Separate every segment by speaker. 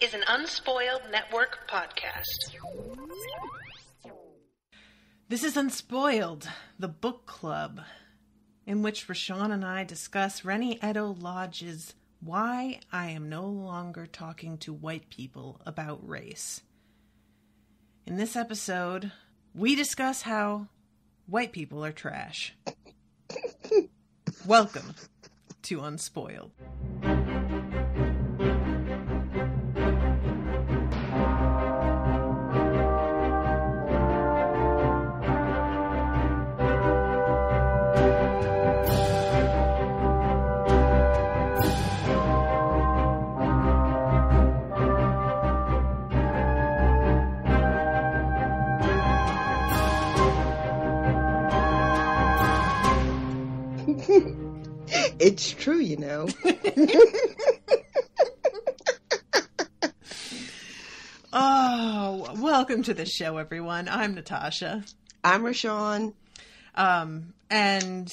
Speaker 1: is an Unspoiled Network podcast. This is Unspoiled, the book club, in which RoShawn and I discuss Rennie Edo Lodge's Why I Am No Longer Talking to White People About Race. In this episode, we discuss how white people are trash. Welcome to Unspoiled.
Speaker 2: It's true, you know.
Speaker 1: Oh, welcome to the show, everyone. I'm Natasha.
Speaker 2: I'm RoShawn.
Speaker 1: And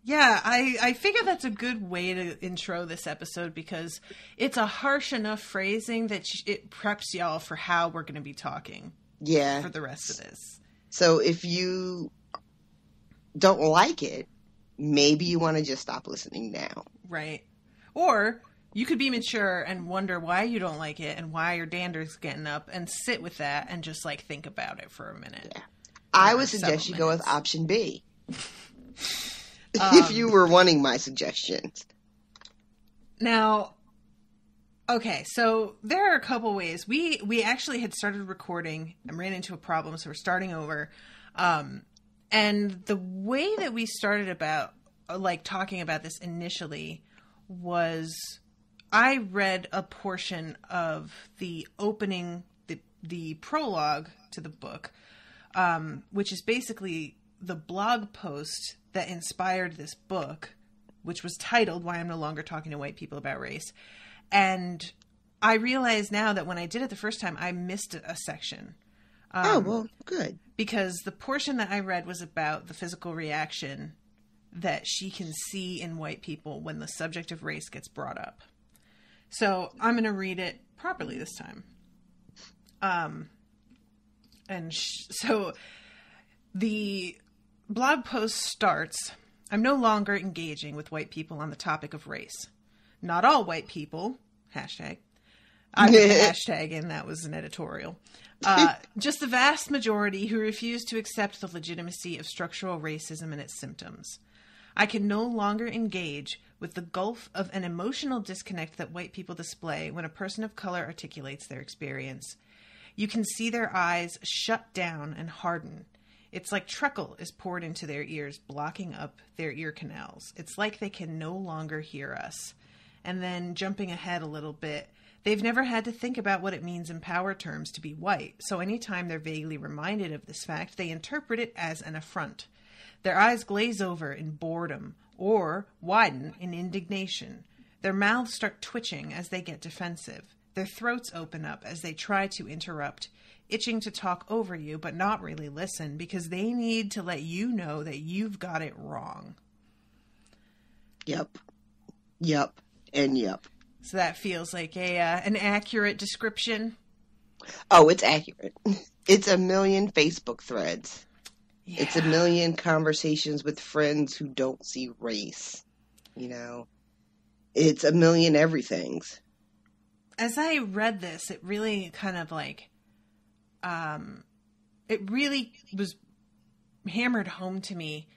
Speaker 1: yeah, I figure that's a good way to intro this episode because it's a harsh enough phrasing that it preps y'all for how we're going to be talking.
Speaker 2: Yeah.
Speaker 1: For the rest of this.
Speaker 2: So if you don't like it, maybe you want to just stop listening now.
Speaker 1: Right. Or you could be mature and wonder why you don't like it and why your dander's getting up and sit with that and just like think about it for a minute.
Speaker 2: Yeah. I would suggest you go with option B. If you were wanting my suggestions.
Speaker 1: Now, okay, so there are a couple ways. We actually had started recording and ran into a problem, so we're starting over. And the way that we started about, like, talking about this initially was I read a portion of the opening, the prologue to the book, which is basically the blog post that inspired this book, which was titled Why I'm No Longer Talking to White People About Race. And I realize now that when I did it the first time, I missed a section.
Speaker 2: Oh, well, good.
Speaker 1: Because the portion that I read was about the physical reaction that she can see in white people when the subject of race gets brought up. So I'm going to read it properly this time. So the blog post starts, I'm no longer engaging with white people on the topic of race. Not all white people, hashtag. I put the hashtag in, that was an editorial. Just the vast majority who refuse to accept the legitimacy of structural racism and its symptoms. I can no longer engage with the gulf of an emotional disconnect that white people display when a person of color articulates their experience. You can see their eyes shut down and harden. It's like treacle is poured into their ears, blocking up their ear canals. It's like they can no longer hear us. And then jumping ahead a little bit, they've never had to think about what it means in power terms to be white, so anytime they're vaguely reminded of this fact, they interpret it as an affront. Their eyes glaze over in boredom or widen in indignation. Their mouths start twitching as they get defensive. Their throats open up as they try to interrupt, itching to talk over you but not really listen because they need to let you know that you've got it wrong.
Speaker 2: Yep. Yep. And yep.
Speaker 1: So that feels like an accurate description.
Speaker 2: Oh, it's accurate. It's a million Facebook threads.
Speaker 1: Yeah.
Speaker 2: It's a million conversations with friends who don't see race. You know, it's a million everythings.
Speaker 1: As I read this, it really kind of like, it really was hammered home to me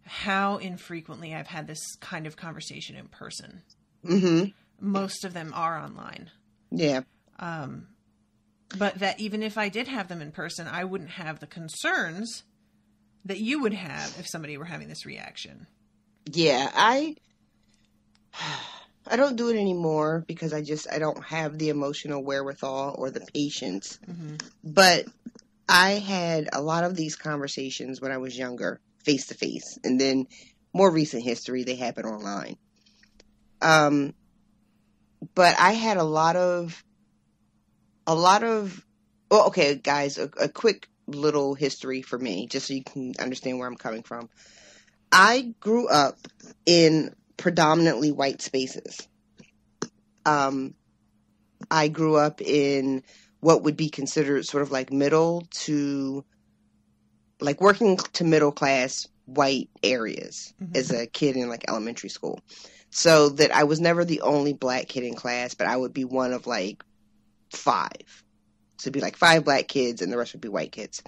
Speaker 1: how infrequently I've had this kind of conversation in person.
Speaker 2: Mm-hmm.
Speaker 1: Most of them are online.
Speaker 2: Yeah.
Speaker 1: But that even if I did have them in person, I wouldn't have the concerns that you would have if somebody were having this reaction.
Speaker 2: Yeah, I don't do it anymore because I don't have the emotional wherewithal or the patience. Mm-hmm. But I had a lot of these conversations when I was younger, face to face, and then more recent history, they happen online. But I had a lot of, well, okay, guys, a quick little history for me, just so you can understand where I'm coming from. I grew up in predominantly white spaces. I grew up in what would be considered sort of like middle to, like working to middle class white areas as a kid in like elementary school. So that I was never the only black kid in class, but I would be one of like 5. So it'd be like 5 black kids and the rest would be white kids.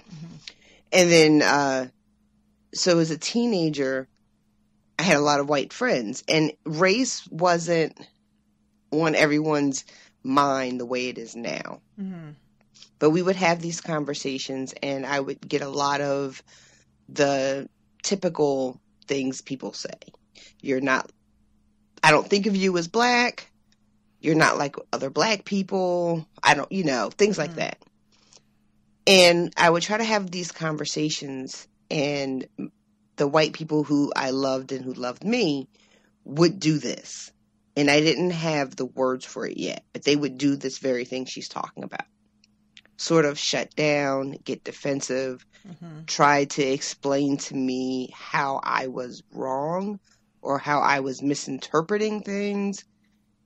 Speaker 2: And then, so as a teenager, I had a lot of white friends, and race wasn't on everyone's mind the way it is now. But we would have these conversations, and I would get a lot of the typical things people say. I don't think of you as black. You're not like other black people. Things like that. And I would try to have these conversations, and the white people who I loved and who loved me would do this. And I didn't have the words for it yet, but they would do this very thing she's talking about. Sort of shut down, get defensive, try to explain to me how I was wrong or how I was misinterpreting things,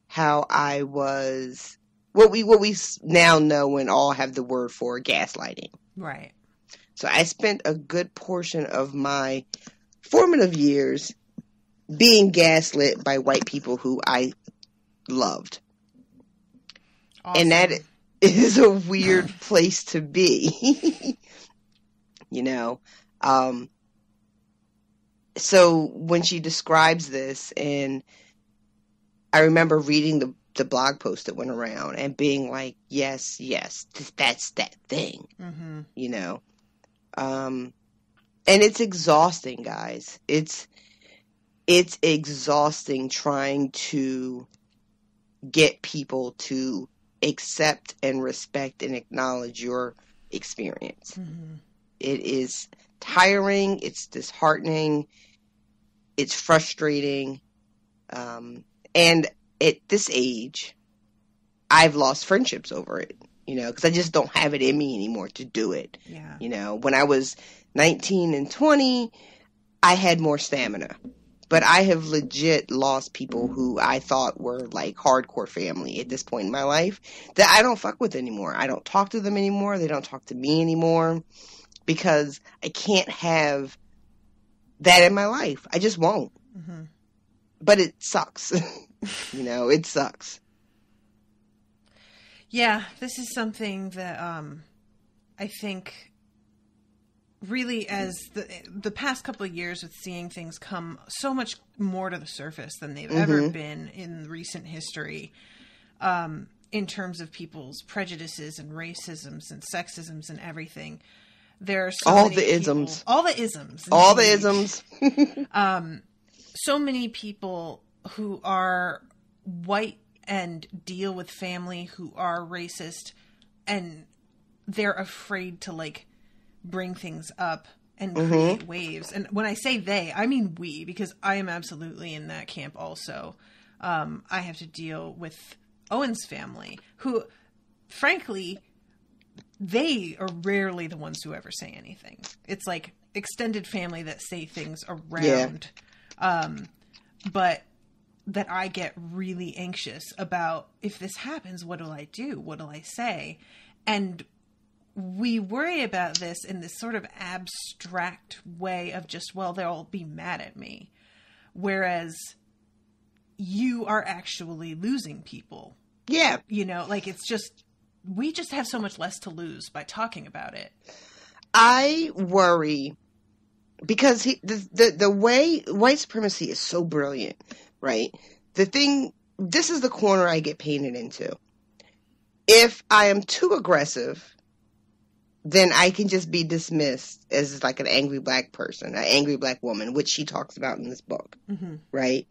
Speaker 2: how I was what we now know and all have the word for, gaslighting.
Speaker 1: Right.
Speaker 2: So I spent a good portion of my formative years being gaslit by white people who I loved. Awesome. And that is a weird place to be. So when she describes this, and I remember reading the blog post that went around and being like, yes, that's that thing, and it's exhausting, guys. It's exhausting trying to get people to accept and respect and acknowledge your experience. It is tiring. It's disheartening. It's frustrating. And at this age, I've lost friendships over it, because I just don't have it in me anymore to do it. Yeah. When I was 19 and 20, I had more stamina. But I have legit lost people who I thought were like hardcore family at this point in my life that I don't fuck with anymore. I don't talk to them anymore. They don't talk to me anymore because I can't have that in my life. I just won't. But it sucks. It sucks.
Speaker 1: Yeah, this is something that I think really, as the past couple of years with seeing things come so much more to the surface than they've ever been in recent history, in terms of people's prejudices and racisms and sexisms and everything. There are so many isms. All the isms. So many people who are white and deal with family who are racist, and they're afraid to bring things up and create waves. And when I say they, I mean we, because I am absolutely in that camp also. I have to deal with Owen's family, who, frankly, they are rarely the ones who ever say anything. It's like extended family that say things around. But that I get really anxious about, if this happens, what do I do? What do I say? And we worry about this in this sort of abstract way of just, well, they'll be mad at me. Whereas you are actually losing people. Yeah. It's just, we just have so much less to lose by talking about it.
Speaker 2: I worry because the way white supremacy is so brilliant, right? This is the corner I get painted into. If I am too aggressive, then I can just be dismissed as like an angry black person, an angry black woman, which she talks about in this book, right?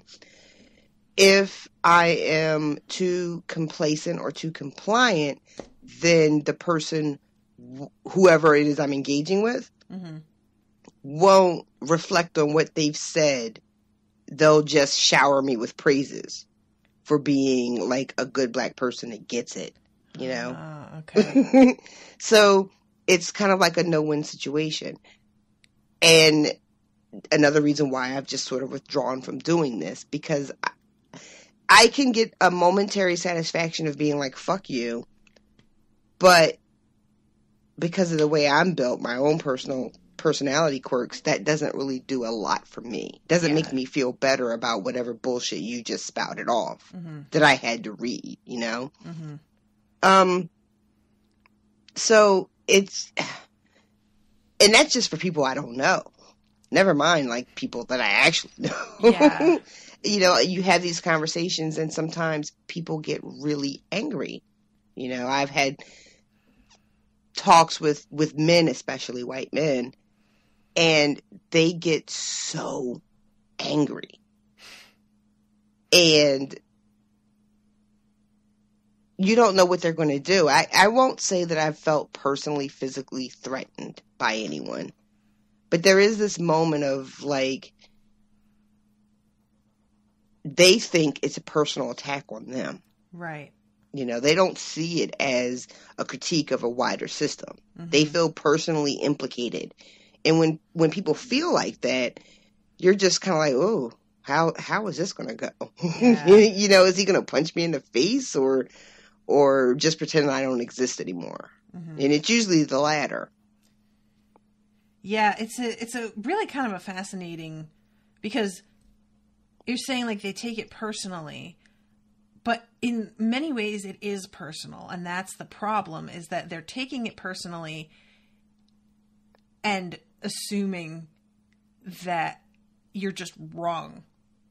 Speaker 2: If I am too complacent or too compliant, then the person, whoever it is I'm engaging with, won't reflect on what they've said. They'll just shower me with praises for being like a good black person that gets it, Okay. So it's kind of like a no-win situation. And another reason why I've just sort of withdrawn from doing this, because I can get a momentary satisfaction of being like, fuck you. But because of the way I'm built, my own personal personality quirks, that doesn't really do a lot for me. Doesn't make me feel better about whatever bullshit you just spouted off that I had to read, you know? So it's, and that's just for people I don't know. Never mind, like, people that I actually know.
Speaker 1: Yeah.
Speaker 2: You know, you have these conversations and sometimes people get really angry. You know, I've had talks with men, especially white men, and they get so angry. And you don't know what they're going to do. I won't say that I've felt personally, physically threatened by anyone. But there is this moment of, like, they think it's a personal attack on them.
Speaker 1: Right.
Speaker 2: You know, they don't see it as a critique of a wider system. They feel personally implicated. And when people feel like that, you're just kind of like, oh, how is this going to go?
Speaker 1: Yeah.
Speaker 2: You know, is he going to punch me in the face or just pretend I don't exist anymore? And it's usually the latter.
Speaker 1: Yeah, it's a really kind of a fascinating, because you're saying, like, they take it personally, but in many ways it is personal, and that's the problem, is that they're taking it personally and assuming that you're just wrong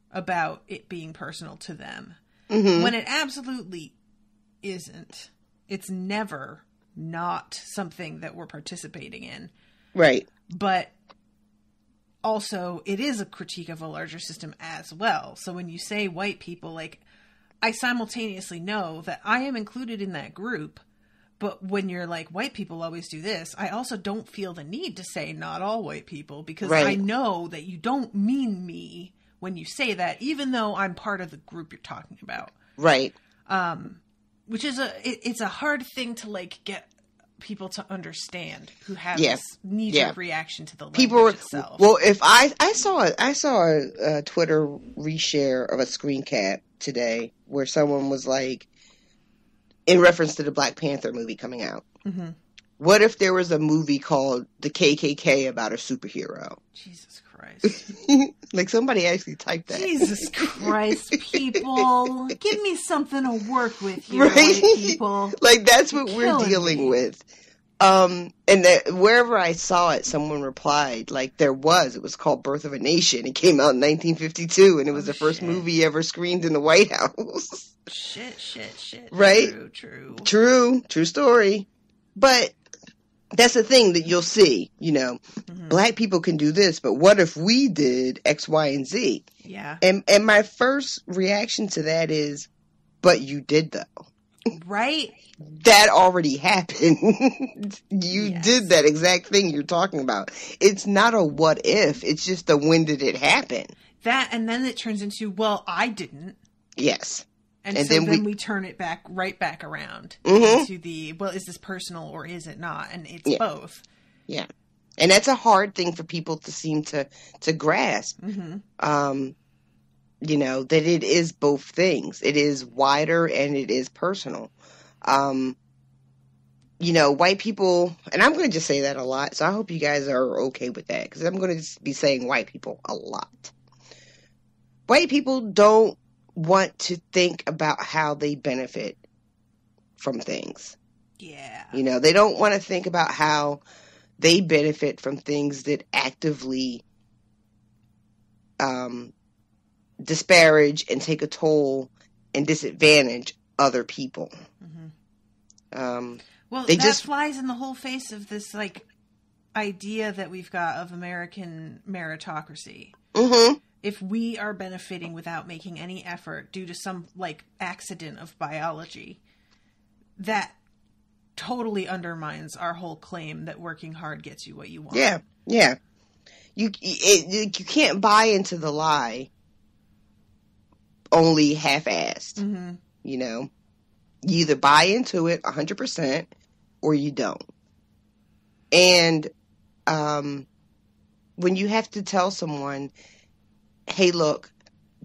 Speaker 1: about it being personal to them, when it absolutely isn't. It's never not something that we're participating in.
Speaker 2: Right.
Speaker 1: But also, it is a critique of a larger system as well. So when you say white people, like, I simultaneously know that I am included in that group. But when you're like, white people always do this, I also don't feel the need to say not all white people, because I know that you don't mean me when you say that, even though I'm part of the group you're talking about.
Speaker 2: Right.
Speaker 1: Which is it's a hard thing to, like, get people to understand who have this knee-jerk reaction to the language itself.
Speaker 2: Well, if I saw a Twitter reshare of a screen cap today where someone was like, in reference to the Black Panther movie coming out, what if there was a movie called The KKK about a superhero?
Speaker 1: Jesus Christ.
Speaker 2: Like, somebody actually typed that.
Speaker 1: Jesus Christ, people. Give me something to work with here, white people.
Speaker 2: Like, that's what we're dealing with. And wherever I saw it, someone replied, like, it was called Birth of a Nation. It came out in 1952, and it was the first movie ever screened in the White House.
Speaker 1: Shit.
Speaker 2: Right?
Speaker 1: True.
Speaker 2: True story. But that's the thing that you'll see, you know, Black people can do this, but what if we did X, Y, and Z?
Speaker 1: Yeah.
Speaker 2: And my first reaction to that is, but you did, though.
Speaker 1: Right?
Speaker 2: That already happened. You did that exact thing you're talking about. It's not a what if, it's just a when did it happen?
Speaker 1: That, and then it turns into, well, I didn't.
Speaker 2: Yes.
Speaker 1: And so then we turn it right back around into the, well, is this personal or is it not? And it's both. Yeah.
Speaker 2: And that's a hard thing for people to seem to grasp. You know, that it is both things. It is wider and it is personal. You know, white people, and I'm going to just say that a lot, so I hope you guys are okay with that, because I'm going to just be saying white people a lot. White people don't want to think about how they benefit from things.
Speaker 1: Yeah.
Speaker 2: You know, they don't want to think about how they benefit from things that actively disparage and take a toll and disadvantage other people.
Speaker 1: Well, that flies in the whole face of this, like, idea that we've got of American meritocracy. If we are benefiting without making any effort due to some, like, accident of biology, that totally undermines our whole claim that working hard gets you what you want.
Speaker 2: Yeah. You can't buy into the lie only half-assed. You know? You either buy into it 100% or you don't. And when you have to tell someone, hey, look,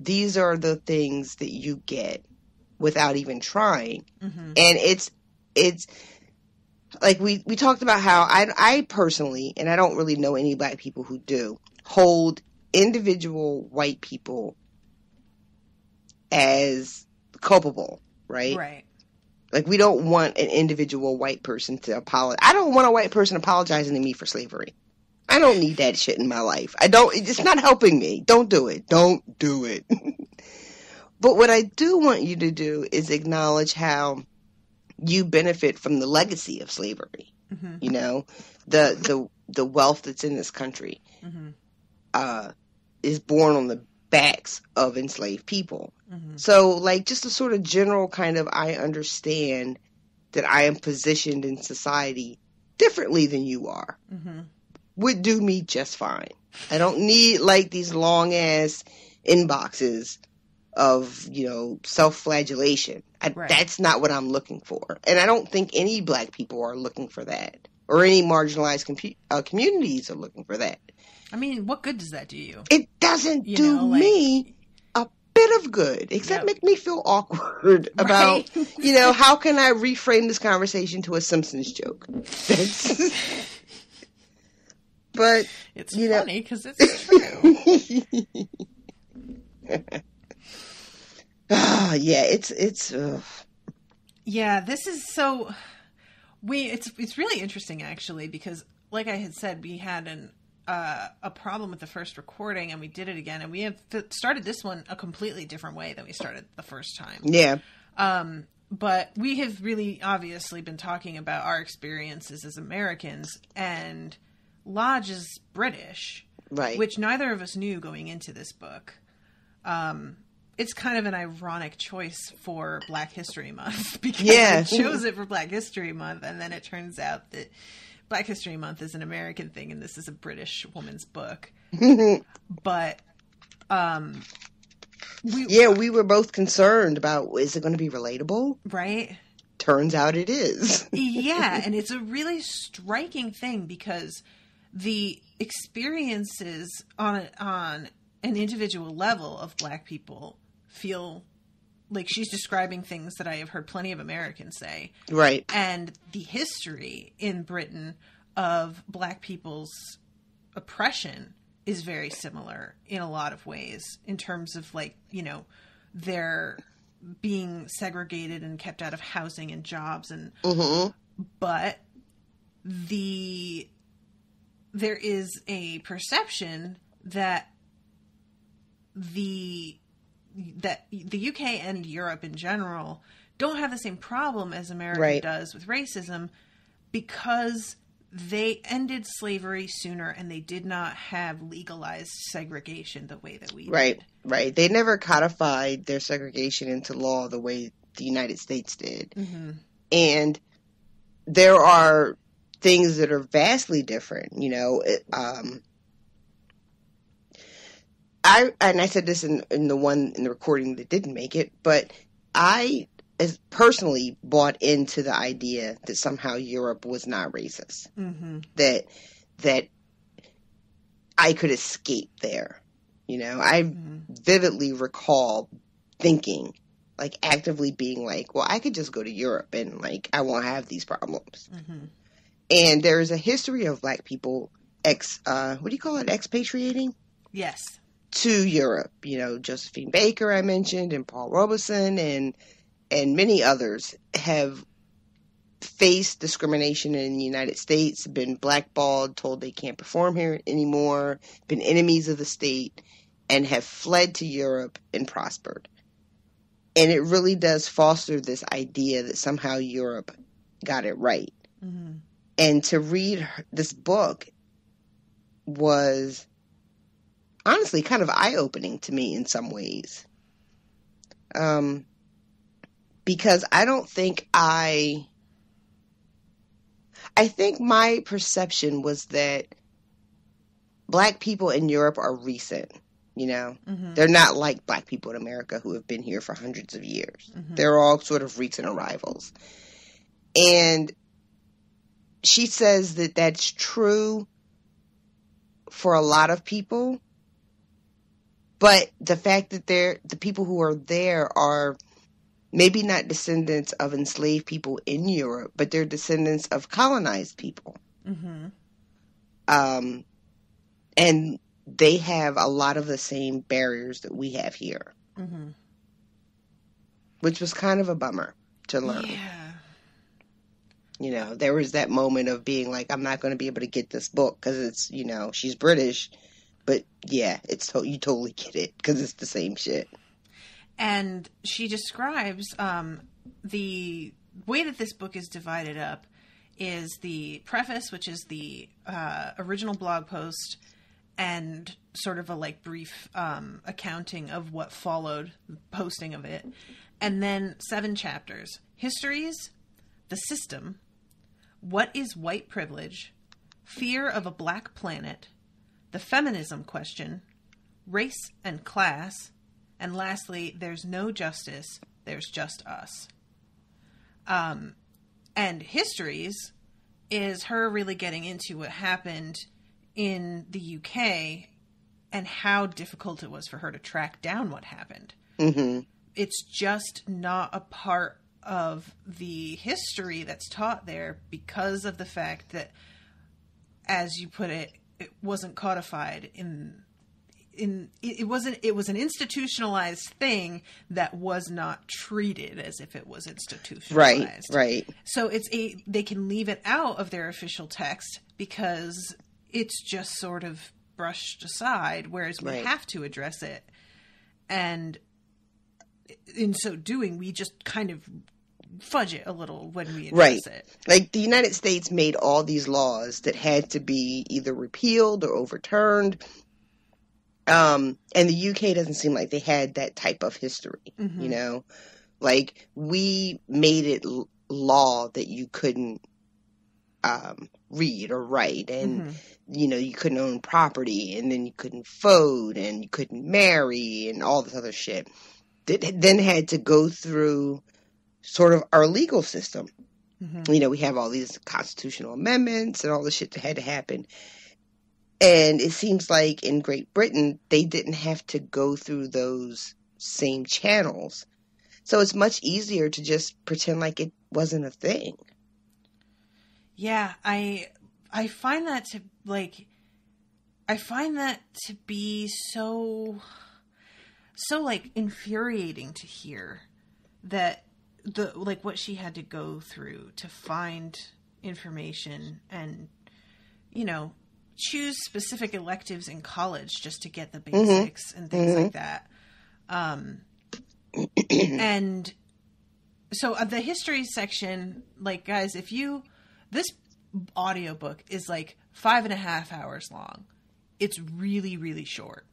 Speaker 2: these are the things that you get without even trying.
Speaker 1: Mm-hmm.
Speaker 2: And it's like we talked about how I personally, and I don't really know any black people who do, hold individual white people as culpable, right?
Speaker 1: Right.
Speaker 2: Like, we don't want an individual white person to apologize. I don't want a white person apologizing to me for slavery. I don't need that shit in my life. It's not helping me. Don't do it. Don't do it. But what I do want you to do is acknowledge how you benefit from the legacy of slavery.
Speaker 1: Mm-hmm.
Speaker 2: You know, the wealth that's in this country is born on the backs of enslaved people.
Speaker 1: Mm-hmm.
Speaker 2: So, like, just a sort of general kind of, I understand that I am positioned in society differently than you are,
Speaker 1: Mm-hmm.
Speaker 2: would do me just fine. I don't need, like, these long ass inboxes of, you know, self-flagellation.
Speaker 1: Right.
Speaker 2: That's not what I'm looking for. And I don't think any black people are looking for that, or any marginalized communities are looking for that.
Speaker 1: I mean, what good does that do you?
Speaker 2: It doesn't do me a bit of good, except make me feel awkward about, you know, how can I reframe this conversation to a Simpsons joke? That's, but
Speaker 1: it's funny because it's true.
Speaker 2: Yeah, it's.
Speaker 1: Yeah, this is so. It's really interesting actually because, like I had said, we had a problem with the first recording, and we did it again, and we have started this one a completely different way than we started the first time.
Speaker 2: Yeah.
Speaker 1: But we have really obviously been talking about our experiences as Americans, and Lodge is British,
Speaker 2: right?
Speaker 1: Which neither of us knew going into this book. It's kind of an ironic choice for Black History Month because I chose it for Black History Month, and then it turns out that Black History Month is an American thing, and this is a British woman's book. But,
Speaker 2: we were both concerned about, is it going to be relatable?
Speaker 1: Right.
Speaker 2: Turns out it is.
Speaker 1: Yeah, and it's a really striking thing because the experiences on an individual level of Black people feel like she's describing things that I have heard plenty of Americans say.
Speaker 2: Right.
Speaker 1: And the history in Britain of Black people's oppression is very similar in a lot of ways in terms of, like, you know, their being segregated and kept out of housing and jobs and but there is a perception that the UK and Europe in general don't have the same problem as America does with racism because they ended slavery sooner and they did not have legalized segregation the way that we did.
Speaker 2: Right. They never codified their segregation into law the way the United States did.
Speaker 1: Mm-hmm.
Speaker 2: And there are things that are vastly different, you know. I said this in the recording that didn't make it, but I personally bought into the idea that somehow Europe was not racist.
Speaker 1: Mm-hmm.
Speaker 2: That I could escape there. You know, I vividly recall thinking, like, actively being like, well, I could just go to Europe and, like, I won't have these problems.
Speaker 1: Mm-hmm.
Speaker 2: And there is a history of Black people expatriating?
Speaker 1: Yes.
Speaker 2: To Europe. You know, Josephine Baker I mentioned, and Paul Robeson, and many others have faced discrimination in the United States, been blackballed, told they can't perform here anymore, been enemies of the state, and have fled to Europe and prospered. And it really does foster this idea that somehow Europe got it right.
Speaker 1: Mm-hmm.
Speaker 2: And to read this book was honestly kind of eye-opening to me in some ways. Because I don't think I think my perception was that Black people in Europe are recent, you know. Mm-hmm. They're not like Black people in America who have been here for hundreds of years. Mm-hmm. They're all sort of recent arrivals. And she says that that's true for a lot of people, But the fact that the people who are there are maybe not descendants of enslaved people in Europe, but they're descendants of colonized people.
Speaker 1: Mm-hmm.
Speaker 2: And they have a lot of the same barriers that we have here.
Speaker 1: Mm-hmm.
Speaker 2: Which was kind of a bummer to learn.
Speaker 1: Yeah.
Speaker 2: You know, there was that moment of being like, I'm not going to be able to get this book because it's, you know, she's British. But yeah, you totally get it because it's the same shit.
Speaker 1: And she describes the way that this book is divided up is the preface, which is the original blog post, and sort of a like brief accounting of what followed the posting of it. And then 7 chapters. Histories, the system, what is white privilege, fear of a black planet, the feminism question, race and class, and lastly, there's no justice, there's just us. And histories is her really getting into what happened in the UK and how difficult it was for her to track down what happened.
Speaker 2: Mm-hmm.
Speaker 1: It's just not a part of the history that's taught there because of the fact that, as you put it, it wasn't codified it was an institutionalized thing that was not treated as if it was institutionalized.
Speaker 2: Right.
Speaker 1: So they can leave it out of their official text because it's just sort of brushed aside, whereas we have to address it. And in so doing, we just kind of fudge it a little when we address it.
Speaker 2: Like the United States made all these laws that had to be either repealed or overturned. And the UK doesn't seem like they had that type of history, you know? Like, we made it law that you couldn't read or write, and, you know, you couldn't own property, and then you couldn't vote, and you couldn't marry, and all this other shit. That then had to go through sort of our legal system. You know, we have all these constitutional amendments and all the shit that had to happen. And it seems like in Great Britain, they didn't have to go through those same channels. So it's much easier to just pretend like it wasn't a thing.
Speaker 1: Yeah, I find that to be so like infuriating to hear that what she had to go through to find information and, you know, choose specific electives in college just to get the basics and things like that. And so the history section, like, guys, this audiobook is like 5.5 hours long. It's really, really short.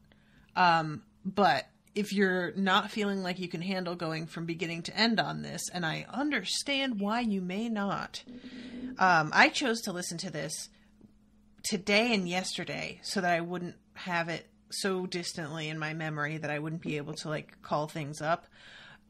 Speaker 1: But if you're not feeling like you can handle going from beginning to end on this, and I understand why you may not, I chose to listen to this today and yesterday so that I wouldn't have it so distantly in my memory that I wouldn't be able to like call things up.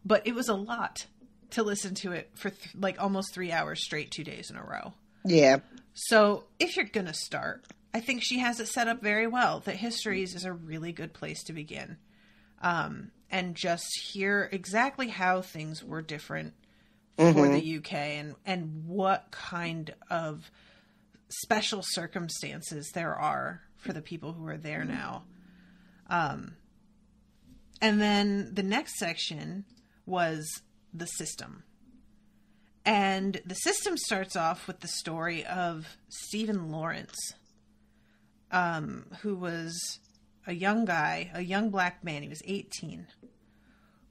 Speaker 1: But it was a lot to listen to it for like almost 3 hours straight, 2 days in a row.
Speaker 2: Yeah.
Speaker 1: So if you're going to start, I think she has it set up very well. That Histories is a really good place to begin. And just hear exactly how things were different for the UK and what kind of special circumstances there are for the people who are there now. And then the next section was the system. And the system starts off with the story of Stephen Lawrence, who was a young guy, a young black man. He was 18,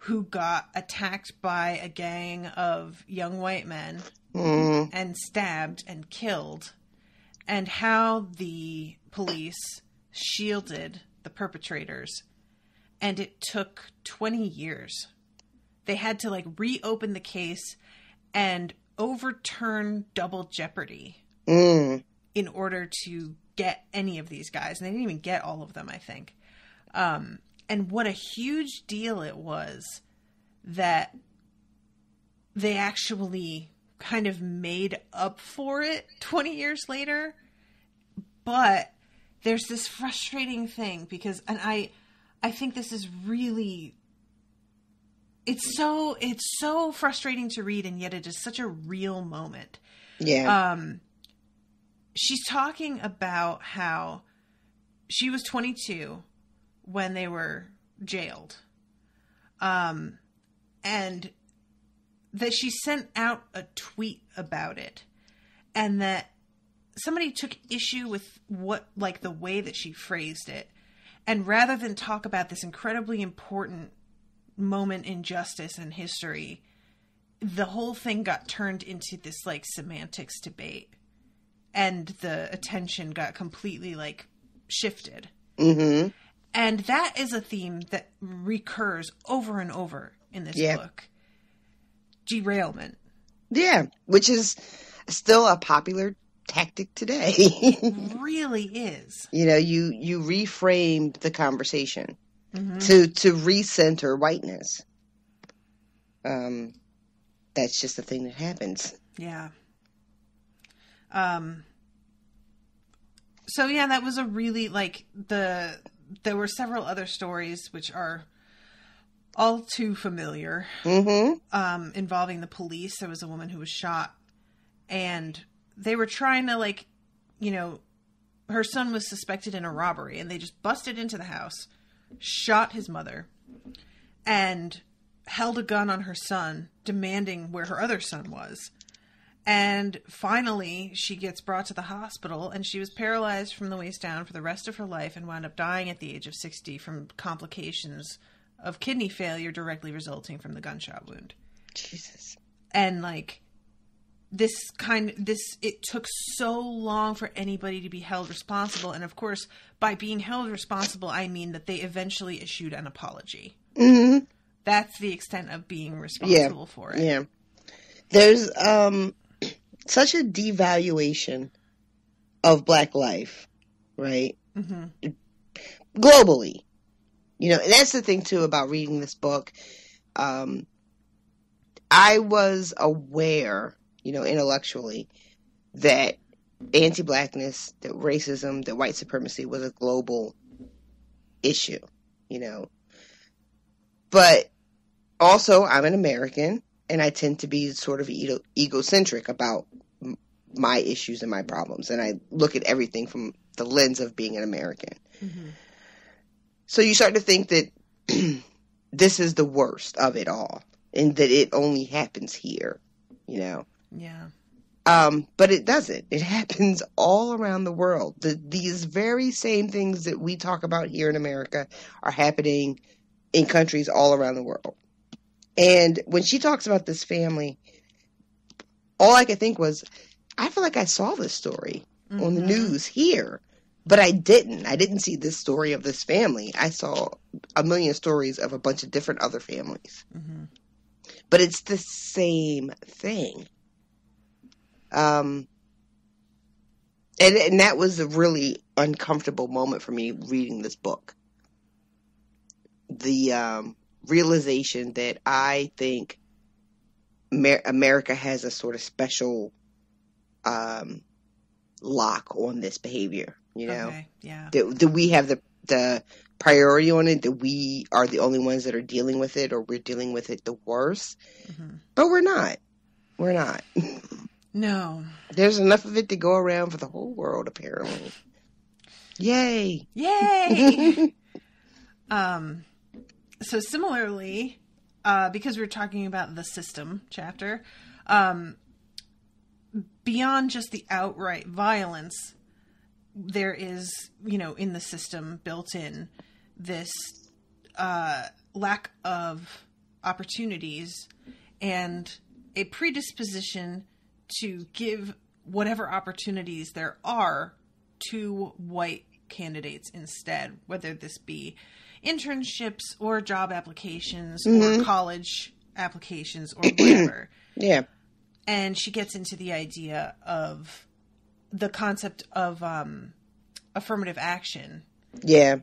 Speaker 1: who got attacked by a gang of young white men and stabbed and killed, and how the police shielded the perpetrators. And it took 20 years. They had to like reopen the case and overturn double jeopardy in order to get any of these guys. And they didn't even get all of them, I think. And what a huge deal it was that they actually kind of made up for it 20 years later. But there's this frustrating thing because, and I think this is really, it's so frustrating to read, and yet it is such a real moment.
Speaker 2: Yeah.
Speaker 1: She's talking about how she was 22 when they were jailed. And that she sent out a tweet about it, and that somebody took issue with the way that she phrased it. And rather than talk about this incredibly important moment in justice and history, the whole thing got turned into this like semantics debate, and the attention got completely like shifted.
Speaker 2: Mm-hmm.
Speaker 1: And that is a theme that recurs over and over in this book. Derailment.
Speaker 2: Yeah, which is still a popular tactic today.
Speaker 1: It really is.
Speaker 2: You know, you reframed the conversation
Speaker 1: Mm-hmm.
Speaker 2: to recenter whiteness. That's just the thing that happens.
Speaker 1: Yeah. So yeah, that was a really there were several other stories which are all too familiar.
Speaker 2: Mm-hmm.
Speaker 1: Involving the police. There was a woman who was shot, and they were trying to her son was suspected in a robbery, and they just busted into the house, shot his mother, and held a gun on her son, demanding where her other son was. And finally, she gets brought to the hospital, and she was paralyzed from the waist down for the rest of her life and wound up dying at the age of 60 from complications of kidney failure directly resulting from the gunshot wound.
Speaker 2: Jesus.
Speaker 1: And it took so long for anybody to be held responsible. And of course, by being held responsible, I mean that they eventually issued an apology.
Speaker 2: Mm-hmm.
Speaker 1: That's the extent of being responsible for it.
Speaker 2: Yeah. There's such a devaluation of Black life, right?
Speaker 1: Mm-hmm.
Speaker 2: Globally. You know, and that's the thing, too, about reading this book. I was aware, intellectually, that anti-Blackness, that racism, that white supremacy was a global issue, But also, I'm an American, and I tend to be sort of egocentric about my issues and my problems. And I look at everything from the lens of being an American.
Speaker 1: Mm-hmm.
Speaker 2: So you start to think that this is the worst of it all, and that it only happens here,
Speaker 1: Yeah.
Speaker 2: But it doesn't. It happens all around the world. These very same things that we talk about here in America are happening in countries all around the world. And when she talks about this family, all I could think was, I feel like I saw this story on the news here, but I didn't. I didn't see this story of this family. I saw a million stories of a bunch of different other families.
Speaker 1: Mm-hmm.
Speaker 2: But it's the same thing. And that was a really uncomfortable moment for me reading this book. The realization that I think America has a sort of special lock on this behavior,
Speaker 1: Okay, yeah.
Speaker 2: That we have the priority on it, that we are the only ones that are dealing with it, or we're dealing with it the worst.
Speaker 1: Mm-hmm.
Speaker 2: But we're not. We're not.
Speaker 1: No.
Speaker 2: There's enough of it to go around for the whole world, apparently. Yay!
Speaker 1: Yay! So similarly, because we were talking about the system chapter, beyond just the outright violence, there is, in the system built in this lack of opportunities and a predisposition to give whatever opportunities there are to white candidates instead, whether this be internships or job applications or college applications or whatever.
Speaker 2: Yeah.
Speaker 1: And she gets into the idea of the concept of affirmative action.
Speaker 2: Yeah.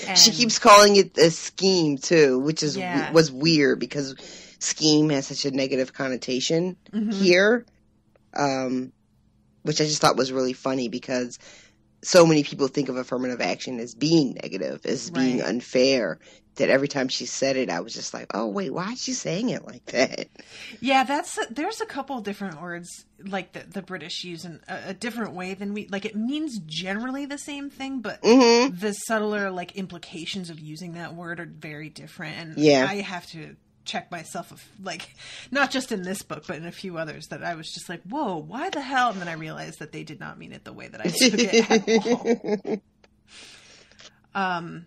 Speaker 1: And
Speaker 2: she keeps calling it a scheme, too, which is
Speaker 1: Yeah.
Speaker 2: was weird because scheme has such a negative connotation here, which I just thought was really funny because so many people think of affirmative action as being negative, as being
Speaker 1: Right.
Speaker 2: unfair, that every time she said it, I was just like, oh, wait, why is she saying it like that?
Speaker 1: Yeah, there's a couple different words like the British use in a different way than we, like, it means generally the same thing, but
Speaker 2: Mm-hmm.
Speaker 1: the subtler, like, implications of using that word are very different. And
Speaker 2: Yeah.
Speaker 1: I have to check myself, like, not just in this book, but in a few others, that I was just like, whoa, why the hell? And then I realized that they did not mean it the way that I took it at all.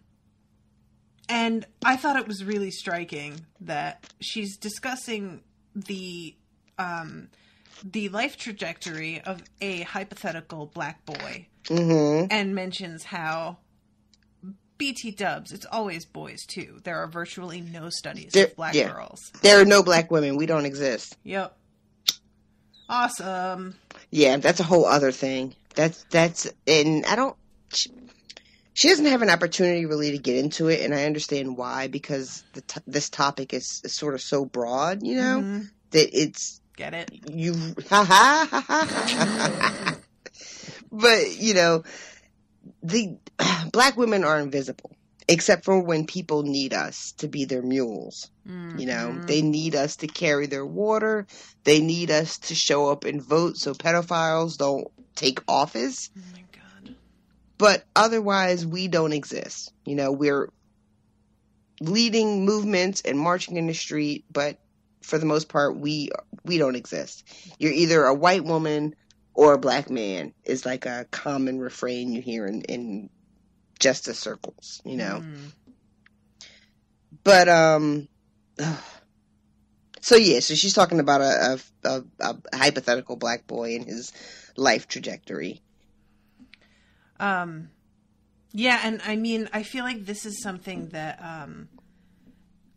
Speaker 1: And I thought it was really striking that she's discussing the life trajectory of a hypothetical black boy,
Speaker 2: Mm-hmm.
Speaker 1: and mentions how BT dubs, it's always boys too. There are virtually no studies of black girls.
Speaker 2: There are no black women. We don't exist.
Speaker 1: Yep. Awesome.
Speaker 2: Yeah, that's a whole other thing. And I don't. She doesn't have an opportunity really to get into it, and I understand why, because this topic is sort of so broad, you know,
Speaker 1: Mm-hmm.
Speaker 2: that it's
Speaker 1: Get it?
Speaker 2: you. But you know, the black women are invisible, except for when people need us to be their mules.
Speaker 1: Mm-hmm.
Speaker 2: You know, they need us to carry their water. They need us to show up and vote so pedophiles don't take office.
Speaker 1: Oh my god.
Speaker 2: But otherwise, we don't exist. You know, we're leading movements and marching in the street, but for the most part, we don't exist. You're either a white woman or a black man is like a common refrain you hear in justice circles, you know. But so she's talking about a hypothetical black boy and his life trajectory.
Speaker 1: Yeah, and I mean, I feel like this is something that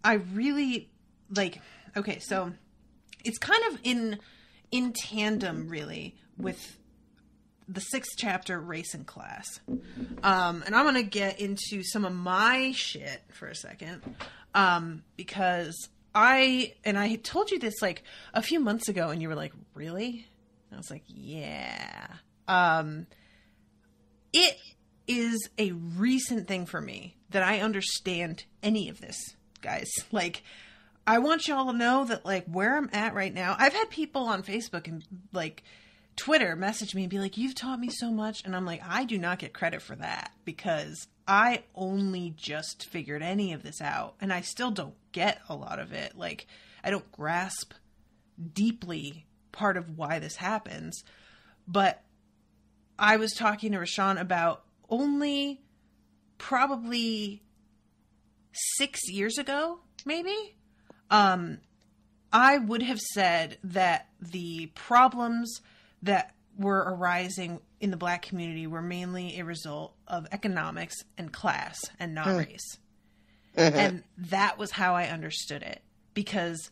Speaker 1: I really like. Okay, so it's kind of in tandem, really, with the 6th chapter, Race and Class. And I'm going to get into some of my shit for a second, because I told you this like a few months ago, and you were like, really? And I was like, yeah. It is a recent thing for me that I understand any of this, guys. Like, I want y'all to know that, like, where I'm at right now, I've had people on Facebook and, like, Twitter message me and be like, you've taught me so much. And I'm like, I do not get credit for that, because I only just figured any of this out, and I still don't get a lot of it. Like, I don't grasp deeply part of why this happens. But I was talking to RoShawn about only probably 6 years ago, maybe, I would have said that the problems that were arising in the black community were mainly a result of economics and class and not race. And that was how I understood it, because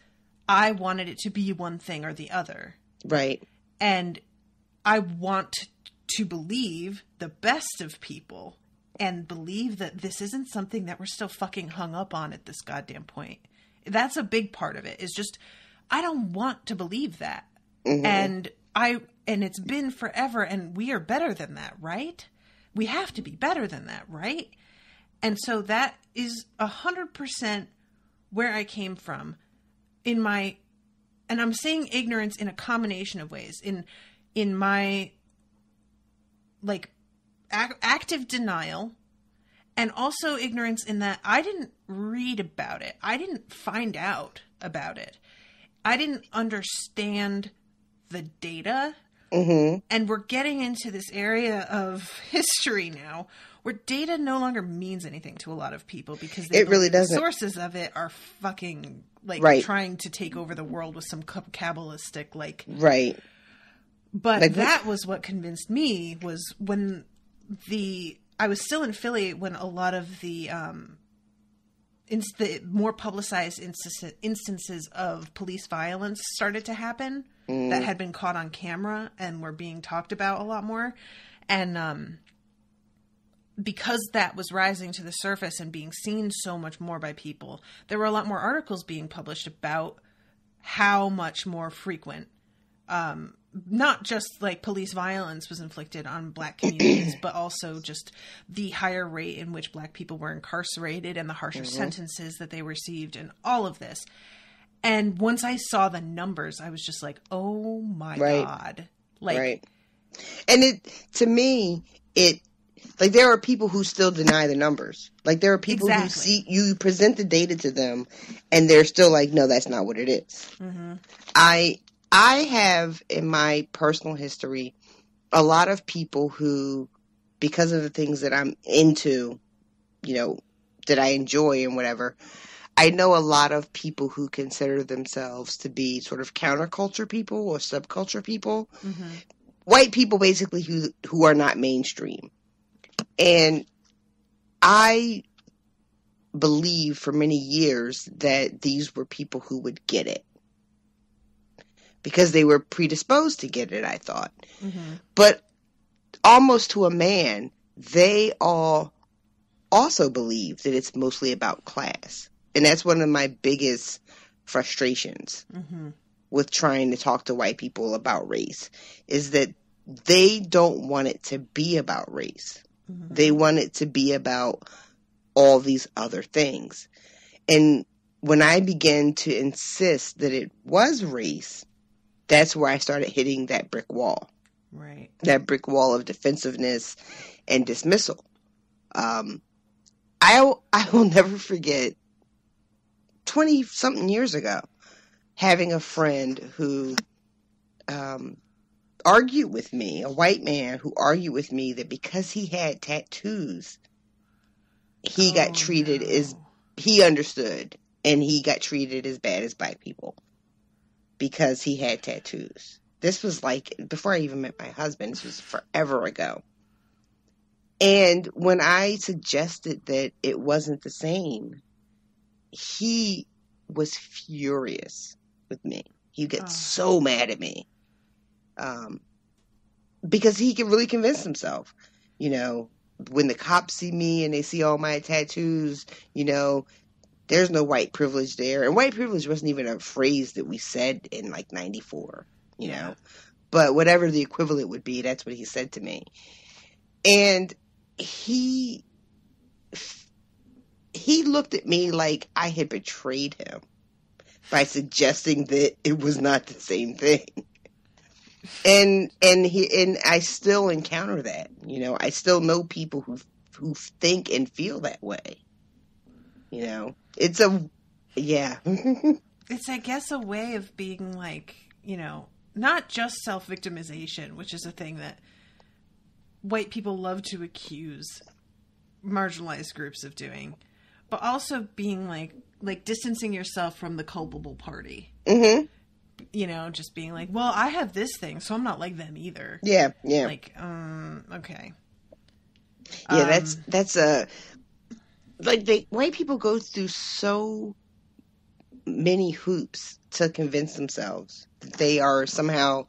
Speaker 1: I wanted it to be one thing or the other.
Speaker 2: Right.
Speaker 1: And I want to believe the best of people and believe that this isn't something that we're still fucking hung up on at this goddamn point. That's a big part of it, is just, I don't want to believe that. And it's been forever, and we are better than that, right? We have to be better than that, right? And so that is 100% where I came from and I'm saying ignorance in a combination of ways. In my, like, active denial, and also ignorance in that I didn't read about it. I didn't find out about it. I didn't understand the data. And we're getting into this area of history now where data no longer means anything to a lot of people, because
Speaker 2: it really doesn't.
Speaker 1: The sources of it are fucking, like,
Speaker 2: right,
Speaker 1: trying to take over the world with some Kabbalistic, like...
Speaker 2: Right.
Speaker 1: But
Speaker 2: like,
Speaker 1: that was what convinced me, was when I was still in Philly when a lot of the more publicized instances of police violence started to happen that had been caught on camera and were being talked about a lot more. And because that was rising to the surface and being seen so much more by people, there were a lot more articles being published about how much more frequent not just like police violence was inflicted on Black communities, but also just the higher rate in which Black people were incarcerated and the harsher sentences that they received and all of this. And once I saw the numbers, I was just like, oh my God. Like,
Speaker 2: and to me, like, there are people who still deny the numbers. Like, there are people who you present the data to them and they're still like, no, that's not what it is. I have in my personal history a lot of people who, because of the things that I'm into, you know, that I enjoy and whatever, I know a lot of people who consider themselves to be sort of counterculture people or subculture people. White people, basically, who are not mainstream. And I believe for many years that these were people who would get it. Because they were predisposed to get it, I thought. But almost to a man, they all also believe that it's mostly about class. And that's one of my biggest frustrations with trying to talk to white people about race, is that they don't want it to be about race. They want it to be about all these other things. And when I began to insist that it was race, that's where I started hitting that brick wall.
Speaker 1: Right.
Speaker 2: That brick wall of defensiveness and dismissal. I will never forget 20-something years ago having a friend who argued with me, a white man who argued with me that because he had tattoos, he got treated as, he understood, and he got treated as bad as Black people because he had tattoos. This was like before I even met my husband. This was forever ago. And when I suggested that it wasn't the same, he was furious with me. He got so mad at me. Because he could really convince himself, you know, when the cops see me and they see all my tattoos, you know, there's no white privilege there. And white privilege wasn't even a phrase that we said in like 94, you know, but whatever the equivalent would be, that's what he said to me. And he looked at me like I had betrayed him by suggesting that it was not the same thing. And I still encounter that, you know. I still know people who think and feel that way. You know, it's
Speaker 1: It's, I guess, a way of being like, you know, not just self-victimization, which is a thing that white people love to accuse marginalized groups of doing, but also being like distancing yourself from the culpable party. You know, just being like, well, I have this thing, so I'm not like them either.
Speaker 2: Yeah.
Speaker 1: Like, okay.
Speaker 2: Yeah, that's like white people go through so many hoops to convince themselves that they are somehow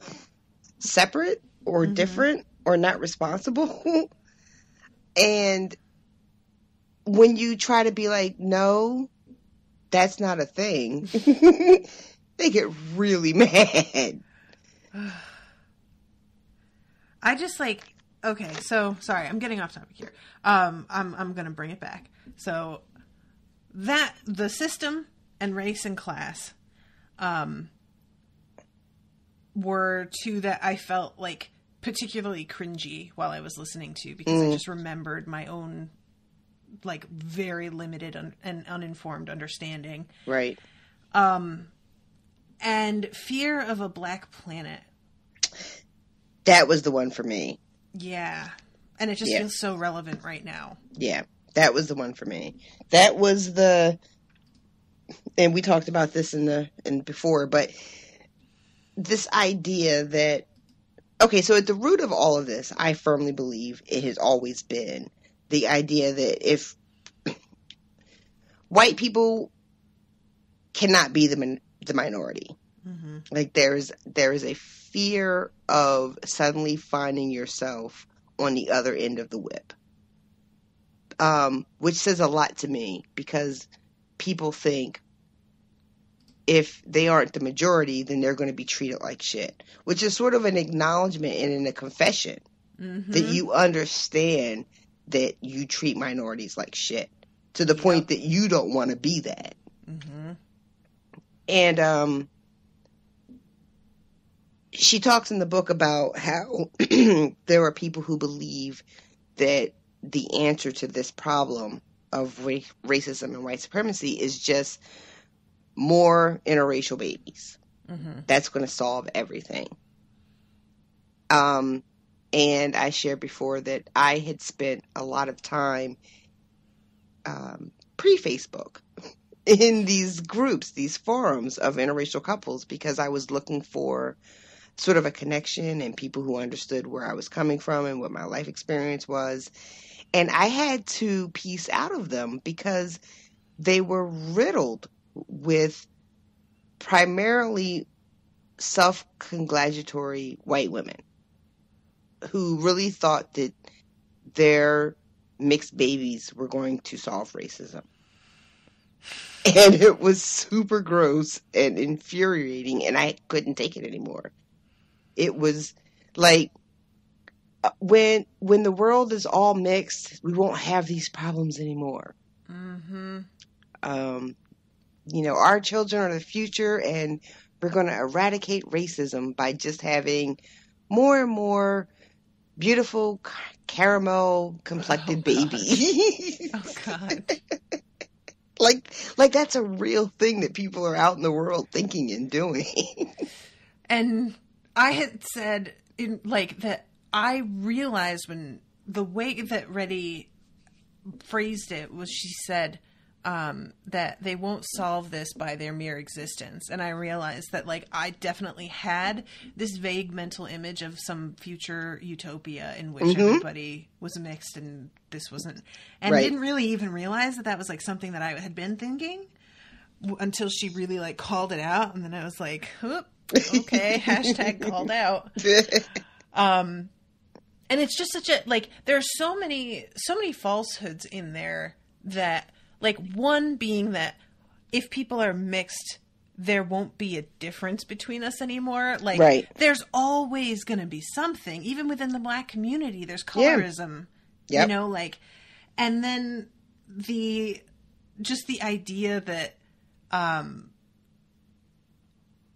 Speaker 2: separate or different or not responsible. And when you try to be like, no, that's not a thing, they get really mad.
Speaker 1: I just like, okay, so sorry, I'm getting off topic here. I'm going to bring it back. So that the system and race and class were two that I felt like particularly cringy while I was listening to, because I just remembered my own like very limited and uninformed understanding.
Speaker 2: Right.
Speaker 1: And Fear of a Black Planet.
Speaker 2: That was the one for me.
Speaker 1: Yeah. And it just feels so relevant right now.
Speaker 2: Yeah. That was the one for me. That was and we talked about this in before, but this idea that, okay, so at the root of all of this, I firmly believe it has always been the idea that if white people cannot be the minority, like there is a fear of suddenly finding yourself on the other end of the whip, which says a lot to me, because people think if they aren't the majority, then they're going to be treated like shit, which is sort of an acknowledgement and in a confession that you understand that you treat minorities like shit to the point that you don't want to be that. And she talks in the book about how there are people who believe that the answer to this problem of racism and white supremacy is just more interracial babies. That's going to solve everything. And I shared before that I had spent a lot of time pre-Facebook in these groups, these forums of interracial couples, because I was looking for sort of a connection and people who understood where I was coming from and what my life experience was. And I had to piece out of them because they were riddled with primarily self-congratulatory white women who really thought that their mixed babies were going to solve racism. And it was super gross and infuriating, and I couldn't take it anymore. It was like, when the world is all mixed, we won't have these problems anymore. Our children are the future, and we're going to eradicate racism by just having more and more beautiful caramel complected babies.
Speaker 1: Oh God.
Speaker 2: Like that's a real thing that people are out in the world thinking and doing.
Speaker 1: And I had said that I realized when the way that Reddy phrased it was, she said that they won't solve this by their mere existence. And I realized that I definitely had this vague mental image of some future utopia in which everybody was mixed and this wasn't, and didn't really even realize that was something that I had been thinking until she really called it out. And then I was like, okay, hashtag called out. And it's just such a, there are so many falsehoods in there that, one being that if people are mixed, there won't be a difference between us anymore. There's always going to be something, even within the Black community, there's colorism, and then the idea that,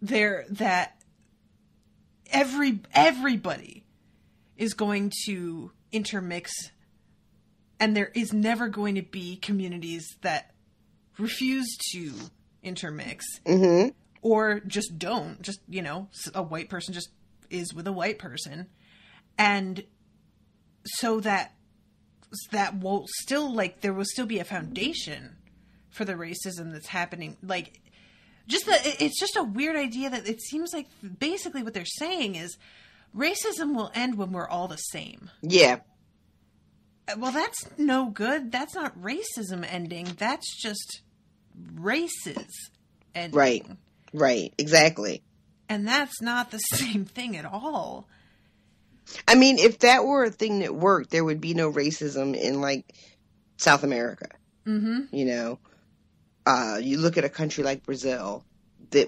Speaker 1: that everybody is going to intermix, and there is never going to be communities that refuse to intermix or just don't. Just, a white person just is with a white person. And so that will still, there will still be a foundation for the racism that's happening. It's just a weird idea that it seems like basically what they're saying is racism will end when we're all the same. Yeah. Well, that's no good. That's not racism ending. That's just races ending.
Speaker 2: Right. Exactly.
Speaker 1: And that's not the same thing at all.
Speaker 2: I mean, if that were a thing that worked, there would be no racism in South America. You look at a country like Brazil,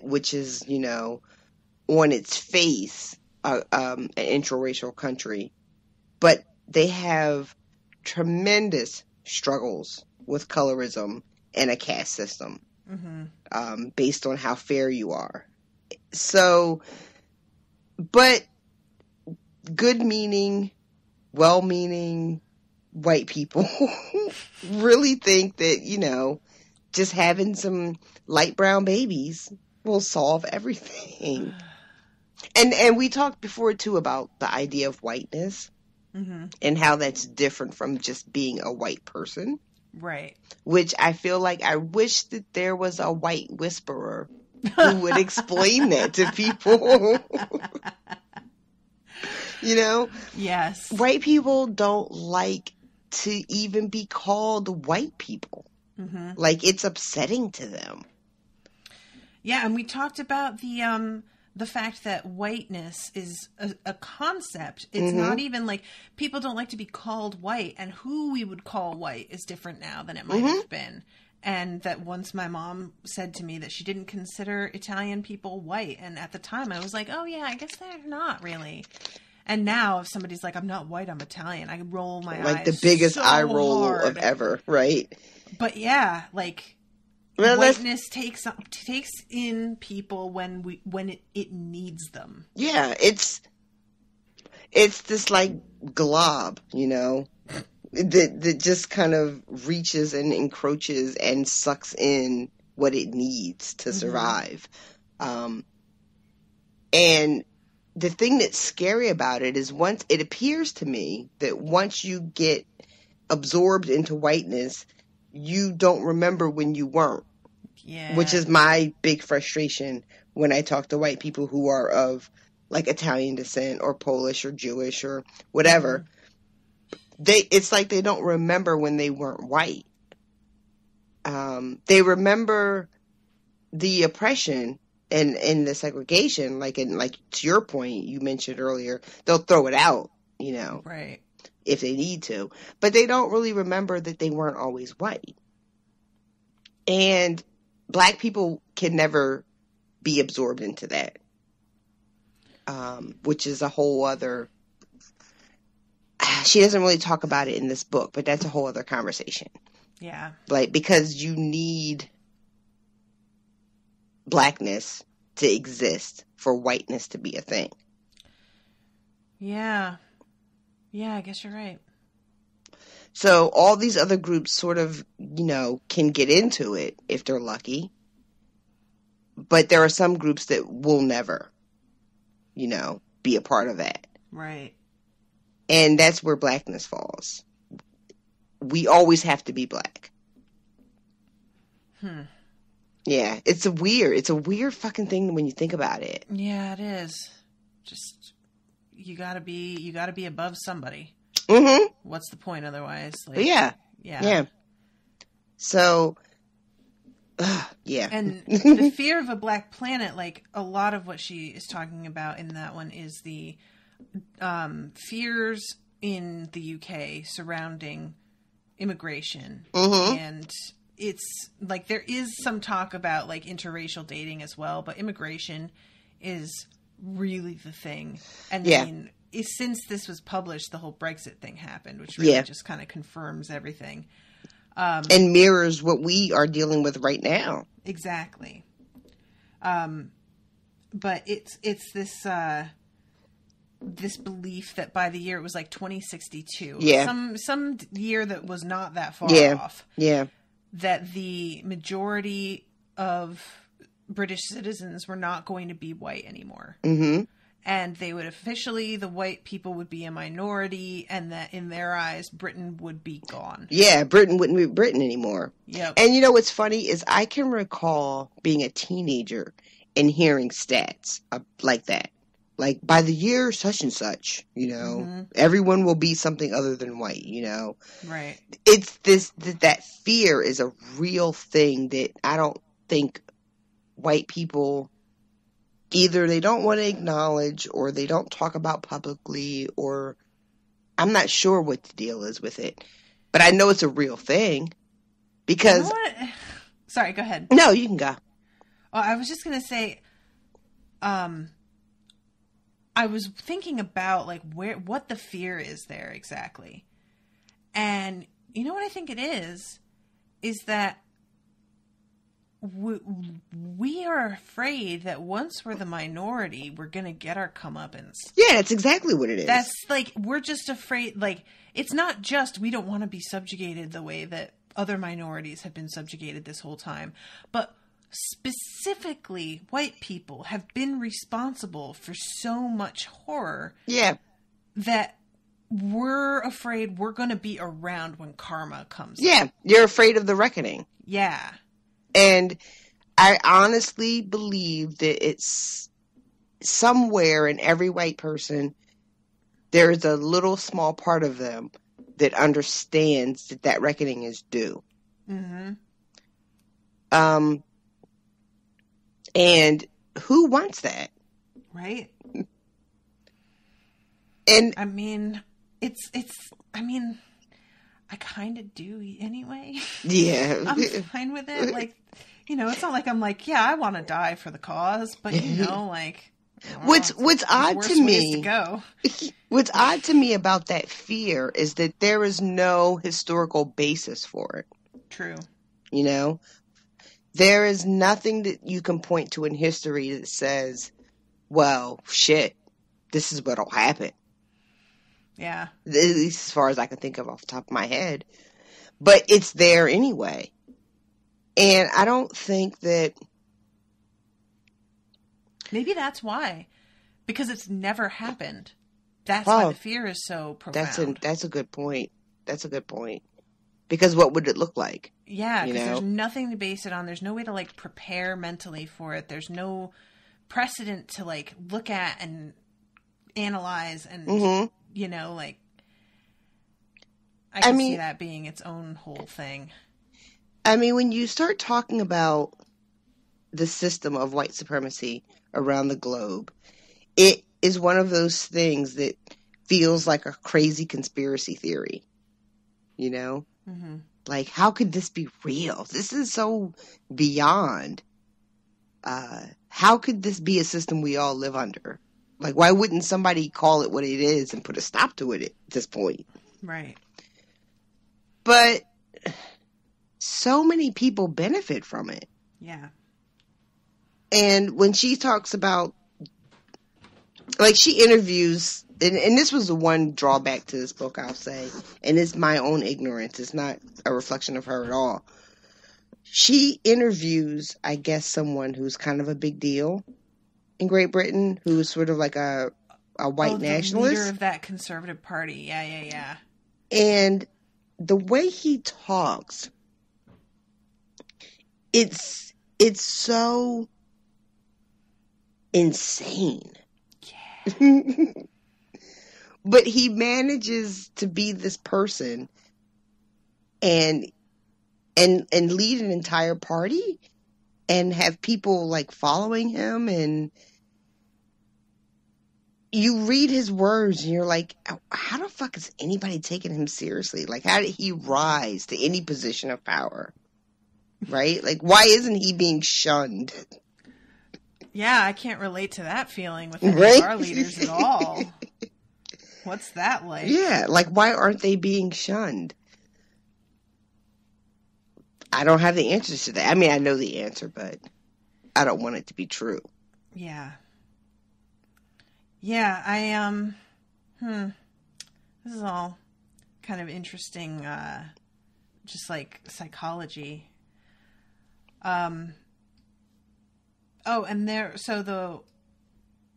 Speaker 2: which is, on its face, an interracial country, but they have tremendous struggles with colorism and a caste system based on how fair you are. So, but good-meaning, well-meaning white people really think that, just having some light brown babies will solve everything. And we talked before, too, about the idea of whiteness and how that's different from just being a white person.
Speaker 1: Right. Which
Speaker 2: I feel like I wish that there was a white whisperer who would explain that to people. Yes. White people don't like to even be called white people. It's upsetting to them.
Speaker 1: Yeah, and we talked about the fact that whiteness is a concept. It's not even people don't like to be called white, and who we would call white is different now than it might have been. And that once my mom said to me that she didn't consider Italian people white. And at the time I was like, oh yeah, I guess they're not really. And now if somebody's like, I'm not white, I'm Italian, I roll my eyes.
Speaker 2: Like the biggest
Speaker 1: so
Speaker 2: eye roll
Speaker 1: hard.
Speaker 2: of ever, right?
Speaker 1: But yeah, like whiteness takes in people when it needs them.
Speaker 2: Yeah, it's this like glob, you know, that just kind of reaches and encroaches and sucks in what it needs to survive. And the thing that's scary about it is it appears to me that once you get absorbed into whiteness, you don't remember when you weren't.
Speaker 1: Yeah.
Speaker 2: Which is my big frustration when I talk to white people who are of like Italian descent or Polish or Jewish or whatever. It's like they don't remember when they weren't white. They remember the oppression and the segregation, like to your point you mentioned earlier, they'll throw it out, you know,
Speaker 1: right,
Speaker 2: if they need to, but they don't really remember that they weren't always white. And Black people can never be absorbed into that, which is a whole other. She doesn't really talk about it in this book, but that's a whole other conversation.
Speaker 1: Yeah,
Speaker 2: like because you need Blackness to exist for whiteness to be a thing.
Speaker 1: Yeah, I guess you're right.
Speaker 2: So all these other groups sort of, you know, can get into it if they're lucky. But there are some groups that will never, you know, be a part of that.
Speaker 1: Right.
Speaker 2: And that's where Blackness falls. We always have to be Black. Yeah, it's a weird fucking thing when you think about it.
Speaker 1: Yeah, it is. Just you gotta be above somebody.
Speaker 2: Mm-hmm.
Speaker 1: What's the point otherwise? Like,
Speaker 2: yeah. So, yeah.
Speaker 1: And the fear of a black planet, like a lot of what she is talking about in that one is the fears in the UK surrounding immigration. And it's like there is some talk about like interracial dating as well, but immigration is really the thing. And I mean, since this was published, the whole Brexit thing happened, which really just kind of confirms everything.
Speaker 2: And mirrors what we are dealing with right now.
Speaker 1: Exactly. But it's this this belief that by the year it was like 2062, some year that was not that far off, that the majority of British citizens were not going to be white anymore. And they would officially, the white people would be a minority, and that in their eyes, Britain would be gone. Yeah,
Speaker 2: Britain wouldn't be Britain anymore.
Speaker 1: Yep.
Speaker 2: And you know what's funny is I can recall being a teenager and hearing stats like that. Like, by the year such and such, you know, everyone will be something other than white, you know.
Speaker 1: Right.
Speaker 2: It's that fear is a real thing that I don't think white people... either they don't want to acknowledge or they don't talk about publicly, or I'm not sure what the deal is with it. But I know it's a real thing because...
Speaker 1: You know what? Sorry, go ahead.
Speaker 2: No, you can go.
Speaker 1: Well, I was just going to say, I was thinking about like what the fear is there exactly. And you know what I think it is that we are afraid that once we're the minority, we're going to get our comeuppance.
Speaker 2: Yeah, that's exactly what it is.
Speaker 1: That's like, we're just afraid, like, it's not just we don't want to be subjugated the way that other minorities have been subjugated this whole time, but specifically white people have been responsible for so much horror.
Speaker 2: Yeah.
Speaker 1: That we're afraid we're going to be around when karma comes.
Speaker 2: Yeah, you're afraid of the reckoning.
Speaker 1: Yeah.
Speaker 2: And I honestly believe that it's somewhere in every white person, there's a little small part of them that understands that reckoning is due. And who wants that?
Speaker 1: Right.
Speaker 2: And
Speaker 1: I mean, I kind of do anyway.
Speaker 2: Yeah.
Speaker 1: I'm fine with it. Like, it's not like I'm like, yeah, I want to die for the cause, but like,
Speaker 2: what's odd to me
Speaker 1: to go.
Speaker 2: What's odd to me about that fear is that there is no historical basis for it.
Speaker 1: True.
Speaker 2: There is nothing that you can point to in history that says, well, shit, this is what'll happen.
Speaker 1: Yeah.
Speaker 2: At least as far as I can think of off the top of my head. But it's there anyway. And I don't think that...
Speaker 1: Maybe that's why. Because it's never happened. That's why the fear is so profound.
Speaker 2: That's a good point. That's a good point. Because what would it look like?
Speaker 1: Yeah, because there's nothing to base it on. There's no way to, like, prepare mentally for it. There's no precedent to, like, look at and analyze and, like... I can see that being its own whole thing.
Speaker 2: I mean, when you start talking about the system of white supremacy around the globe, it is one of those things that feels like a crazy conspiracy theory. Like, how could this be real? This is so beyond. How could this be a system we all live under? Like, why wouldn't somebody call it what it is and put a stop to it at this point?
Speaker 1: Right.
Speaker 2: But so many people benefit from it.
Speaker 1: Yeah.
Speaker 2: And when she talks about, like, she interviews, and this was the one drawback to this book, I'll say, and it's my own ignorance. It's not a reflection of her at all. She interviews, I guess, someone who's kind of a big deal in Great Britain, who's sort of like a white nationalist.
Speaker 1: The leader of that conservative party. Yeah.
Speaker 2: And the way he talks, it's so insane. Yeah. But he manages to be this person and lead an entire party and have people like following him, and you read his words and you're like, how the fuck is anybody taking him seriously? Like, how did he rise to any position of power? Right? Like, why isn't he being shunned?
Speaker 1: Yeah, I can't relate to that feeling with any of our leaders at all. What's that like?
Speaker 2: Yeah, like, why aren't they being shunned? I don't have the answers to that. I mean, I know the answer, but I don't want it to be true.
Speaker 1: Yeah. Yeah, this is all kind of interesting, just like psychology. And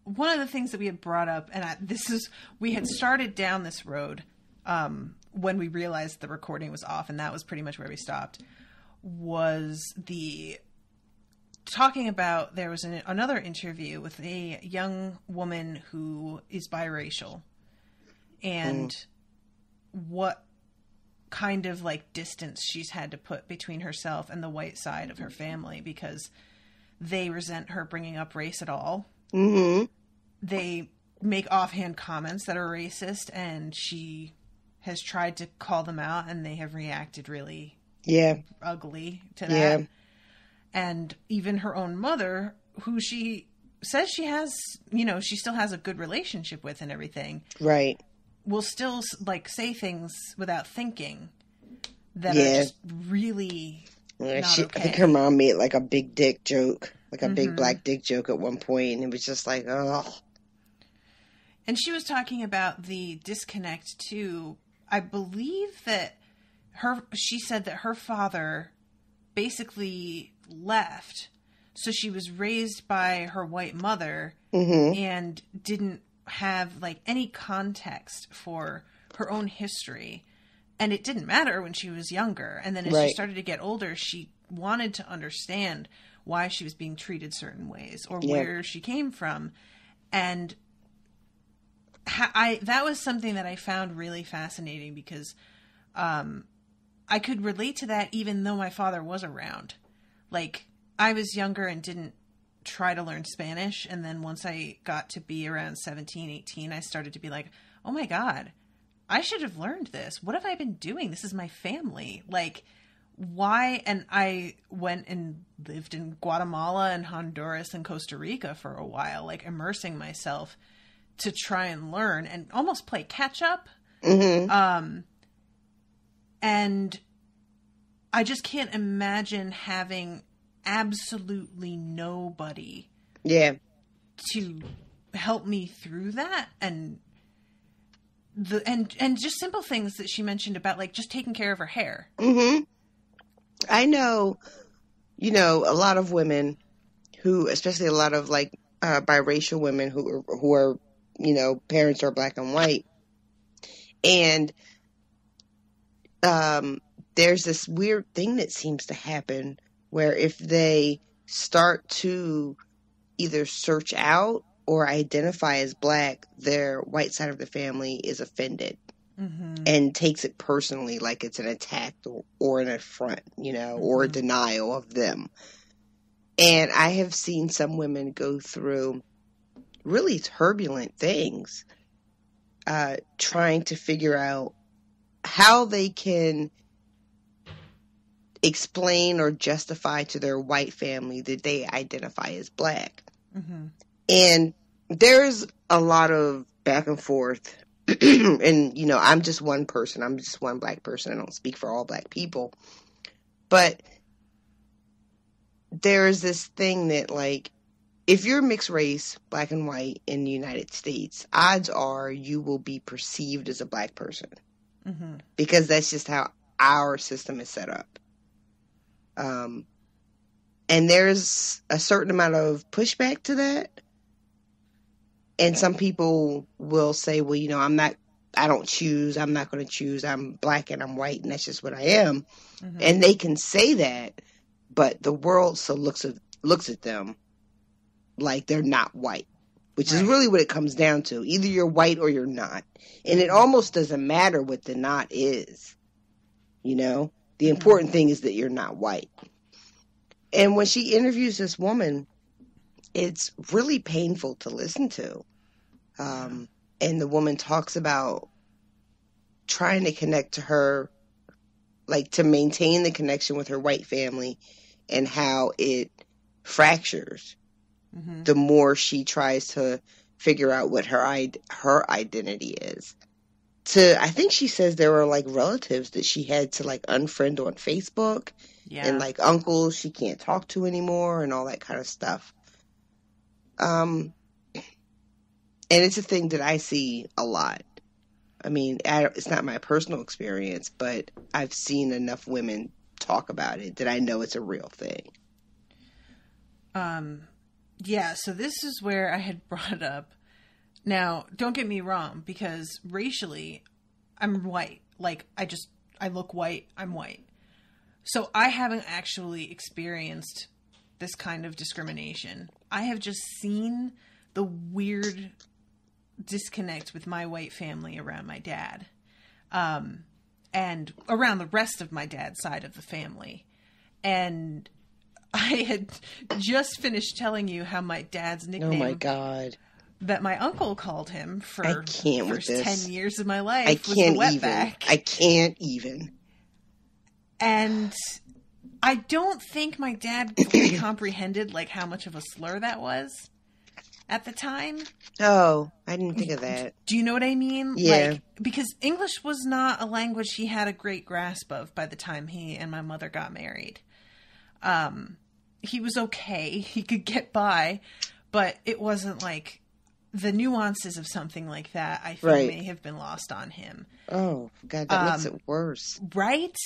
Speaker 1: one of the things that we had brought up, and we had started down this road, when we realized the recording was off, and that was pretty much where we stopped, was talking about, there was another interview with a young woman who is biracial, and what kind of like distance she's had to put between herself and the white side of her family because they resent her bringing up race at all. Mm-hmm. They make offhand comments that are racist, and she has tried to call them out, and they have reacted really ugly to that. Yeah. And even her own mother, who she says she has, she still has a good relationship with and everything. Right. Will still like say things without thinking that are just really not okay.
Speaker 2: I think her mom made like a big dick joke, like a big black dick joke at one point, and it was just like, oh.
Speaker 1: And she was talking about the disconnect too. I believe that she said that her father basically left. So she was raised by her white mother and didn't have like any context for her own history. And it didn't matter when she was younger. And then as she started to get older, she wanted to understand why she was being treated certain ways or where she came from. And that was something that I found really fascinating because I could relate to that even though my father was around. Like, I was younger and didn't try to learn Spanish. And then once I got to be around 17, 18, I started to be like, oh my God, I should have learned this. What have I been doing? This is my family. Like, why? And I went and lived in Guatemala and Honduras and Costa Rica for a while, like immersing myself to try and learn and almost play catch up.
Speaker 2: Mm-hmm.
Speaker 1: And I just can't imagine having absolutely nobody to help me through that. And and just simple things that she mentioned about like just taking care of her hair.
Speaker 2: Mm-hmm. I know, a lot of women who, especially a lot of like biracial women who are, parents are black and white. And there's this weird thing that seems to happen where if they start to either search out or identify as black, their white side of the family is offended and takes it personally, like it's an attack or an affront, or a denial of them. And I have seen some women go through really turbulent things, trying to figure out how they can explain or justify to their white family that they identify as black. And there's a lot of back and forth. And, I'm just one person. I'm just one black person. I don't speak for all black people. But there's this thing that, like, if you're mixed race, black and white in the United States, odds are you will be perceived as a black person. Because that's just how our system is set up. And there's a certain amount of pushback to that. And some people will say, well, I'm not going to choose. I'm black and I'm white and that's just what I am. And they can say that, but the world still looks at them like they're not white, which is really what it comes down to. Either you're white or you're not. And it almost doesn't matter what the not is. The important thing is that you're not white. And when she interviews this woman, it's really painful to listen to. And the woman talks about trying to connect to her, like to maintain the connection with her white family and how it fractures the more she tries to figure out what her identity is. I think she says there were like relatives that she had to like unfriend on Facebook and like uncles she can't talk to anymore and all that kind of stuff. And it's a thing that I see a lot. I mean, it's not my personal experience, but I've seen enough women talk about it that I know it's a real thing.
Speaker 1: Yeah, so this is where I had brought up. Now, don't get me wrong, because racially, I'm white. Like, I look white, I'm white. So I haven't actually experienced this kind of discrimination. I have just seen the weird disconnect with my white family around my dad. And around the rest of my dad's side of the family. And I had just finished telling you how my dad's nickname...
Speaker 2: Oh my God.
Speaker 1: That my uncle called him for
Speaker 2: the first
Speaker 1: 10 years of my life was the wetback.
Speaker 2: I can't even.
Speaker 1: And I don't think my dad fully comprehended like how much of a slur that was at the time.
Speaker 2: Oh, I didn't think of that.
Speaker 1: Do you know what I mean?
Speaker 2: Yeah.
Speaker 1: Like, because English was not a language he had a great grasp of by the time he and my mother got married. He was okay. He could get by, but it wasn't like the nuances of something like that, I think may have been lost on him.
Speaker 2: Oh, God, that makes it worse.
Speaker 1: Right?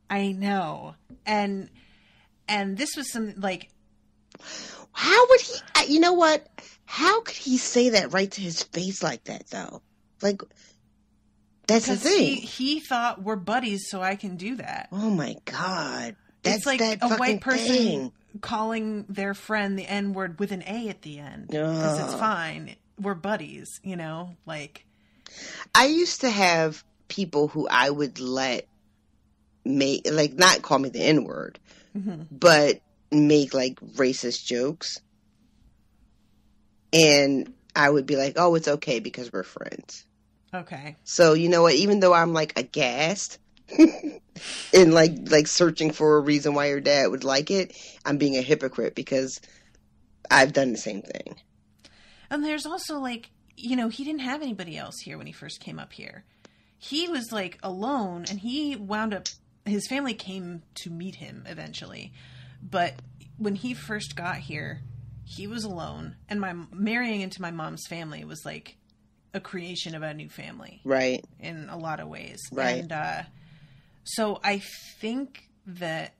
Speaker 1: I know. And this was something like...
Speaker 2: How would he... You know what? How could he say that right to his face like that, though? Like, that's the thing.
Speaker 1: He thought we're buddies, so I can do that.
Speaker 2: Oh, my God. That's
Speaker 1: it's like
Speaker 2: that
Speaker 1: a white person
Speaker 2: thing.
Speaker 1: Calling their friend the N-word with an A at the end. Because it's fine. We're buddies, like...
Speaker 2: I used to have people who I would let make, like, not call me the N-word, but make, like, racist jokes. And I would be like, oh, it's okay because we're friends.
Speaker 1: Okay.
Speaker 2: So, you know what? Even though I'm like aghast and like searching for a reason why your dad would like it, I'm being a hypocrite because I've done the same thing.
Speaker 1: And there's also like, you know, he didn't have anybody else here when he first came up here. He was like alone, and he wound up, his family came to meet him eventually. But when he first got here, he was alone, and marrying into my mom's family was like a creation of a new family.
Speaker 2: Right.
Speaker 1: In a lot of ways.
Speaker 2: Right.
Speaker 1: And so I think that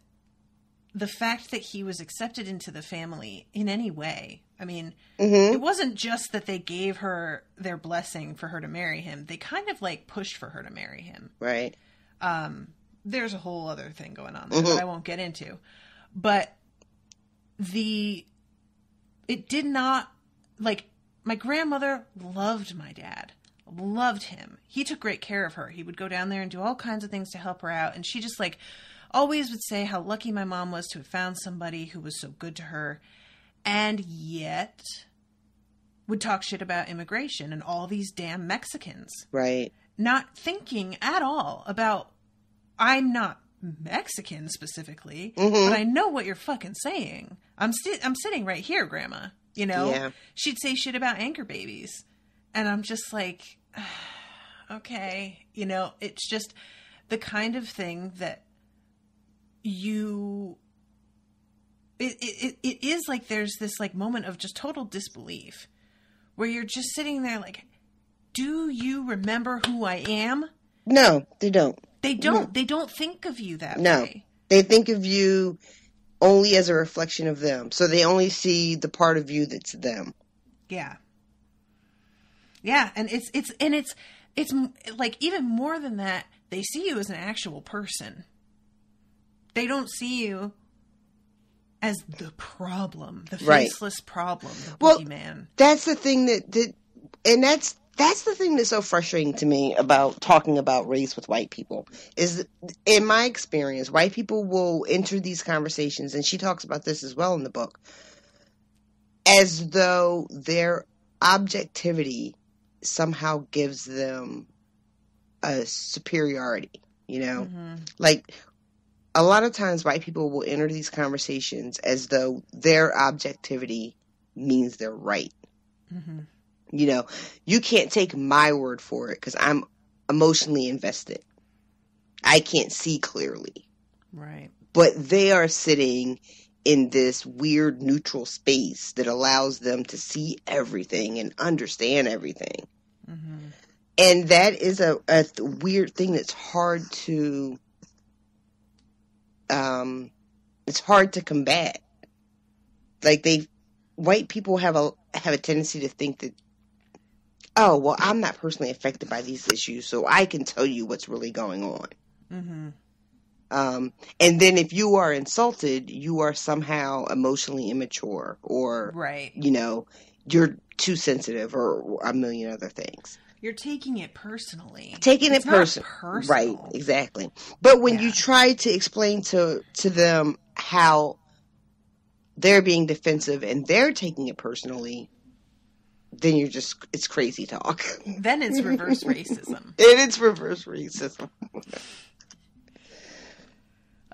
Speaker 1: the fact that he was accepted into the family in any way, I mean, it wasn't just that they gave her their blessing for her to marry him. They kind of like pushed for her to marry him.
Speaker 2: Right.
Speaker 1: There's a whole other thing going on there that I won't get into. But it did not, like, my grandmother loved my dad. Loved him. He took great care of her. He would go down there and do all kinds of things to help her out. And she just like always would say how lucky my mom was to have found somebody who was so good to her. And yet would talk shit about immigration and all these damn Mexicans.
Speaker 2: Right. Not
Speaker 1: thinking at all about, I'm not Mexican specifically, but I know what you're fucking saying. I'm sitting right here, Grandma. You know?
Speaker 2: Yeah.
Speaker 1: She'd say shit about anchor babies. And I'm just like, okay. You know, it's just the kind of thing that it is like there's this like moment of just total disbelief where you're just sitting there like, do you remember who I am?
Speaker 2: No, they don't.
Speaker 1: They don't. No. They don't think of you that way.
Speaker 2: No. They think of you only as a reflection of them. So they only see the part of you that's them.
Speaker 1: Yeah. Yeah, and it's like even more than that, they see you as an actual person. They don't see you as the problem, the faceless problem, the boogeyman.
Speaker 2: That's the thing that's the thing that's so frustrating to me about talking about race with white people is, in my experience, white people will enter these conversations, and she talks about this as well in the book, as though their objectivity somehow gives them a superiority, you know? Like, a lot of times white people will enter these conversations as though their objectivity means they're right. You know, you can't take my word for it because I'm emotionally invested. I can't see clearly.
Speaker 1: Right.
Speaker 2: But they are sitting in this weird neutral space that allows them to see everything and understand everything. And that is a weird thing that's hard to combat. Like white people have a tendency to think that, oh, well, I'm not personally affected by these issues, so I can tell you what's really going on. And then if you are insulted, you are somehow emotionally immature, or, you know, you're too sensitive, or a million other things.
Speaker 1: You're taking it personally.
Speaker 2: It's not personal. Right, exactly. But when you try to explain to them how they're being defensive and they're taking it personally, then it's crazy talk.
Speaker 1: Then it's reverse racism.
Speaker 2: And it's reverse racism.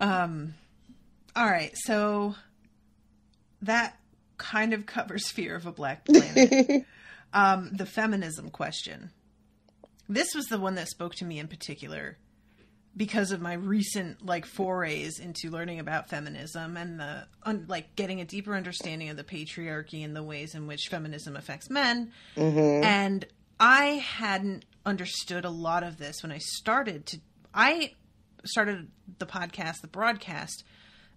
Speaker 1: All right, so that kind of covers Fear of a Black Planet. The feminism question. This was the one that spoke to me in particular because of my recent like forays into learning about feminism and like getting a deeper understanding of the patriarchy and the ways in which feminism affects men. And I hadn't understood a lot of this when I started the podcast, the broadcast,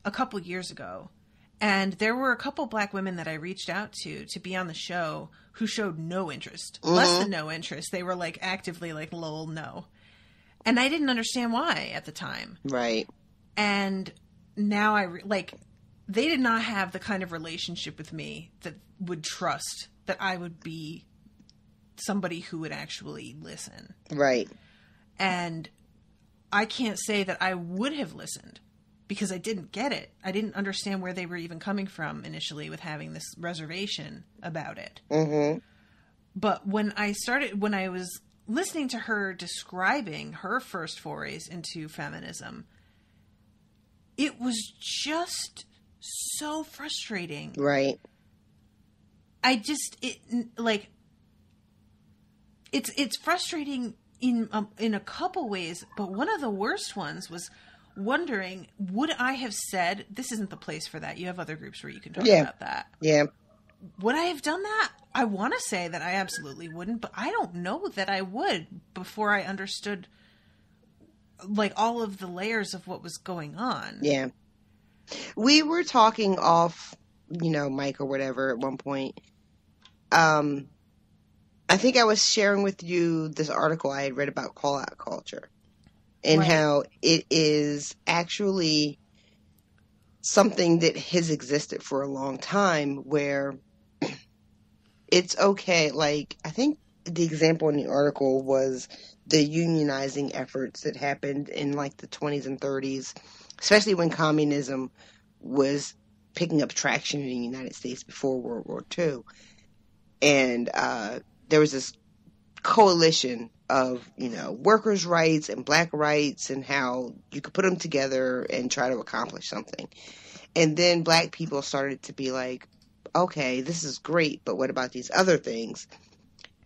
Speaker 1: a couple years ago. And there were a couple black women that I reached out to be on the show who showed no interest, less than no interest. They were like actively like, lol, no. And I didn't understand why at the time.
Speaker 2: Right.
Speaker 1: And now they did not have the kind of relationship with me that would trust that I would be somebody who would actually listen.
Speaker 2: Right.
Speaker 1: And I can't say that I would have listened because I didn't get it. I didn't understand where they were even coming from initially with having this reservation about it. But when I was listening to her describing her first forays into feminism, it was just so frustrating.
Speaker 2: Right.
Speaker 1: It's frustrating in a couple ways, but one of the worst ones was wondering, would I have said, this isn't the place for that. You have other groups where you can talk about that.
Speaker 2: Yeah.
Speaker 1: Would I have done that? I want to say that I absolutely wouldn't, but I don't know that I would before I understood like all of the layers of what was going on.
Speaker 2: Yeah. We were talking off, mic or whatever at one point. I think I was sharing with you this article I had read about call-out culture and how it is actually something that has existed for a long time where it's okay. Like, I think the example in the article was the unionizing efforts that happened in like the 20s and 30s, especially when communism was picking up traction in the United States before World War II. And there was this coalition of, workers' rights and black rights and how you could put them together and try to accomplish something. And then black people started to be like, okay, this is great, but what about these other things?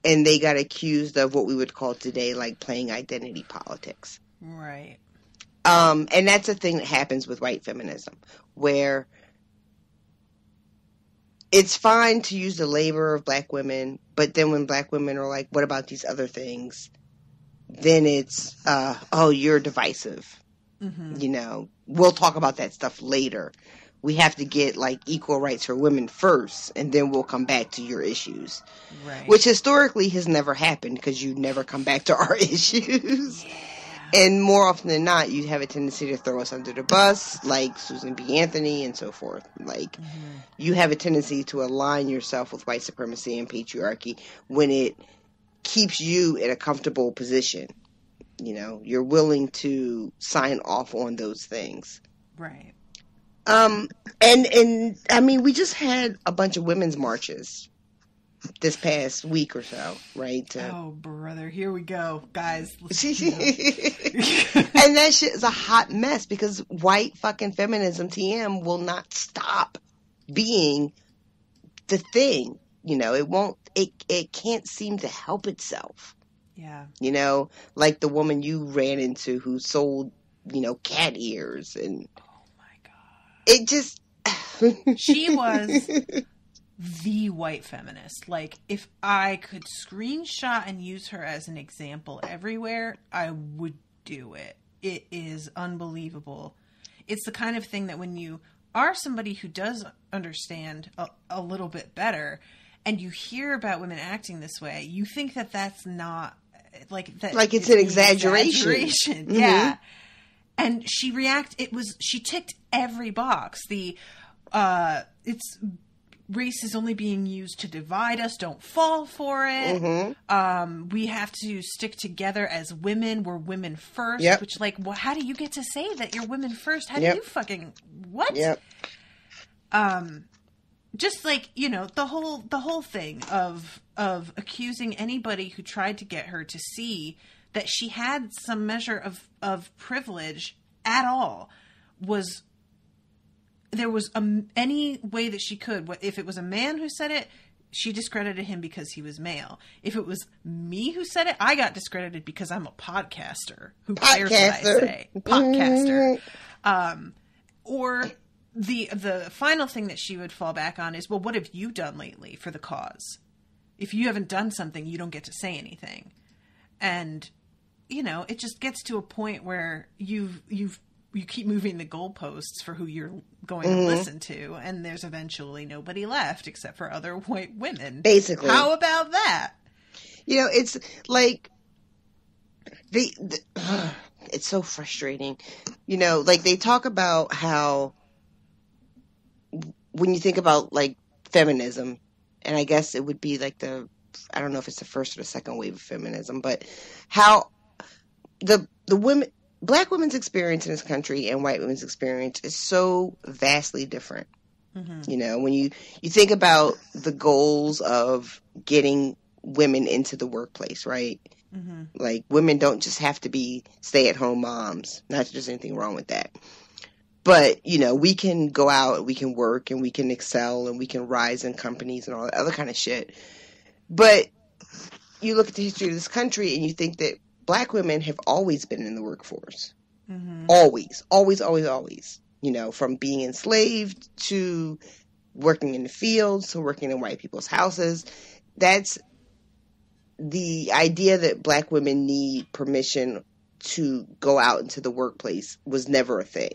Speaker 2: And they got accused of what we would call today, like playing identity politics.
Speaker 1: Right.
Speaker 2: And that's a thing that happens with white feminism, where it's fine to use the labor of black women, but then when black women are like, what about these other things? Then it's, you're divisive. Mm-hmm. We'll talk about that stuff later. We have to get like equal rights for women first, and then we'll come back to your issues.
Speaker 1: Right.
Speaker 2: Which historically has never happened because you never come back to our issues. Yeah. And more often than not, you have a tendency to throw us under the bus, like Susan B. Anthony and so forth. Like, you have a tendency to align yourself with white supremacy and patriarchy when it keeps you in a comfortable position. You're willing to sign off on those things.
Speaker 1: Right.
Speaker 2: And I mean, we just had a bunch of women's marches this past week or so, right?
Speaker 1: Oh, brother, here we go, guys.
Speaker 2: And that shit is a hot mess because white fucking feminism, TM, will not stop being the thing. It can't seem to help itself.
Speaker 1: Yeah.
Speaker 2: Like the woman you ran into who sold, cat ears and... It just...
Speaker 1: She was the white feminist. Like, if I could screenshot and use her as an example everywhere, I would do it. It is unbelievable. It's the kind of thing that when you are somebody who does understand a little bit better, and you hear about women acting this way, you think that that's not... Like it's an exaggeration.
Speaker 2: Mm-hmm.
Speaker 1: Yeah. And she she ticked every box. It's race is only being used to divide us. Don't fall for it. Mm-hmm. We have to stick together as women. We're women first.
Speaker 2: Yep.
Speaker 1: Which, how do you get to say that you're women first? How do you fucking what?
Speaker 2: Yep.
Speaker 1: Just the whole thing of accusing anybody who tried to get her to see that she had some measure of privilege at all was there was any way that she could. If it was a man who said it, she discredited him because he was male. If it was me who said it, I got discredited because I'm a podcaster. Who cares what I say? Podcaster. Or the final thing that she would fall back on is, well, what have you done lately for the cause? If you haven't done something, you don't get to say anything. And it just gets to a point where you keep moving the goalposts for who you're going to listen to, and there's eventually nobody left except for other white women.
Speaker 2: Basically.
Speaker 1: How about that?
Speaker 2: It's like it's so frustrating. They talk about how when you think about feminism, and I guess it would be I don't know if it's the first or the second wave of feminism, but how the women, black women's experience in this country and white women's experience is so vastly different. Mm-hmm. When you think about the goals of getting women into the workplace, right?
Speaker 1: Mm-hmm.
Speaker 2: Like, women don't just have to be stay-at-home moms. Not that there's anything wrong with that. But, you know, we can go out, we can work, and we can excel, and we can rise in companies and all that other kind of shit. But you look at the history of this country, and you think that black women have always been in the workforce.
Speaker 1: Mm-hmm.
Speaker 2: Always, always, always, always. You know, from being enslaved to working in the fields to working in white people's houses. That's the idea that black women need permission to go out into the workplace was never a thing.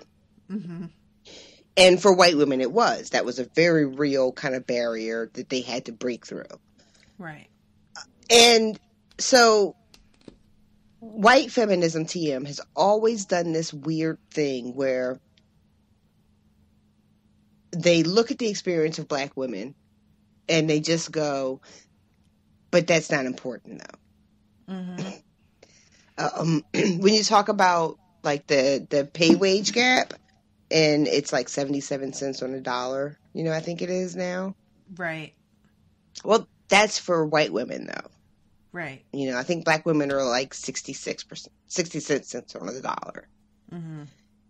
Speaker 1: Mm-hmm.
Speaker 2: And for white women, it was. That was a very real kind of barrier that they had to break through.
Speaker 1: Right.
Speaker 2: And so white feminism, TM, has always done this weird thing where they look at the experience of black women and they just go, but that's not important, though.
Speaker 1: Mm-hmm.
Speaker 2: When you talk about, like, the pay wage gap, and it's like 77 cents on the dollar, you know, I think it is now.
Speaker 1: Right.
Speaker 2: Well, that's for white women, though.
Speaker 1: Right.
Speaker 2: You know, I think black women are like 66 cents on the dollar.
Speaker 1: Mm-hmm.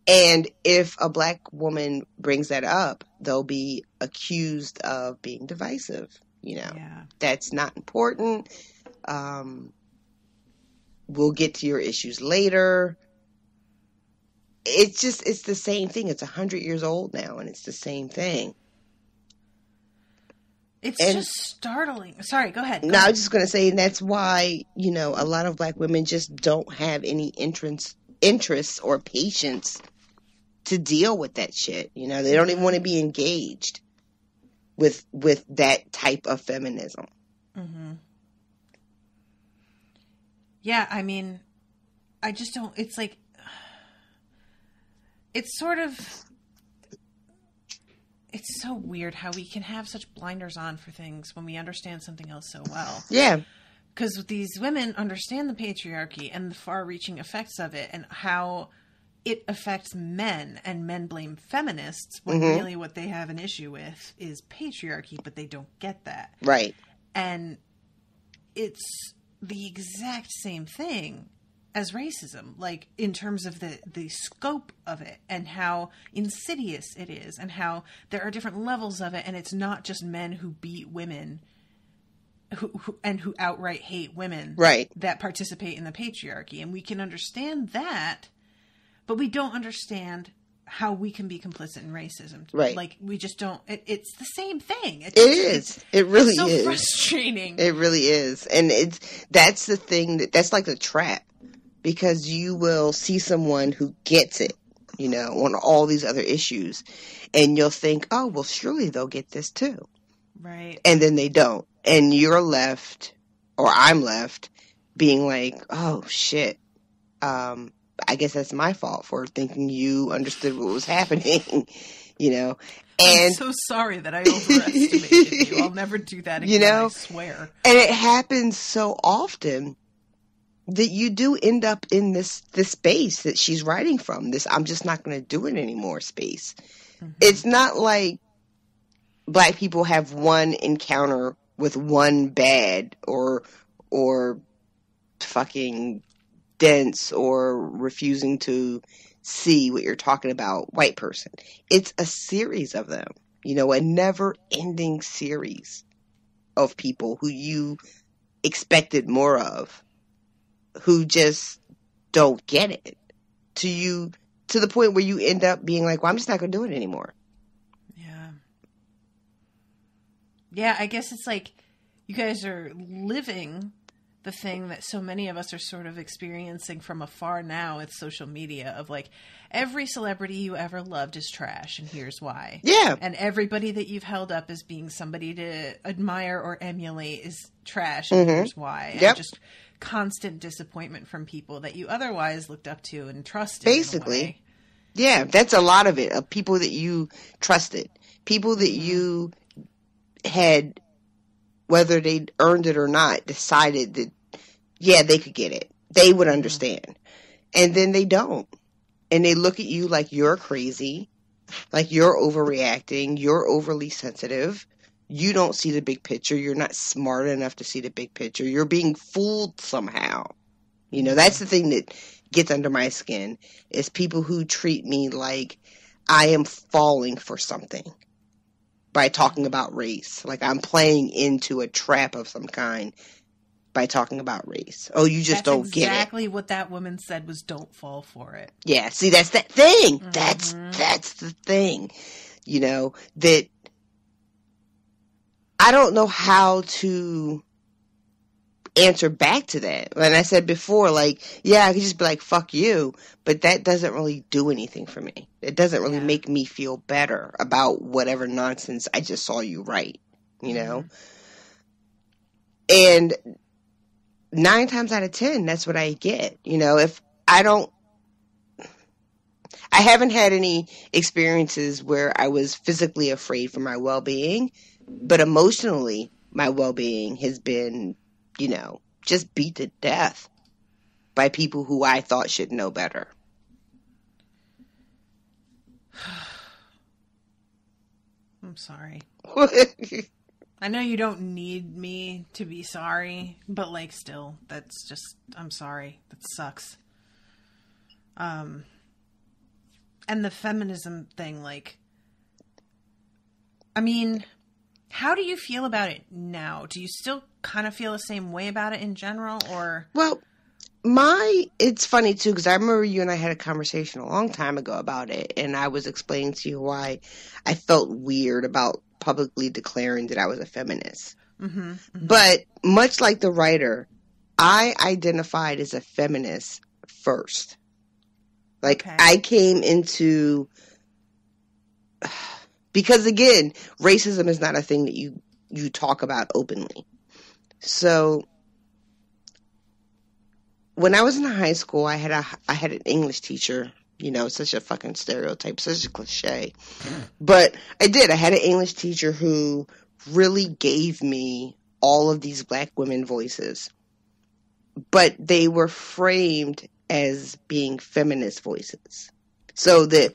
Speaker 2: And if a black woman brings that up, they'll be accused of being divisive. You know, That's not important. We'll get to your issues later. It's the same thing. It's 100 years old now, and it's the same thing.
Speaker 1: It's just startling. Sorry, go ahead.
Speaker 2: I was just going to say, and that's why, you know, a lot of black women just don't have any interests or patience to deal with that shit. You know, they don't even want to be engaged with that type of feminism.
Speaker 1: Mm-hmm. Yeah, I mean, I just don't, it's like, it's sort of, it's so weird how we can have such blinders on for things when we understand something else so well.
Speaker 2: Yeah.
Speaker 1: Because these women understand the patriarchy and the far-reaching effects of it and how it affects men, and men blame feminists when really what they have an issue with is patriarchy, but they don't get that.
Speaker 2: Right.
Speaker 1: And it's the exact same thing as racism, like in terms of the scope of it and how insidious it is and how there are different levels of it. And it's not just men who beat women who outright hate women,
Speaker 2: right, that
Speaker 1: participate in the patriarchy. And we can understand that, but we don't understand how we can be complicit in racism.
Speaker 2: Right.
Speaker 1: Like, we just don't, it's the same thing.
Speaker 2: It is. It really
Speaker 1: is.
Speaker 2: It's
Speaker 1: so frustrating.
Speaker 2: It really is. And that's the thing that's like a trap, because you will see someone who gets it, you know, on all these other issues, and you'll think, oh, well, surely they'll get this too.
Speaker 1: Right.
Speaker 2: And then they don't. And you're left, or I'm left, being like, oh, shit. I guess that's my fault for thinking you understood what was happening, you know. And
Speaker 1: I'm so sorry that I overestimated you. I'll never do that again,
Speaker 2: you know?
Speaker 1: I swear.
Speaker 2: And it happens so often that you do end up in this space that she's writing from, this I'm just not going to do it anymore space. Mm-hmm. It's not like black people have one encounter with one bad or fucking dense or refusing to see what you're talking about white person. It's a series of them, you know, a never-ending series of people who you expected more of, who just don't get it, to the point where you end up being like, well, I'm just not going to do it anymore.
Speaker 1: Yeah, I guess it's like you guys are living the thing that so many of us are sort of experiencing from afar now with social media, of like, every celebrity you ever loved is trash, and here's why.
Speaker 2: Yeah.
Speaker 1: And everybody that you've held up as being somebody to admire or emulate is trash, and here's why.
Speaker 2: Yep.
Speaker 1: And just constant disappointment from people that you otherwise looked up to and trusted.
Speaker 2: Basically. Yeah, that's a lot of it, of people that you trusted. People that you had, whether they earned it or not, decided that, yeah, they could get it. They would understand. And then they don't. And they look at you like you're crazy, like you're overreacting, you're overly sensitive, you don't see the big picture. You're not smart enough to see the big picture. You're being fooled somehow. You know, that's the thing that gets under my skin, is people who treat me like I am falling for something by talking about race. Like I'm playing into a trap of some kind by talking about race. Oh, you just don't get it.
Speaker 1: That's exactly what that woman said, was don't fall for it.
Speaker 2: Yeah, see, that's that thing. That's the thing. You know, that I don't know how to answer back to that. And I said before, like, yeah, I could just be like, fuck you, but that doesn't really do anything for me. It doesn't really make me feel better about whatever nonsense I just saw you write, you know? And 9 times out of 10, that's what I get. You know, if I haven't had any experiences where I was physically afraid for my well-being, but emotionally, my well-being has been, you know, just beat to death by people who I thought should know better.
Speaker 1: I'm sorry. I know you don't need me to be sorry, but like still, that's just, I'm sorry. That sucks. And the feminism thing, like, I mean, how do you feel about it now? Do you still kind of feel the same way about it in general, or?
Speaker 2: Well, it's funny too, because I remember you and I had a conversation a long time ago about it, and I was explaining to you why I felt weird about publicly declaring that I was a feminist. But much like the writer, I identified as a feminist first. Like, I came into, because again, racism is not a thing that you talk about openly. So when I was in high school, I had an English teacher. You know, such a fucking stereotype, such a cliche. But I had an English teacher who really gave me all of these black women voices. But they were framed as being feminist voices. So the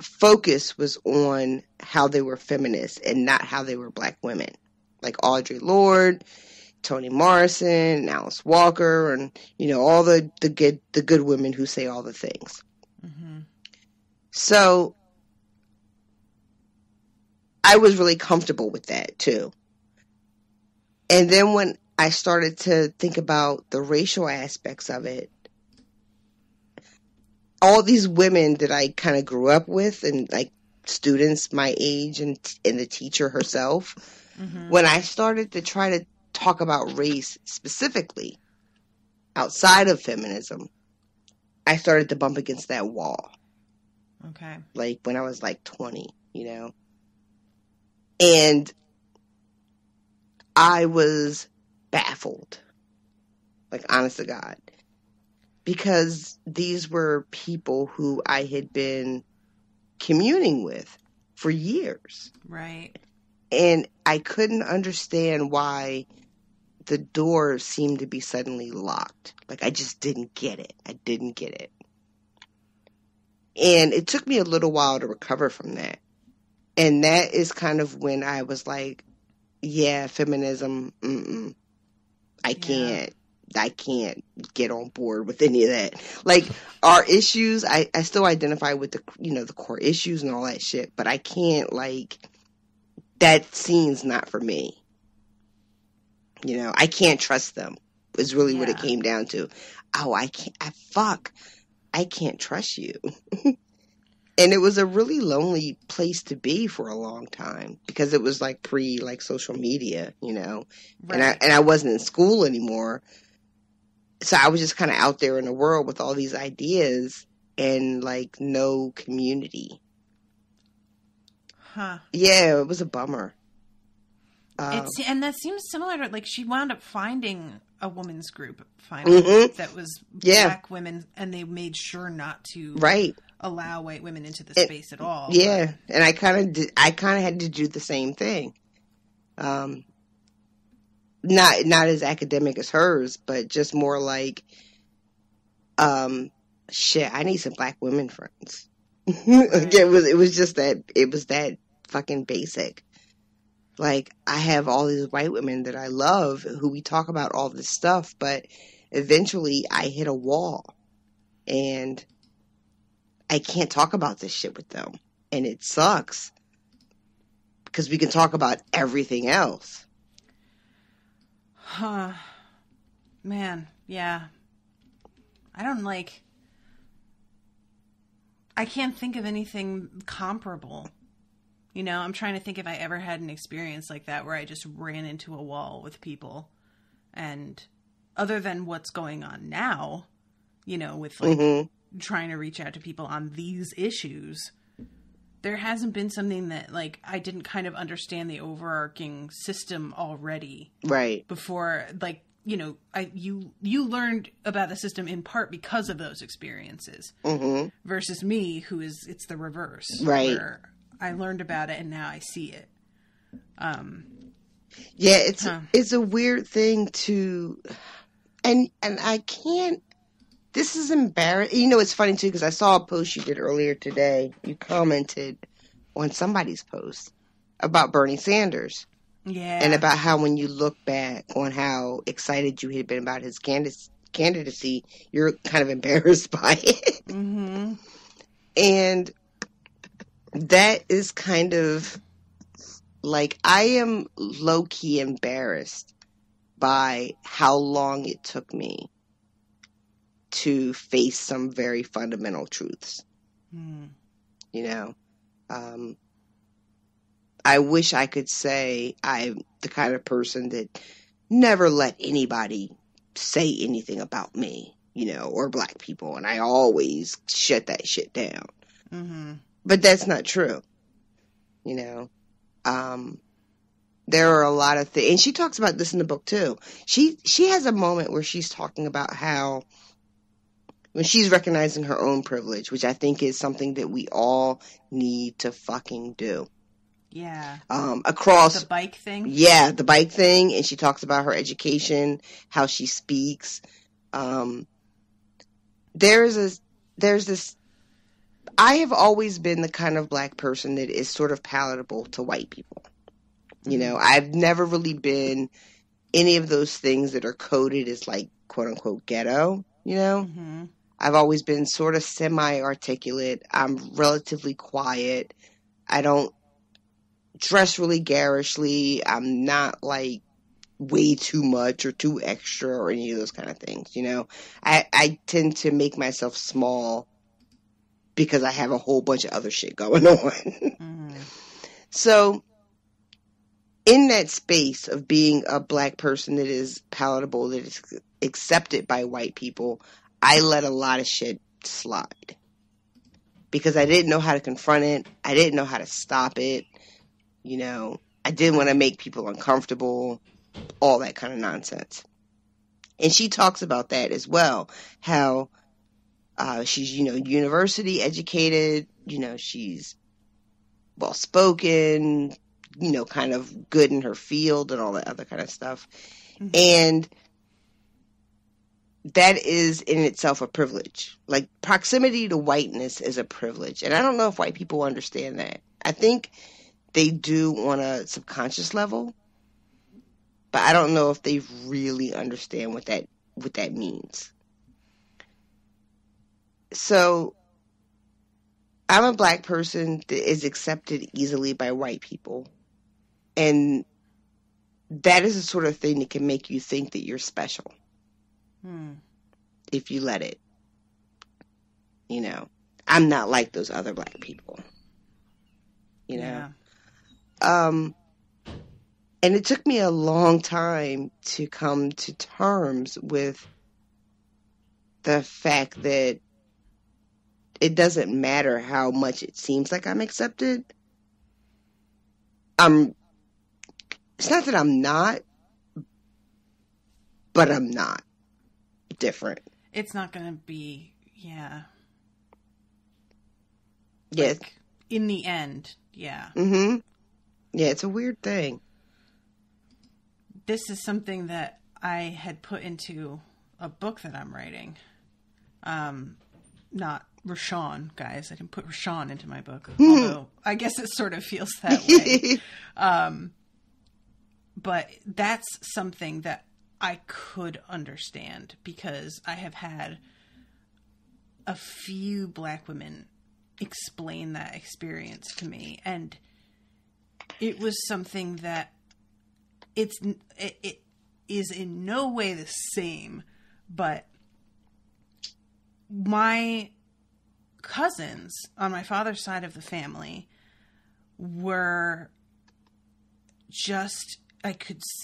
Speaker 2: focus was on how they were feminists and not how they were black women. Like Audre Lorde, Toni Morrison, and Alice Walker, and, you know, all the good women who say all the things. So I was really comfortable with that too. And then when I started to think about the racial aspects of it, all these women that I kind of grew up with, and like students my age, and the teacher herself, when I started to try to talk about race specifically outside of feminism, I started to bump against that wall.
Speaker 1: Okay.
Speaker 2: Like when I was like 20, you know? And I was baffled. Like, honest to God. Because these were people who I had been communing with for years.
Speaker 1: Right.
Speaker 2: And I couldn't understand why the door seemed to be suddenly locked. Like, I just didn't get it. I didn't get it. And it took me a little while to recover from that. And that is kind of when I was like, yeah, feminism, I can't get on board with any of that. Like, our issues, I still identify with the, you know, the core issues and all that shit, but I can't, like, that scene's not for me. You know, I can't trust them, is really what it came down to. Oh, I can't trust you. And it was a really lonely place to be for a long time, because it was like like social media, you know, right. and I wasn't in school anymore. So I was just kind of out there in the world with all these ideas and like no community.
Speaker 1: Huh.
Speaker 2: Yeah, it was a bummer.
Speaker 1: And that seems similar to, like, she wound up finding a women's group finally that was black women, and they made sure not to allow white women into the space at all.
Speaker 2: Yeah, but. And I kind of had to do the same thing. Not as academic as hers, but just more like, shit, I need some black women friends. Like, it was just that, it was that fucking basic. Like, I have all these white women that I love who we talk about all this stuff, but eventually I hit a wall and I can't talk about this shit with them. And it sucks because we can talk about everything else.
Speaker 1: Huh. Man, yeah. I can't think of anything comparable. You know, I'm trying to think if I ever had an experience like that where I just ran into a wall with people. And other than what's going on now, you know, with like trying to reach out to people on these issues, there hasn't been something that like I didn't kind of understand the overarching system already.
Speaker 2: Right.
Speaker 1: Before, like, you know, you learned about the system in part because of those experiences versus me, it's the reverse.
Speaker 2: Right.
Speaker 1: Where I learned about it and now I see it.
Speaker 2: Yeah, it's a weird thing to, and I can't, this is embarrassing. You know, it's funny too, because I saw a post you did earlier today. You commented on somebody's post about Bernie Sanders.
Speaker 1: Yeah.
Speaker 2: And about how when you look back on how excited you had been about his candidacy, you're kind of embarrassed by it. And that is kind of like, I am low-key embarrassed by how long it took me to face some very fundamental truths. You know? I wish I could say I'm the kind of person that never let anybody say anything about me, you know, or black people, and I always shut that shit down. But that's not true. You know, there are a lot of things, and she talks about this in the book too. She has a moment where she's talking about how when she's recognizing her own privilege, which I think is something that we all need to fucking do.
Speaker 1: Yeah.
Speaker 2: Across
Speaker 1: the bike thing.
Speaker 2: Yeah, the bike thing, and she talks about her education, how she speaks. There's this. I have always been the kind of black person that is sort of palatable to white people. You know, I've never really been any of those things that are coded as like quote unquote ghetto. You know, I've always been sort of semi-articulate. I'm relatively quiet. I don't dress really garishly. I'm not like way too much or too extra or any of those kind of things. You know, I tend to make myself small because I have a whole bunch of other shit going on. So in that space of being a black person that is palatable, that is accepted by white people, I let a lot of shit slide because I didn't know how to confront it. I didn't know how to stop it. You know, I didn't want to make people uncomfortable, all that kind of nonsense. And she talks about that as well, how she's, you know, university educated, you know, she's well-spoken, you know, kind of good in her field and all that other kind of stuff. And that is in itself a privilege. Like, proximity to whiteness is a privilege. And I don't know if white people understand that. I think they do on a subconscious level, but I don't know if they really understand what that means. So I'm a black person that is accepted easily by white people. And that is the sort of thing that can make you think that you're special. If you let it. You know, I'm not like those other black people. You know?
Speaker 1: Yeah.
Speaker 2: And it took me a long time to come to terms with the fact that it doesn't matter how much it seems like I'm accepted. It's not that I'm not, but I'm not different.
Speaker 1: It's not going to be, yeah.
Speaker 2: Yes.
Speaker 1: Like, in the end, yeah.
Speaker 2: Yeah, it's a weird thing.
Speaker 1: This is something that I had put into a book that I'm writing. Not RoShawn, guys. I didn't put RoShawn into my book, although I guess it sort of feels that way. But that's something that I could understand because I have had a few Black women explain that experience to me, and it was something that it is in no way the same, but my cousins on my father's side of the family were just,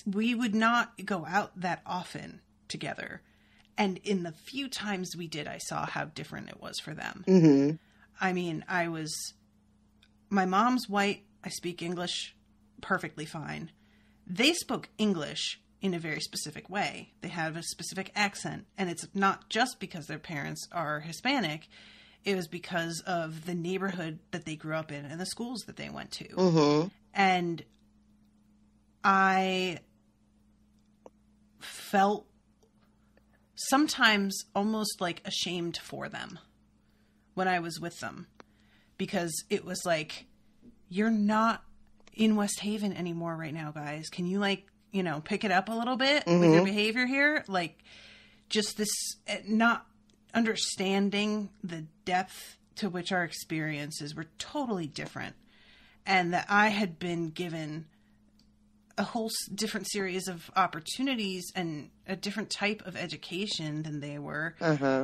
Speaker 1: we would not go out that often together. And in the few times we did, I saw how different it was for them.
Speaker 2: Mm-hmm.
Speaker 1: I mean, my mom's white. I speak English perfectly fine. They spoke English in a very specific way. They have a specific accent. And it's not just because their parents are Hispanic. It was because of the neighborhood that they grew up in and the schools that they went to.
Speaker 2: Mm-hmm.
Speaker 1: And I felt sometimes almost like ashamed for them when I was with them, because it was like, you're not in West Haven anymore right now, guys. Can you pick it up a little bit with your behavior here? Like, just this not understanding the depth to which our experiences were totally different, and that I had been given a whole different series of opportunities and a different type of education than they were,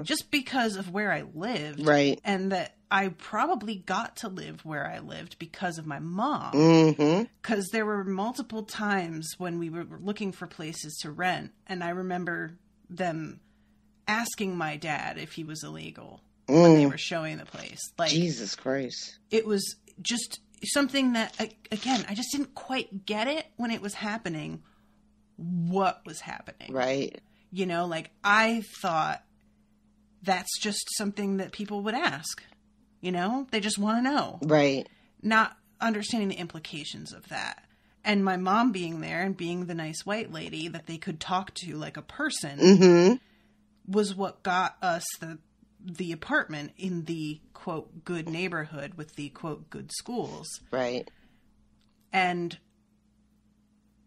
Speaker 1: just because of where I lived.
Speaker 2: Right.
Speaker 1: And that I probably got to live where I lived because of my mom. Because there were multiple times when we were looking for places to rent, and I remember them asking my dad if he was illegal when they were showing the place. Like,
Speaker 2: Jesus Christ.
Speaker 1: It was just something that, again, I just didn't quite get it when it was happening, what was happening.
Speaker 2: Right.
Speaker 1: I thought that's just something that people would ask. They just want to know.
Speaker 2: Right.
Speaker 1: Not understanding the implications of that. And my mom being there and being the nice white lady that they could talk to like a person was what got us the apartment in the, quote, good neighborhood with the, quote, good schools.
Speaker 2: Right. And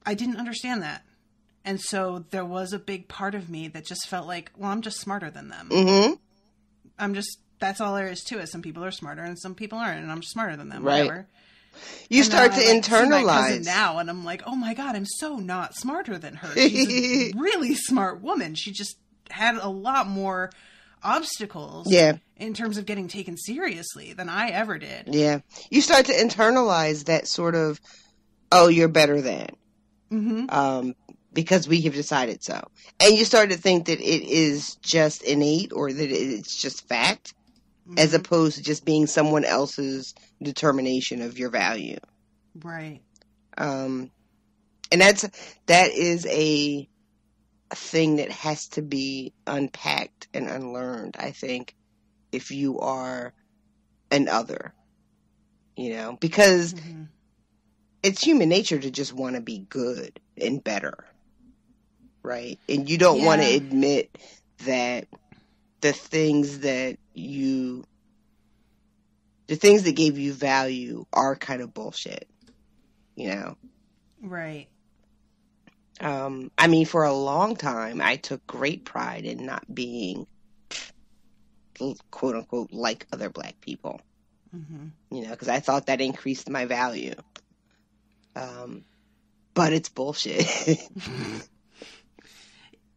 Speaker 1: I didn't understand that. And so there was a big part of me that just felt like, well, I'm just smarter than them. That's all there is to it. Some people are smarter and some people aren't, and I'm just smarter than them.
Speaker 2: Right.
Speaker 1: Whatever.
Speaker 2: You start to internalize. See my cousin
Speaker 1: now, and I'm like, oh my God, I'm so not smarter than her. She's a really smart woman. She just had a lot more obstacles in terms of getting taken seriously than I ever did.
Speaker 2: Yeah. You start to internalize that sort of, oh, you're better than. Because we have decided so. And you start to think that it is just innate or that it's just fact, as opposed to just being someone else's determination of your value.
Speaker 1: Right.
Speaker 2: And that is a thing that has to be unpacked and unlearned, I think, if you are an other, because it's human nature to just want to be good and better, right? And you don't want to admit that the things that gave you value are kind of bullshit,
Speaker 1: Right.
Speaker 2: I mean, for a long time, I took great pride in not being, quote unquote, like other Black people, because I thought that increased my value. But it's bullshit.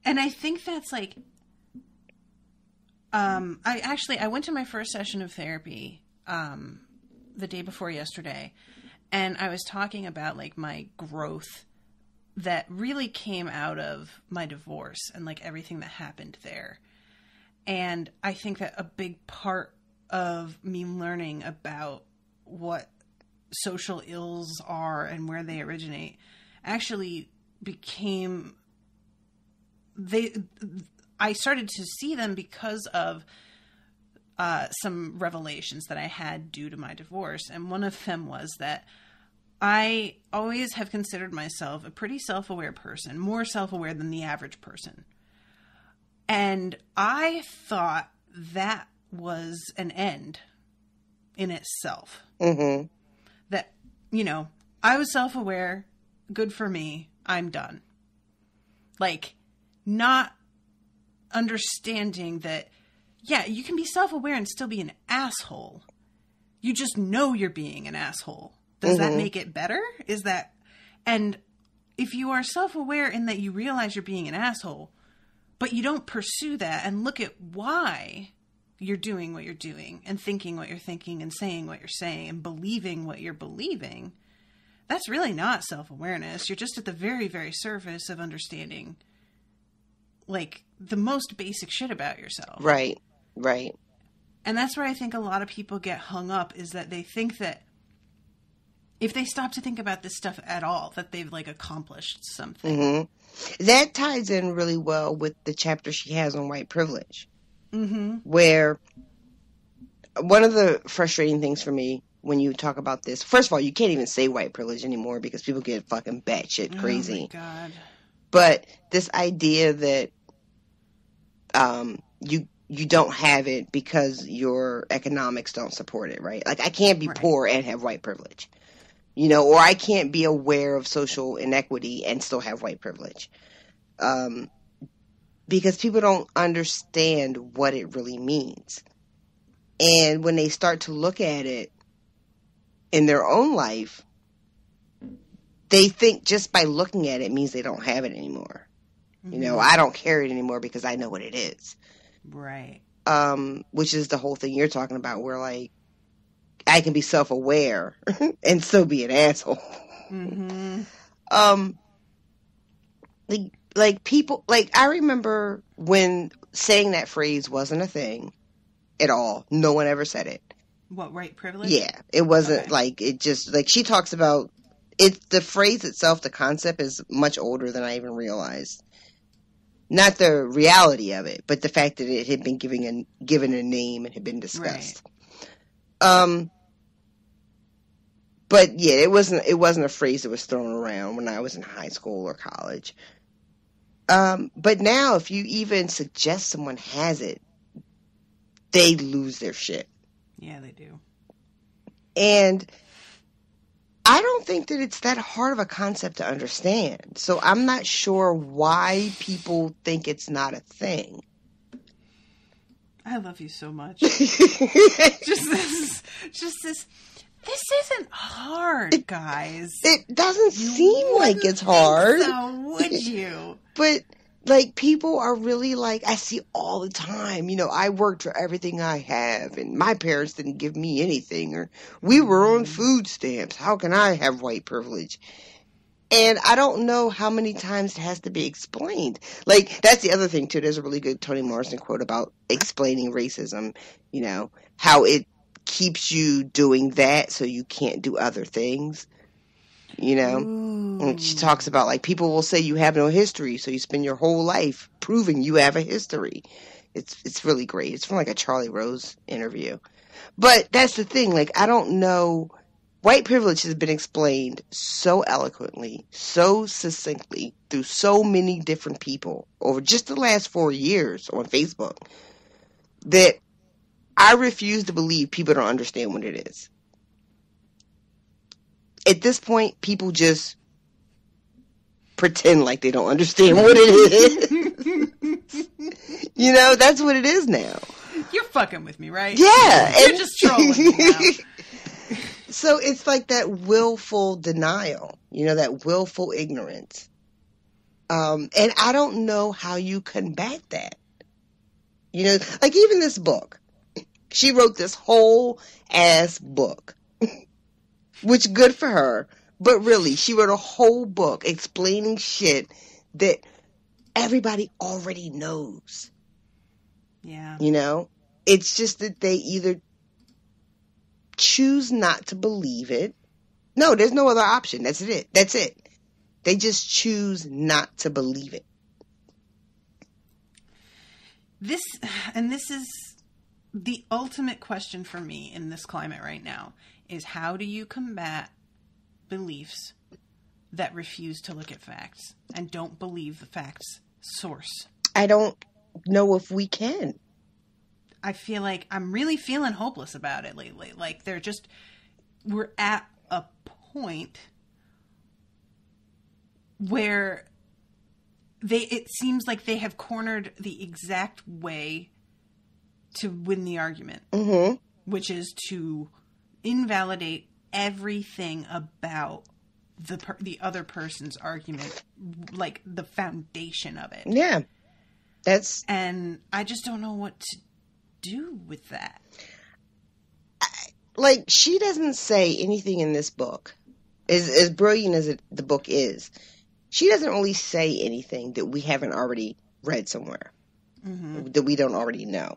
Speaker 1: And I think that's like, I went to my first session of therapy, the day before yesterday, and I was talking about like my growth that really came out of my divorce and like everything that happened there. And I think that a big part of me learning about what social ills are and where they originate actually became, I started to see them because of some revelations that I had due to my divorce. And one of them was that I always have considered myself a pretty self-aware person, more self-aware than the average person. And I thought that was an end in itself.
Speaker 2: Mm-hmm.
Speaker 1: That, you know, I was self-aware, good for me, I'm done. Like, not understanding that, yeah, you can be self-aware and still be an asshole. You just know you're being an asshole. Does that make it better? Is that... And if you are self-aware in that you realize you're being an asshole, but you don't pursue that and look at why you're doing what you're doing and thinking what you're thinking and saying what you're saying and believing what you're believing, that's really not self-awareness. You're just at the very, very surface of understanding, like, the most basic shit about yourself.
Speaker 2: Right, right.
Speaker 1: And that's where I think a lot of people get hung up, is that they think that if they stop to think about this stuff at all, that they've, like, accomplished something.
Speaker 2: Mm-hmm. That ties in really well with the chapter she has on white privilege. Mm-hmm. Where one of the frustrating things for me when you talk about this, first of all, you can't even say white privilege anymore because people get fucking batshit crazy.
Speaker 1: Oh, my God.
Speaker 2: But this idea that you don't have it because your economics don't support it, right? Like, I can't be poor and have white privilege. You know, or I can't be aware of social inequity and still have white privilege. Because people don't understand what it really means. And when they start to look at it in their own life, they think just by looking at it means they don't have it anymore. Mm-hmm. You know, I don't carry it anymore because I know what it is.
Speaker 1: Right.
Speaker 2: Which is the whole thing you're talking about, where, like, I can be self-aware and still be an asshole. Mm-hmm. Like people, like, I remember when saying that phrase wasn't a thing at all. No one ever said it.
Speaker 1: What, white privilege?
Speaker 2: Yeah. It wasn't like, it just, like, she talks about it, the phrase itself, the concept is much older than I even realized. Not the reality of it, but the fact that it had been given a name and had been discussed. Right. But yeah, it wasn't a phrase that was thrown around when I was in high school or college. But now if you even suggest someone has it, they lose their shit.
Speaker 1: Yeah, they do.
Speaker 2: And I don't think that it's that hard of a concept to understand. So I'm not sure why people think it's not a thing.
Speaker 1: I love you so much. Just this. This isn't hard, guys.
Speaker 2: It doesn't seem like it's hard.
Speaker 1: So would you?
Speaker 2: But, like, people are really like, I see all the time, you know, I worked for everything I have, and my parents didn't give me anything, or we were on food stamps. How can I have white privilege? And I don't know how many times it has to be explained. Like, that's the other thing, too. There's a really good Toni Morrison quote about explaining racism, you know, how it keeps you doing that so you can't do other things, you know. And she talks about, like, people will say you have no history, so you spend your whole life proving you have a history. It's really great. It's from, like, a Charlie Rose interview. But that's the thing, like, I don't know. White privilege has been explained so eloquently, so succinctly, through so many different people over just the last 4 years on Facebook that I refuse to believe people don't understand what it is. At this point, people just pretend like they don't understand what it is. You know, that's what it is now.
Speaker 1: You're fucking with me, right?
Speaker 2: Yeah.
Speaker 1: You're just trolling me now.
Speaker 2: So it's like that willful denial, you know, that willful ignorance. And I don't know how you combat that. You know, like even this book. She wrote this whole ass book, which good for her. But really, she wrote a whole book explaining shit that everybody already knows.
Speaker 1: Yeah.
Speaker 2: You know, it's just that they either choose not to believe it. No, there's no other option. That's it. That's it. They just choose not to believe it.
Speaker 1: This is the ultimate question for me in this climate right now, is how do you combat beliefs that refuse to look at facts and don't believe the facts source?
Speaker 2: I don't know if we can.
Speaker 1: I feel like I'm really feeling hopeless about it lately. Like we're at a point where it seems like they have cornered the exact way to win the argument, which is to invalidate everything about the other person's argument, like the foundation of it.
Speaker 2: Yeah.
Speaker 1: And I just don't know what to do with that.
Speaker 2: Like, she doesn't say anything in this book, as brilliant as the book is, she doesn't really say anything that we haven't already read somewhere, that we don't already know.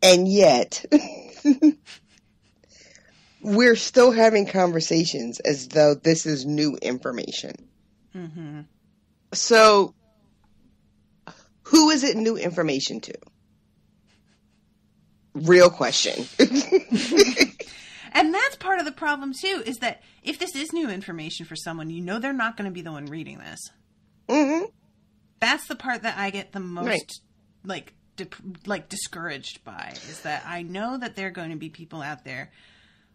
Speaker 2: And yet, we're still having conversations as though this is new information. So, who is it new information to? Real question.
Speaker 1: And that's part of the problem, too, is that if this is new information for someone, you know they're not going to be the one reading this. That's the part that I get the most, discouraged by, is that I know that there are going to be people out there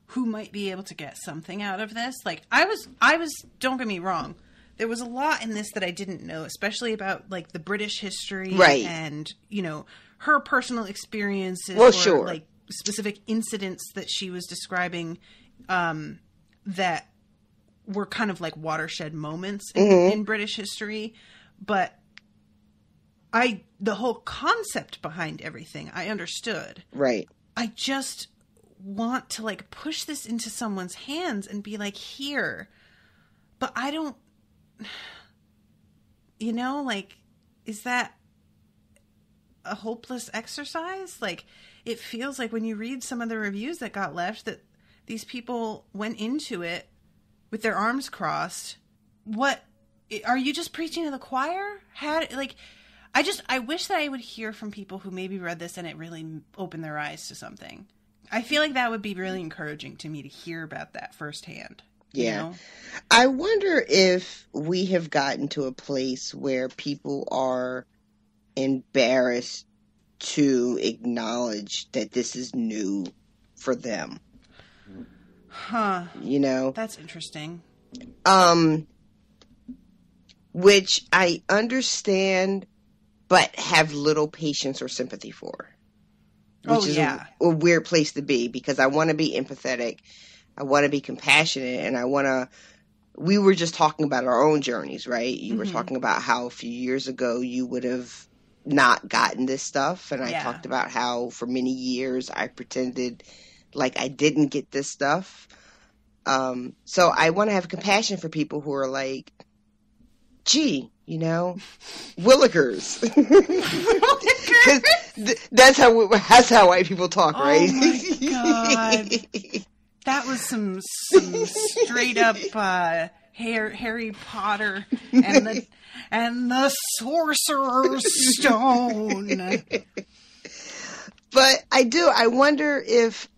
Speaker 1: who might be able to get something out of this. Like, I was, don't get me wrong, there was a lot in this that I didn't know, especially about, like, the British history and, you know, her personal experiences, like specific incidents that she was describing that were kind of like watershed moments in British history. But the whole concept behind everything, I understood.
Speaker 2: Right.
Speaker 1: I just want to like push this into someone's hands and be like, here. But I don't, you know, like, is that a hopeless exercise? Like, it feels like when you read some of the reviews that got left that these people went into it with their arms crossed. What are you just preaching to the choir? I wish that I would hear from people who maybe read this and it really opened their eyes to something. I feel like that would be really encouraging to me to hear about that firsthand.
Speaker 2: Yeah.
Speaker 1: You know?
Speaker 2: I wonder if we have gotten to a place where people are embarrassed to acknowledge that this is new for them.
Speaker 1: Huh.
Speaker 2: You know?
Speaker 1: That's interesting.
Speaker 2: Which I understand, but have little patience or sympathy for. Which is a weird place to be, because I want to be empathetic. I want to be compassionate, and we were just talking about our own journeys, right? You were talking about how a few years ago you would have not gotten this stuff, and I talked about how for many years I pretended like I didn't get this stuff. So I want to have compassion for people who are like, gee, you know, Willikers. That's how white people talk, right?
Speaker 1: Oh my God. That was some straight up Harry Potter and the Sorcerer's Stone.
Speaker 2: But I wonder if,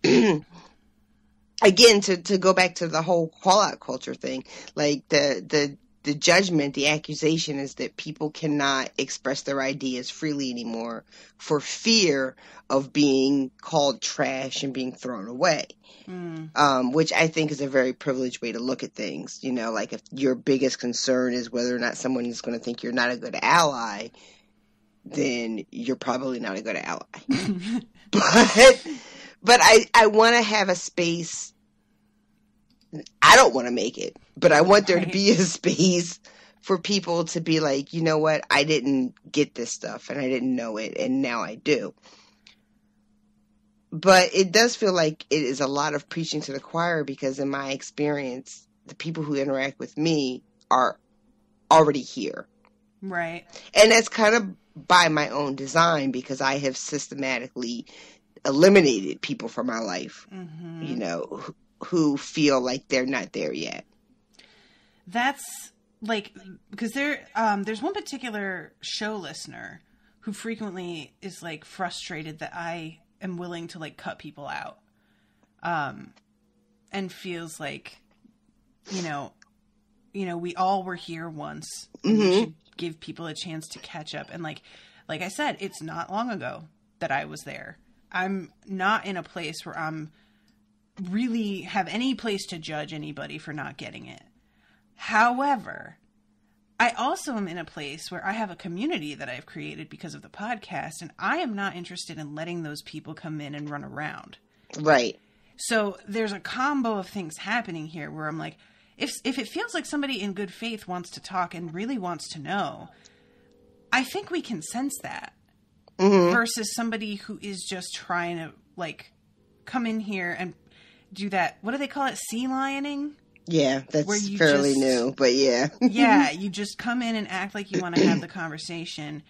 Speaker 2: again, to go back to the whole call-out culture thing, like the judgment, the accusation is that people cannot express their ideas freely anymore for fear of being called trash and being thrown away. Which I think is a very privileged way to look at things. You know, like if your biggest concern is whether or not someone is going to think you're not a good ally, then you're probably not a good ally. But I want to have a space. I don't want to make it, but I want there to be a space for people to be like, you know what, I didn't get this stuff and I didn't know it, and now I do. But it does feel like it is a lot of preaching to the choir, because in my experience, the people who interact with me are already here.
Speaker 1: Right.
Speaker 2: And that's kind of by my own design, because I have systematically eliminated people from my life, you know, who feel like they're not there yet.
Speaker 1: That's like, because there's one particular show listener who frequently is like frustrated that I am willing to like cut people out, and feels like, you know, we all were here once, and we should give people a chance to catch up. And like I said, it's not long ago that I was there. I'm not in a place where I'm really have any place to judge anybody for not getting it. However, I also am in a place where I have a community that I've created because of the podcast, and I am not interested in letting those people come in and run around.
Speaker 2: Right.
Speaker 1: So there's a combo of things happening here where I'm like, if it feels like somebody in good faith wants to talk and really wants to know, I think we can sense that. Versus somebody who is just trying to, like, come in here and do that. What do they call it? Sea lioning?
Speaker 2: Yeah, that's fairly new, but yeah.
Speaker 1: Yeah, you just come in and act like you want to have the conversation,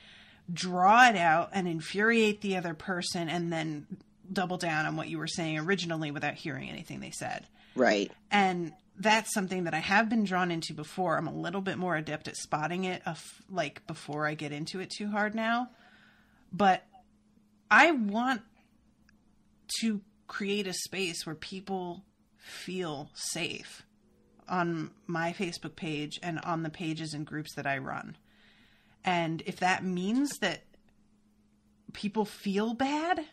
Speaker 1: draw it out, and infuriate the other person, and then double down on what you were saying originally without hearing anything they said.
Speaker 2: Right.
Speaker 1: And that's something that I have been drawn into before. I'm a little bit more adept at spotting it, like, before I get into it too hard now. But I want to create a space where people feel safe on my Facebook page and on the pages and groups that I run. And if that means that people feel bad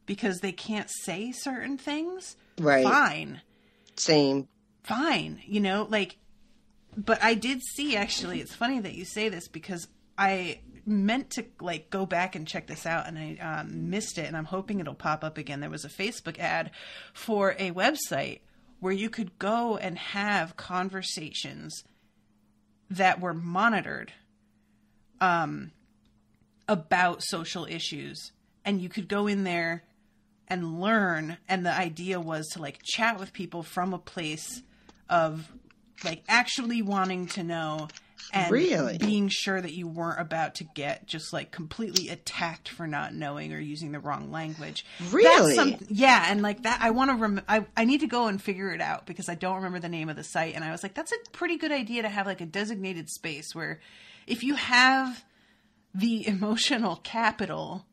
Speaker 1: because they can't say certain things,
Speaker 2: right.
Speaker 1: Fine.
Speaker 2: Same.
Speaker 1: Fine. You know, like, but I did see, actually, it's funny that you say this because I meant to, like, go back and check this out, and I missed it, and I'm hoping it'll pop up again. There was a Facebook ad for a website where you could go and have conversations that were monitored about social issues, and you could go in there and learn, and the idea was to, like, chat with people from a place of, like, actually wanting to know and
Speaker 2: really?
Speaker 1: Being sure that you weren't about to get just, like, completely attacked for not knowing or using the wrong language.
Speaker 2: Really?
Speaker 1: Yeah, and, like, that, I want to, I need to go and figure it out because I don't remember the name of the site, and I was like, that's a pretty good idea to have, like, a designated space where if you have the emotional capital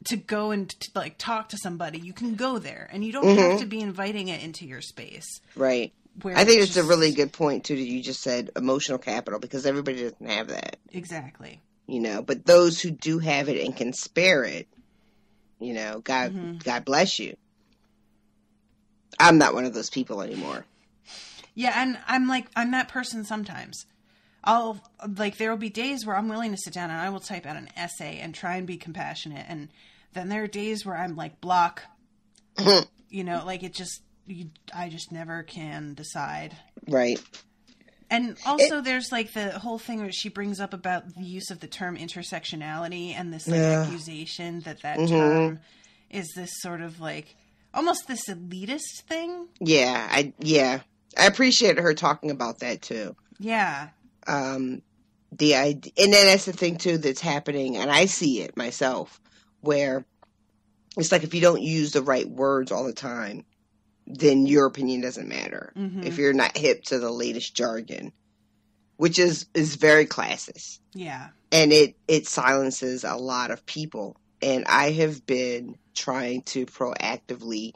Speaker 1: to go and, like, talk to somebody, you can go there, and you don't have to be inviting it into your space.
Speaker 2: Right. I think it's a really good point, too, that you just said emotional capital, because everybody doesn't have that.
Speaker 1: Exactly.
Speaker 2: You know, but those who do have it and can spare it, you know, God bless you. I'm not one of those people anymore.
Speaker 1: Yeah, and I'm that person sometimes. There will be days where I'm willing to sit down and I will type out an essay and try and be compassionate, and then there are days where I'm like, block. You know, like, it just... I just never can decide. Right. And also there's, like, the whole thing where she brings up about the use of the term intersectionality and this, like, accusation that term is this sort of, like, almost this elitist thing. Yeah. I appreciate her talking about that, too. Yeah. The idea, and then that's the thing, too, that's happening, and I see it myself, where it's like if you don't use the right words all the time, then your opinion doesn't matter. If you're not hip to the latest jargon, which is very classist. Yeah. And it silences a lot of people. And I have been trying to proactively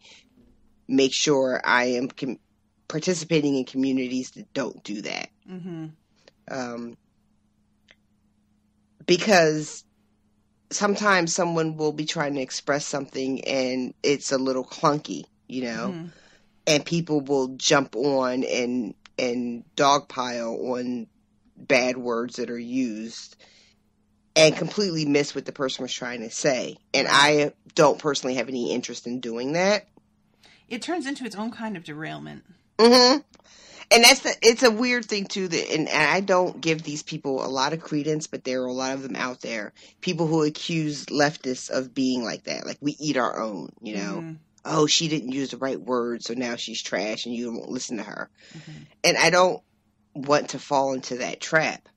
Speaker 1: make sure I am participating in communities that don't do that. Because sometimes someone will be trying to express something and it's a little clunky, you know, and people will jump on and dogpile on bad words that are used and completely miss what the person was trying to say. And I don't personally have any interest in doing that. It turns into its own kind of derailment. And it's a weird thing too, and I don't give these people a lot of credence, but there are a lot of them out there. People who accuse leftists of being like that. Like, we eat our own, you know. Oh, she didn't use the right words, so now she's trash and you won't listen to her. And I don't want to fall into that trap,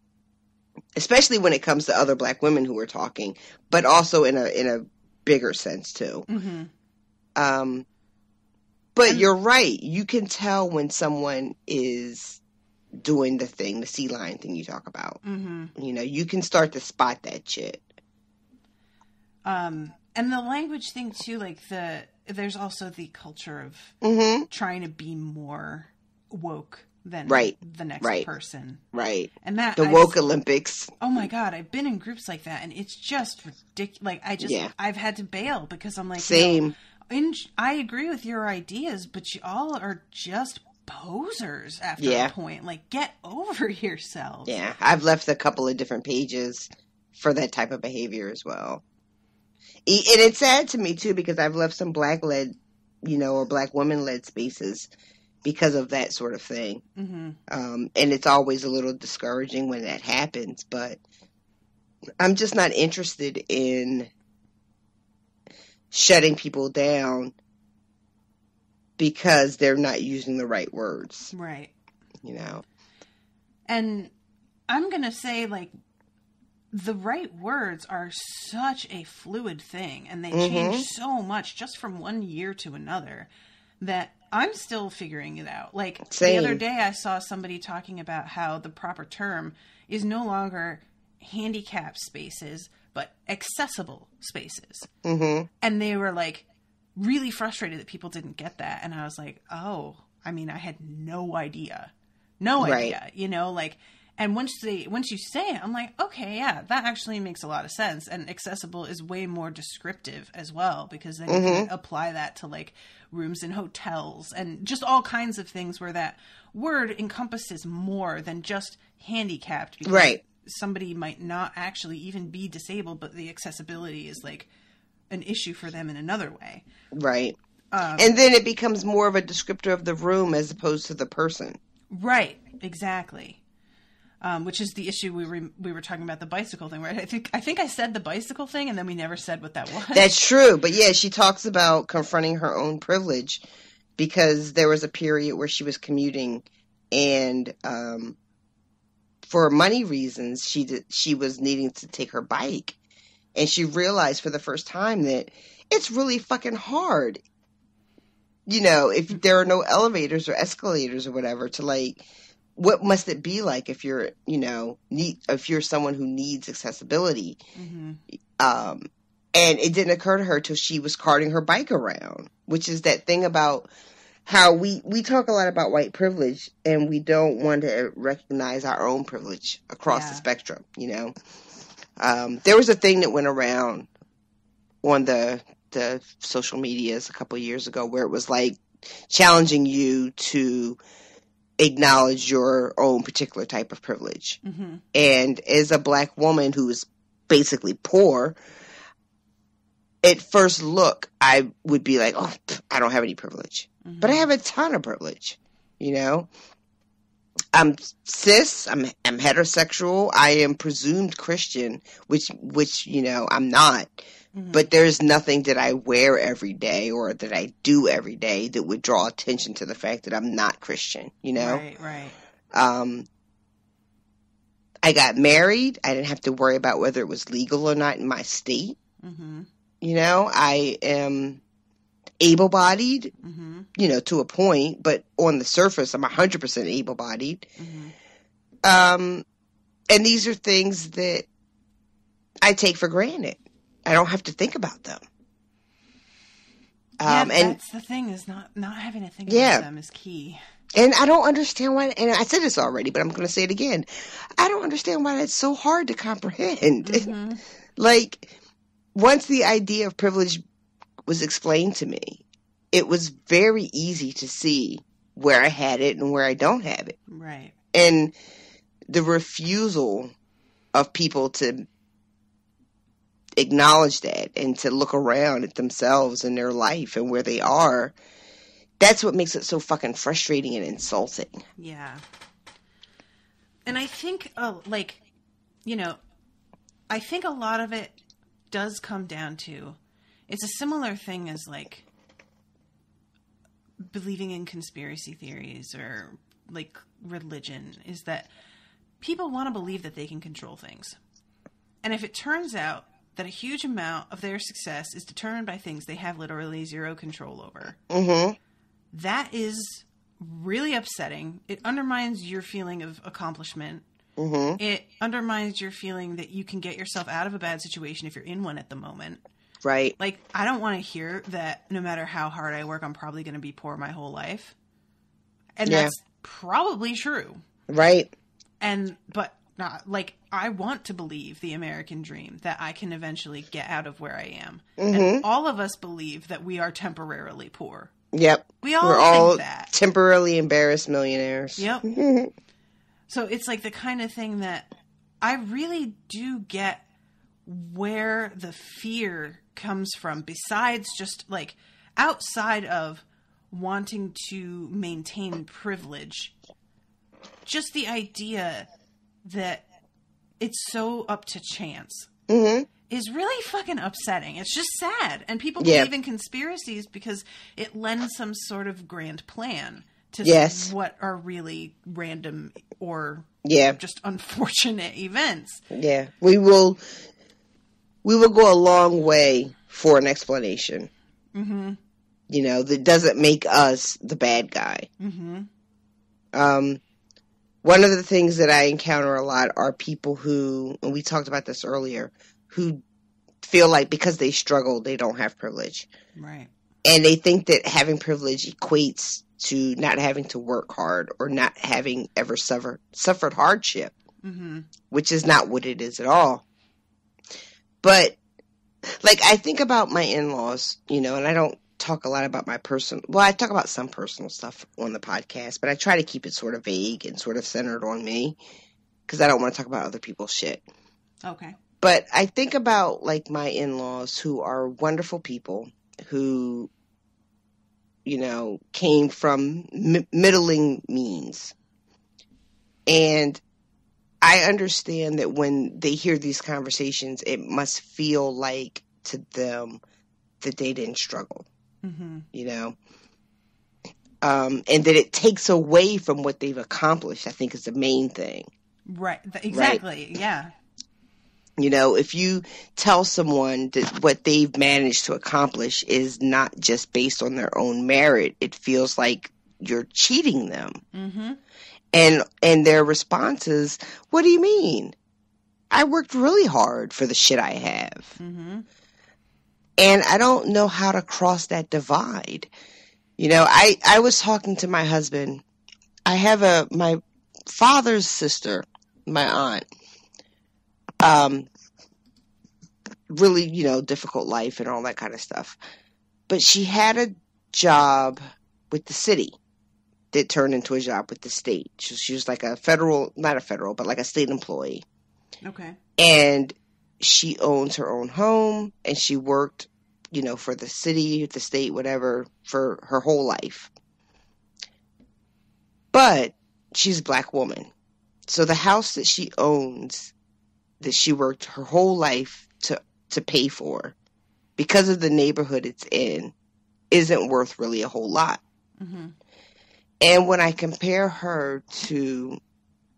Speaker 1: especially when it comes to other black women who are talking, but also in a bigger sense too. But you're right. You can tell when someone is doing the sea lion thing you talk about. You know, you can start to spot that shit. And the language thing too, like there's also the culture of trying to be more woke than
Speaker 2: right.
Speaker 1: the next
Speaker 2: right.
Speaker 1: person.
Speaker 2: Right.
Speaker 1: And that
Speaker 2: the woke Olympics.
Speaker 1: Oh my God, I've been in groups like that, and it's just ridiculous. Like, I've had to bail because I'm like,
Speaker 2: same.
Speaker 1: I agree with your ideas, but you all are just posers after a point. Like, get over yourselves.
Speaker 2: Yeah, I've left a couple of different pages for that type of behavior as well. And it's sad to me, too, because I've left some Black-led, or Black woman-led spaces because of that sort of thing.
Speaker 1: Mm-hmm.
Speaker 2: And it's always a little discouraging when that happens, but I'm just not interested in shutting people down because they're not using the right words.
Speaker 1: Right.
Speaker 2: And
Speaker 1: I'm going to say, like, the right words are such a fluid thing, and they change so much just from one year to another that I'm still figuring it out. Like, the other day I saw somebody talking about how the proper term is no longer handicapped spaces, but accessible spaces.
Speaker 2: Mm-hmm.
Speaker 1: And they were, like, really frustrated that people didn't get that. And I was like, oh, I mean, I had no idea. No idea, and once you say it, I'm like, okay, yeah, that actually makes a lot of sense. And accessible is way more descriptive as well, because then you can apply that to, like, rooms in hotels and just all kinds of things where that word encompasses more than just handicapped. Because somebody might not actually even be disabled, but the accessibility is, like, an issue for them in another way.
Speaker 2: Right. And then it becomes more of a descriptor of the room as opposed to the person.
Speaker 1: Right. Exactly. Which is the issue we were talking about, the bicycle thing, right? I think I said the bicycle thing, and then we never said what that was.
Speaker 2: That's true, but yeah, she talks about confronting her own privilege because there was a period where she was commuting, and for money reasons, she was needing to take her bike, and she realized for the first time that it's really fucking hard, if there are no elevators or escalators or whatever to, like. What must it be like if you're, if you're someone who needs accessibility?
Speaker 1: Mm-hmm.
Speaker 2: And it didn't occur to her till she was carting her bike around, which is that thing about how we talk a lot about white privilege and we don't want to recognize our own privilege across the spectrum, There was a thing that went around on the social medias a couple of years ago where it was like challenging you to acknowledge your own particular type of privilege.
Speaker 1: Mm-hmm.
Speaker 2: And as a Black woman who is basically poor, at first look, I would be like, oh, I don't have any privilege. Mm-hmm. But I have a ton of privilege, I'm cis, I'm heterosexual, I am presumed Christian, which I'm not. Mm-hmm. But there's nothing that I wear every day or that I do every day that would draw attention to the fact that I'm not Christian,
Speaker 1: Right.
Speaker 2: I got married. I didn't have to worry about whether it was legal or not in my state.
Speaker 1: Mm-hmm.
Speaker 2: I am able-bodied, to a point, but on the surface, I'm 100% able-bodied.
Speaker 1: Mm-hmm.
Speaker 2: And these are things that I take for granted. I don't have to think about them.
Speaker 1: And that's the thing, is not having to think about them is key.
Speaker 2: And I don't understand why, and I said this already, but I'm going to say it again. I don't understand why that's so hard to comprehend.
Speaker 1: Mm-hmm.
Speaker 2: Like, once the idea of privilege was explained to me, it was very easy to see where I had it and where I don't have it.
Speaker 1: Right.
Speaker 2: And the refusal of people to acknowledge that and to look around at themselves and their life and where they are, that's what makes it so fucking frustrating and insulting.
Speaker 1: Yeah. And I think, I think a lot of it does come down to, it's a similar thing as, like, believing in conspiracy theories or, like, religion, is that people want to believe that they can control things. And if it turns out that a huge amount of their success is determined by things they have literally zero control over,
Speaker 2: mm-hmm.
Speaker 1: that is really upsetting. It undermines your feeling of accomplishment.
Speaker 2: Mm-hmm.
Speaker 1: It undermines your feeling that you can get yourself out of a bad situation if you're in one at the moment.
Speaker 2: Right.
Speaker 1: Like, I don't want to hear that no matter how hard I work, I'm probably going to be poor my whole life. And probably true.
Speaker 2: Right.
Speaker 1: But not like, I want to believe the American dream that I can eventually get out of where I am. And all of us believe that we are temporarily poor.
Speaker 2: Yep.
Speaker 1: We're
Speaker 2: all
Speaker 1: think that.
Speaker 2: Temporarily embarrassed millionaires.
Speaker 1: Yep. So it's like the kind of thing that I really do get where the fear comes from, besides just like outside of wanting to maintain privilege. Just the idea that it's so up to chance is really fucking upsetting. It's just sad. And people believe in conspiracies because it lends some sort of grand plan to what are really random or just unfortunate events.
Speaker 2: Yeah. We will go a long way for an explanation. Mm-hmm. You know, that doesn't make us the bad guy. Mm-hmm. One of the things that I encounter a lot are people who, and we talked about this earlier, who feel like because they struggle, they don't have privilege.
Speaker 1: Right.
Speaker 2: And they think that having privilege equates to not having to work hard or not having ever suffered hardship, which is not what it is at all. But, like, I think about my in-laws, you know, and I don't talk a lot about my I talk about some personal stuff on the podcast, but I try to keep it sort of vague and sort of centered on me because I don't want to talk about other people's shit.
Speaker 1: Okay.
Speaker 2: But I think about, like, my in-laws who are wonderful people who, you know, came from middling means. And I understand that when they hear these conversations, it must feel like to them that they didn't struggle, you know, and that it takes away from what they've accomplished, I think is the main thing.
Speaker 1: Right. Exactly. Right? Yeah.
Speaker 2: You know, if you tell someone that what they've managed to accomplish is not just based on their own merit, it feels like you're cheating them. Mm-hmm. And their response is, what do you mean? I worked really hard for the shit I have. Mm-hmm. And I don't know how to cross that divide. You know, I was talking to my husband. I have my father's sister, my aunt, really, you know, difficult life and all that kind of stuff. But she had a job with the city that turned into a job with the state. She was like not a federal, but like a state employee.
Speaker 1: Okay.
Speaker 2: And she owns her own home, and she worked, you know, for the city, the state, whatever, for her whole life. But she's a black woman. So the house that she owns, that she worked her whole life to pay for, because of the neighborhood it's in, isn't worth really a whole lot. Mm-hmm. And when I compare her to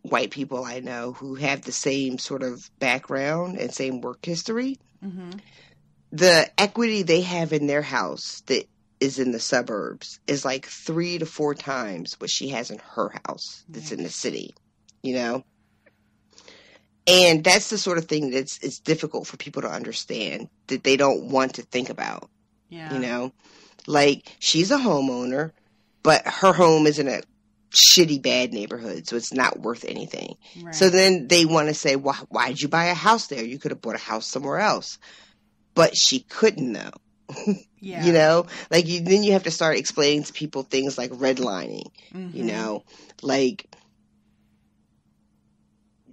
Speaker 2: white people I know who have the same sort of background and same work history, the equity they have in their house that is in the suburbs is like 3 to 4 times what she has in her house that's in the city, you know? And that's the sort of thing that's it's difficult for people to understand, that they don't want to think about. Yeah. You know? Like, she's a homeowner, but her home is in a shitty, bad neighborhood, so it's not worth anything. Right. So then they want to say, well, why'd you buy a house there? You could have bought a house somewhere else. But she couldn't, though. Yeah. You know? Like, then you have to start explaining to people things like redlining, you know? Like,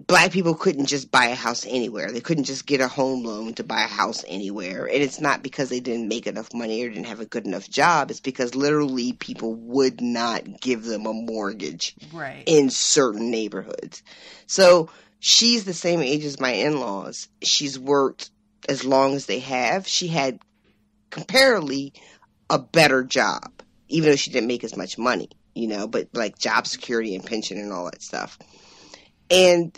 Speaker 2: black people couldn't just buy a house anywhere. They couldn't just get a home loan to buy a house anywhere. And it's not because they didn't make enough money or didn't have a good enough job. It's because literally people would not give them a mortgage in certain neighborhoods. So she's the same age as my in-laws. She's worked as long as they have. She had comparatively a better job, even though she didn't make as much money, you know, but like job security and pension and all that stuff. And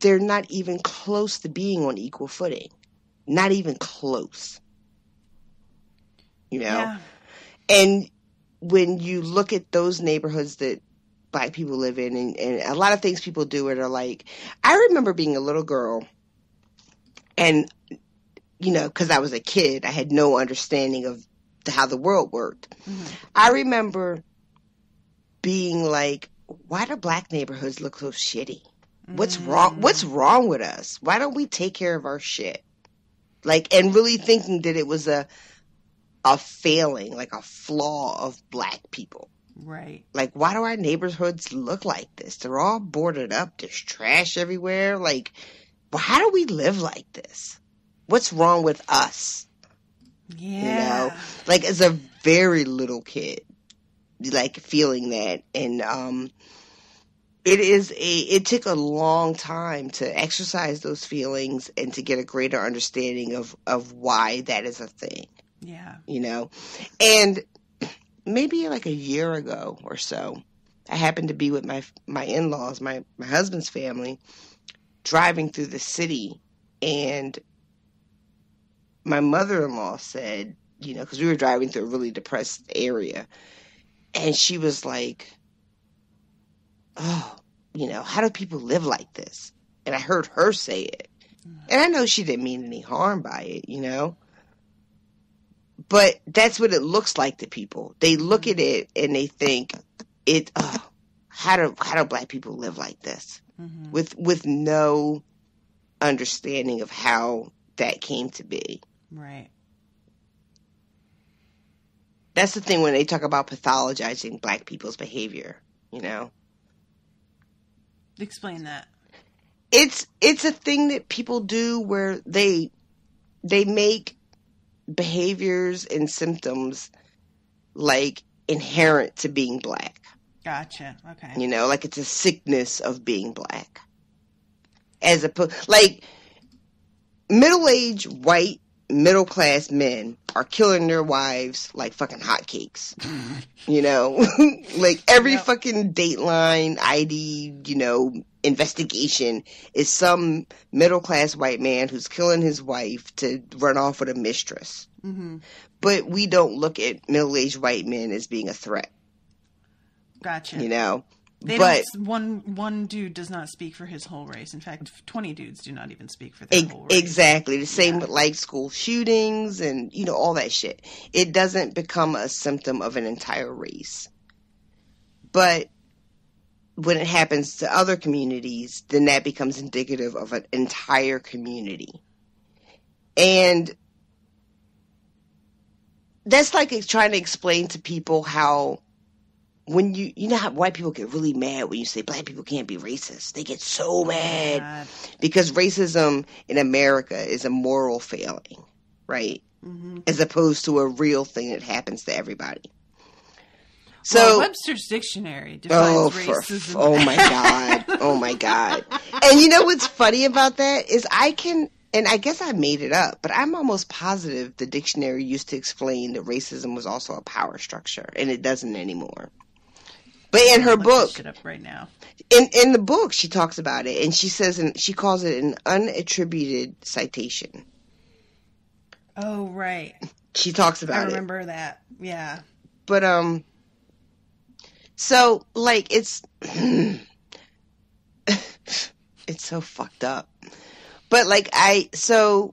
Speaker 2: they're not even close to being on equal footing. Not even close. You know? Yeah. And when you look at those neighborhoods that black people live in, and a lot of things people do it are like, I remember being a little girl, and, you know, because I was a kid, I had no understanding of how the world worked. Mm-hmm. I remember being like, why do black neighborhoods look so shitty? What's wrong? What's wrong with us? Why don't we take care of our shit? Like, and really thinking that it was a failing, like a flaw of black people.
Speaker 1: Right.
Speaker 2: Like, why do our neighborhoods look like this? They're all boarded up. There's trash everywhere. Like, well, how do we live like this? What's wrong with us?
Speaker 1: Yeah.
Speaker 2: You know, like as a very little kid, like feeling that. And, it took a long time to exercise those feelings and to get a greater understanding of why that is a thing.
Speaker 1: Yeah.
Speaker 2: You know, and maybe like a year ago or so, I happened to be with my in-laws, my husband's family, driving through the city, and my mother-in-law said, you know, because we were driving through a really depressed area, and she was like, oh, you know, how do people live like this? And I heard her say it. And I know she didn't mean any harm by it, you know. But that's what it looks like to people. They look at it and they think, how do black people live like this? Mm-hmm. With no understanding of how that came to be.
Speaker 1: Right.
Speaker 2: That's the thing when they talk about pathologizing black people's behavior, you know.
Speaker 1: Explain that.
Speaker 2: It's a thing that people do where they make behaviors and symptoms like inherent to being black.
Speaker 1: Gotcha. Okay.
Speaker 2: You know, like it's a sickness of being black. As opposed, like middle-aged white middle-class men are killing their wives like fucking hotcakes. You know, like every fucking Dateline ID, you know, investigation is some middle-class white man who's killing his wife to run off with a mistress. Mm-hmm. But we don't look at middle-aged white men as being a threat.
Speaker 1: Gotcha.
Speaker 2: You know?
Speaker 1: One dude does not speak for his whole race. In fact, 20 dudes do not even speak for their whole race.
Speaker 2: Exactly. The same with like school shootings and, you know, all that shit. It doesn't become a symptom of an entire race. But when it happens to other communities, then that becomes indicative of an entire community. And that's like trying to explain to people how when you know how white people get really mad when you say black people can't be racist. They get so mad because racism in America is a moral failing, right? Mm-hmm. As opposed to a real thing that happens to everybody. So
Speaker 1: Webster's dictionary defines racism.
Speaker 2: Oh my God. Oh my God. And you know what's funny about that is and I guess I made it up, but I'm almost positive the dictionary used to explain that racism was also a power structure, and it doesn't anymore. But in her book,
Speaker 1: shit up right now.
Speaker 2: In the book, she talks about it, and she says, she calls it an unattributed citation.
Speaker 1: Oh, right.
Speaker 2: She talks about it.
Speaker 1: I remember that. Yeah.
Speaker 2: But so like it's it's so fucked up. But like so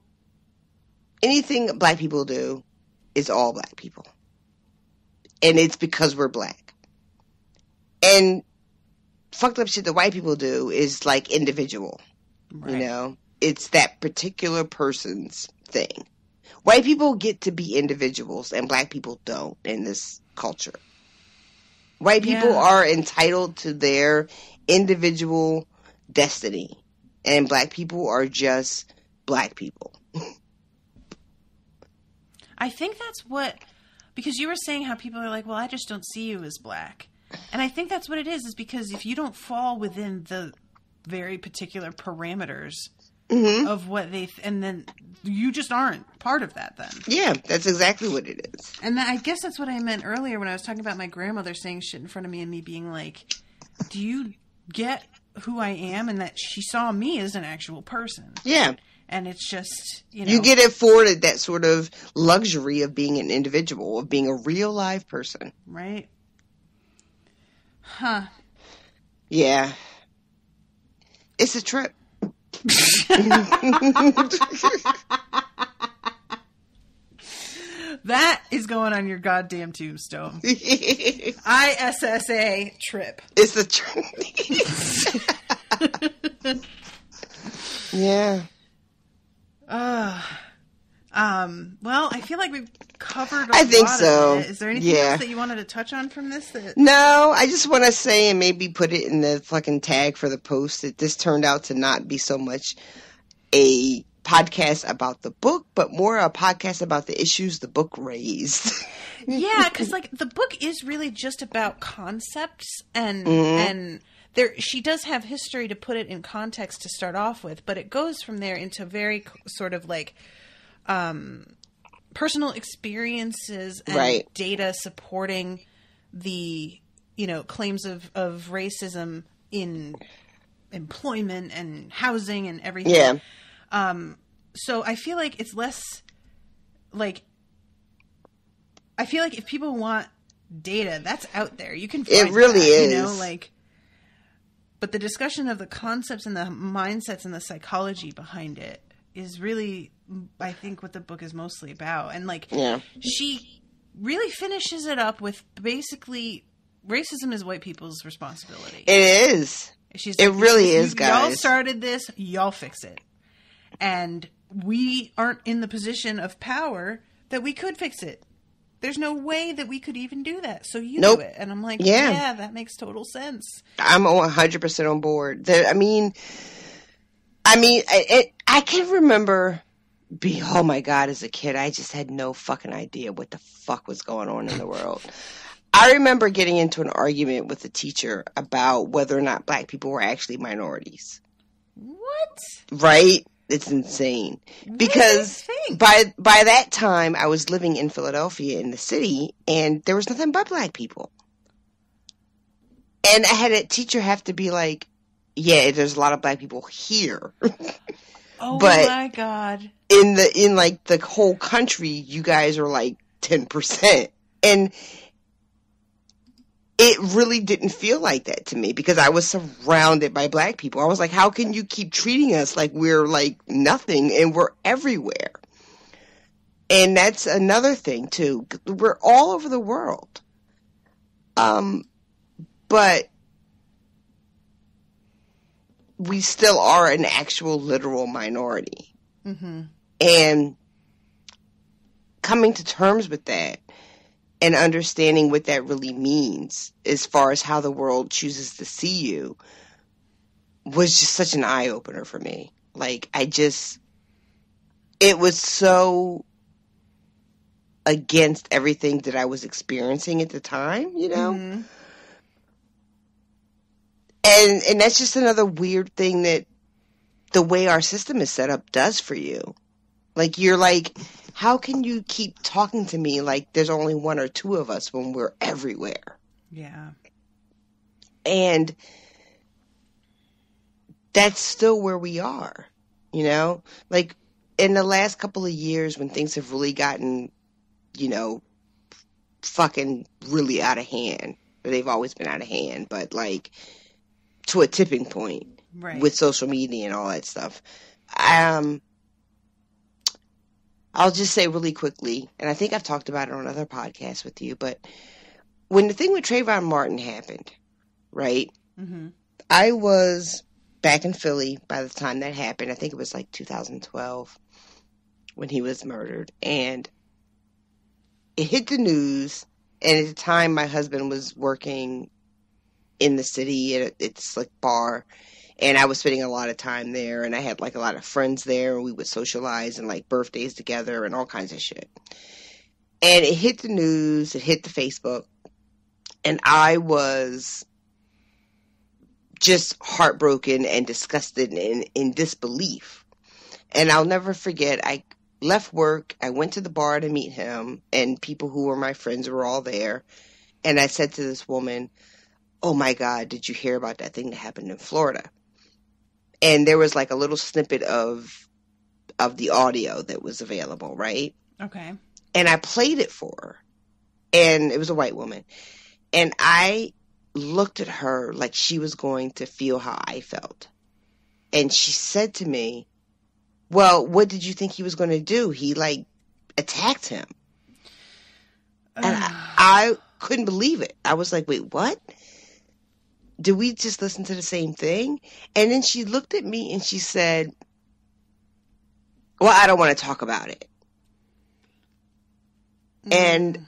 Speaker 2: anything black people do is all black people, and it's because we're black. And fucked up shit that white people do is like individual. Right. You know? It's that particular person's thing. White people get to be individuals and black people don't in this culture. White people are entitled to their individual destiny. And black people are just black people.
Speaker 1: I think that's what... Because you were saying how people are like, well, I just don't see you as black. And I think that's what it is because if you don't fall within the very particular parameters of what they... and then you just aren't part of that then.
Speaker 2: Yeah, that's exactly what it is.
Speaker 1: And I guess that's what I meant earlier when I was talking about my grandmother saying shit in front of me and me being like, do you get who I am? And that she saw me as an actual person. Yeah. And it's just, you know...
Speaker 2: You get afforded that sort of luxury of being an individual, of being a real live person.
Speaker 1: Right. Huh.
Speaker 2: Yeah. It's a trip.
Speaker 1: That is going on your goddamn tombstone. ISSA trip.
Speaker 2: It's the trip. Yeah.
Speaker 1: Well, I feel like we've covered
Speaker 2: I think
Speaker 1: lot
Speaker 2: so.
Speaker 1: of it. Is there anything else that you wanted to touch on from this?
Speaker 2: No, I just want to say, and maybe put it in the fucking tag for the post, that this turned out to not be so much a podcast about the book, but more a podcast about the issues the book raised.
Speaker 1: Yeah, because like the book is really just about concepts and there she does have history to put it in context to start off with, but it goes from there into very sort of like personal experiences and data supporting the claims of racism in employment and housing and everything.
Speaker 2: Yeah.
Speaker 1: So I feel like it's less like, I feel like if people want data, that's out there. You can find
Speaker 2: it really
Speaker 1: that,
Speaker 2: is.
Speaker 1: But the discussion of the concepts and the mindsets and the psychology behind it is really, I think, what the book is mostly about. And she really finishes it up with basically racism is white people's responsibility.
Speaker 2: It is. It really is, guys.
Speaker 1: Y'all started this, y'all fix it. And we aren't in the position of power that we could fix it. There's no way that we could even do that. So you do it. And I'm like, yeah, that makes total sense.
Speaker 2: I'm 100% on board. I can remember oh my God, as a kid, I just had no fucking idea what the fuck was going on in the world. I remember getting into an argument with a teacher about whether or not black people were actually minorities.
Speaker 1: What?
Speaker 2: Right? It's insane. Because by that time, I was living in Philadelphia in the city, and there was nothing but black people. And I had a teacher have to be like, yeah, there's a lot of black people here.
Speaker 1: Oh
Speaker 2: but
Speaker 1: my God.
Speaker 2: In the whole country, you guys are like 10%. And it really didn't feel like that to me because I was surrounded by black people. I was like, how can you keep treating us like we're like nothing and we're everywhere? And that's another thing too. We're all over the world. But we still are an actual literal minority. Mm-hmm. And coming to terms with that and understanding what that really means as far as how the world chooses to see you was just such an eye-opener for me. Like, it was so against everything that I was experiencing at the time, Mm-hmm. And that's just another weird thing that the way our system is set up does for you. Like, you're like, how can you keep talking to me like there's only one or two of us when we're everywhere?
Speaker 1: Yeah.
Speaker 2: And that's still where we are, Like, in the last couple of years when things have really gotten, fucking really out of hand. They've always been out of hand, but, like, to a tipping point with social media and all that stuff. I'll just say really quickly, and I think I've talked about it on other podcasts with you, but when the thing with Trayvon Martin happened, right? Mm-hmm. I was back in Philly by the time that happened. I think it was like 2012 when he was murdered. And it hit the news. And at the time, my husband was working in the city at its like bar. And I was spending a lot of time there, and I had like a lot of friends there, and we would socialize and like birthdays together and all kinds of shit. And it hit the news, it hit the Facebook, and I was just heartbroken and disgusted and in disbelief. And I'll never forget, I left work, I went to the bar to meet him, and people who were my friends were all there. And I said to this woman, "Oh my God, did you hear about that thing that happened in Florida?" And there was like a little snippet of the audio that was available, right?
Speaker 1: Okay.
Speaker 2: And I played it for her. And it was a white woman. And I looked at her like she was going to feel how I felt. And she said to me, "Well, what did you think he was going to do? He like attacked him." And I couldn't believe it. I was like, wait, what? Did we just listen to the same thing? And then she looked at me and she said, well, I don't want to talk about it. And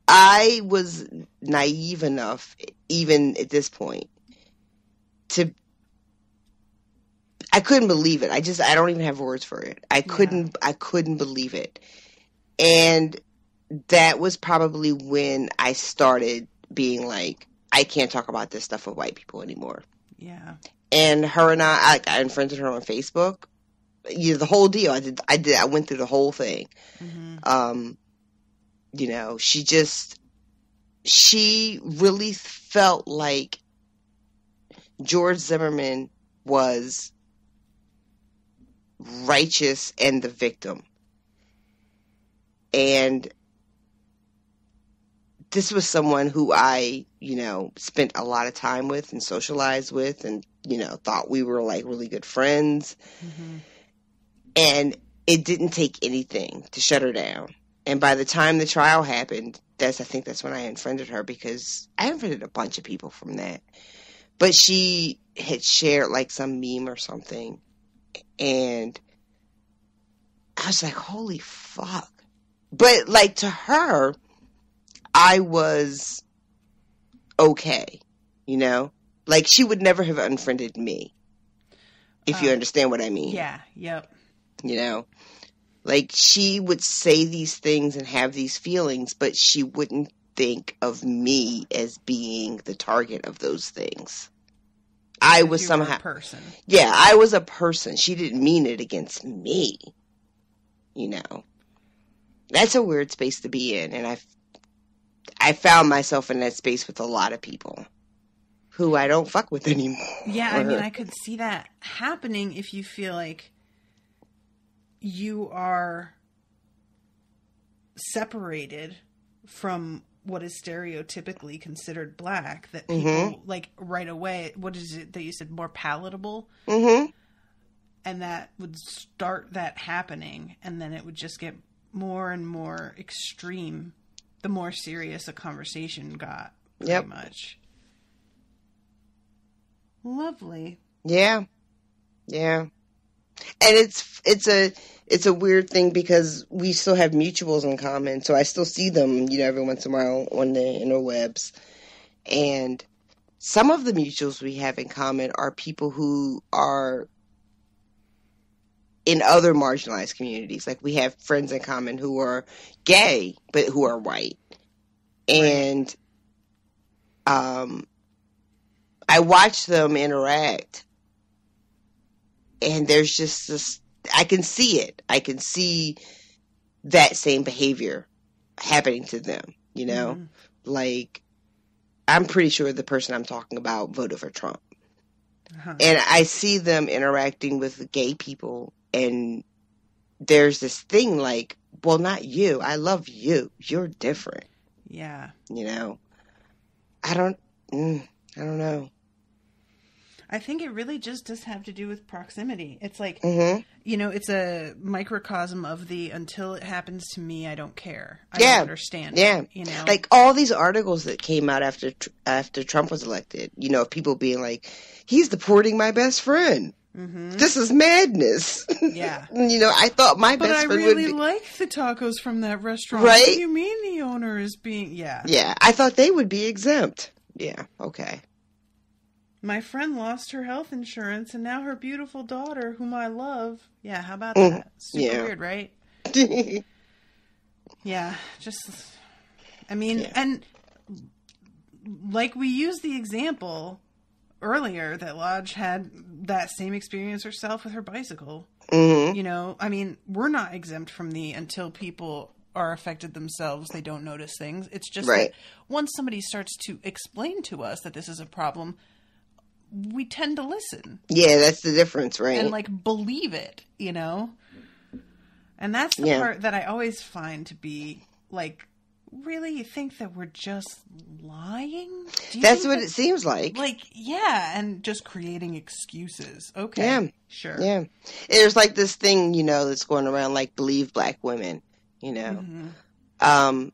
Speaker 2: I was naive enough, even at this point, I couldn't believe it. I don't even have words for it. I couldn't believe it. And that was probably when I started being like, I can't talk about this stuff with white people anymore.
Speaker 1: Yeah. And
Speaker 2: her and I unfriended her on Facebook. The whole deal. I went through the whole thing. Mm-hmm. She really felt like George Zimmerman was righteous and the victim. And this was someone who I, spent a lot of time with and socialized with and, thought we were like really good friends. Mm-hmm. And it didn't take anything to shut her down. And by the time the trial happened, I think that's when I unfriended her, because I unfriended a bunch of people from that. But she had shared like some meme or something. And I was like, holy fuck. But like to her, I was okay, Like she would never have unfriended me, if you understand what I mean.
Speaker 1: Yeah, yep.
Speaker 2: Like she would say these things and have these feelings, but she wouldn't think of me as being the target of those things. I was somehow a person. Yeah, I was a person. She didn't mean it against me. That's a weird space to be in, and I found myself in that space with a lot of people who I don't fuck with anymore.
Speaker 1: Yeah, I mean, I could see that happening if you feel like you are separated from what is stereotypically considered black, that people, like, right away, what is it that you said, more palatable? Mm-hmm. And that would start that happening, and then it would just get more and more extreme the more serious a conversation got, pretty much. Lovely.
Speaker 2: Yeah. Yeah. And it's a weird thing because we still have mutuals in common, so I still see them, every once in a while on the interwebs. And some of the mutuals we have in common are people who are in other marginalized communities. Like we have friends in common who are gay, but who are white. And I watch them interact, and there's just this, I can see it. I can see that same behavior happening to them, Mm-hmm. Like, I'm pretty sure the person I'm talking about voted for Trump. Uh-huh. And I see them interacting with gay people, and there's this thing like, well, not you. I love you. You're different.
Speaker 1: Yeah.
Speaker 2: I don't know.
Speaker 1: I think it really just does have to do with proximity. It's like, it's a microcosm of the until it happens to me, I don't care. I don't understand.
Speaker 2: Yeah. Like all these articles that came out after Trump was elected, of people being like, he's deporting my best friend. Mm-hmm. This is madness.
Speaker 1: Yeah.
Speaker 2: I thought my best friend would be...
Speaker 1: But I really like the tacos from that restaurant.
Speaker 2: Right?
Speaker 1: What do you mean the owner is being... Yeah.
Speaker 2: Yeah. I thought they would be exempt. Yeah. Okay.
Speaker 1: My friend lost her health insurance, and now her beautiful daughter, whom I love... Yeah, how about that? Super weird, right? Yeah. Just... I mean, and... Like we used the example... earlier that Lodge had that same experience herself with her bicycle. Mm-hmm. I mean, we're not exempt from the until people are affected themselves, they don't notice things. It's just that once somebody starts to explain to us that this is a problem, we tend to listen.
Speaker 2: Yeah, that's the difference, right?
Speaker 1: And like believe it, And that's the part that I always find to be like, really, you think that we're just lying?
Speaker 2: That's what it seems like.
Speaker 1: Like, yeah, and just creating excuses. Okay,
Speaker 2: yeah,
Speaker 1: sure.
Speaker 2: Yeah, there's like this thing, you know, that's going around like believe black women, you know. Mm-hmm.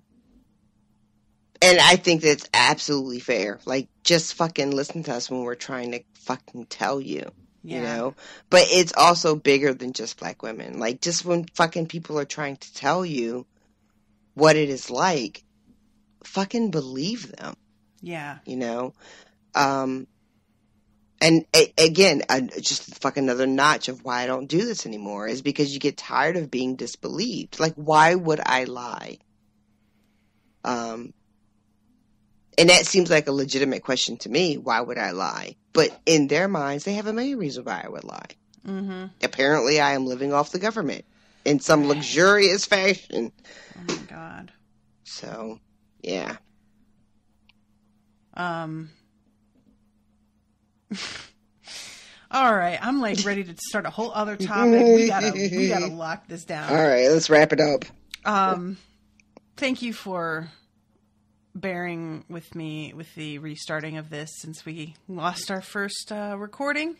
Speaker 2: And I think that's absolutely fair. Like, just fucking listen to us when we're trying to fucking tell you, you know? But it's also bigger than just black women. Like, just when fucking people are trying to tell you what it is like, fucking believe them.
Speaker 1: Yeah.
Speaker 2: You know? And again, just fucking another notch of why I don't do this anymore is because you get tired of being disbelieved. Like, why would I lie? And that seems like a legitimate question to me. Why would I lie? But in their minds, they have a million reasons why I would lie. Mm-hmm. Apparently, I am living off the government in some luxurious fashion.
Speaker 1: Oh, my God.
Speaker 2: So, yeah.
Speaker 1: All right, I'm like ready to start a whole other topic. We gotta lock this down.
Speaker 2: All right, let's wrap it up.
Speaker 1: Thank you for bearing with me with the restarting of this since we lost our first recording.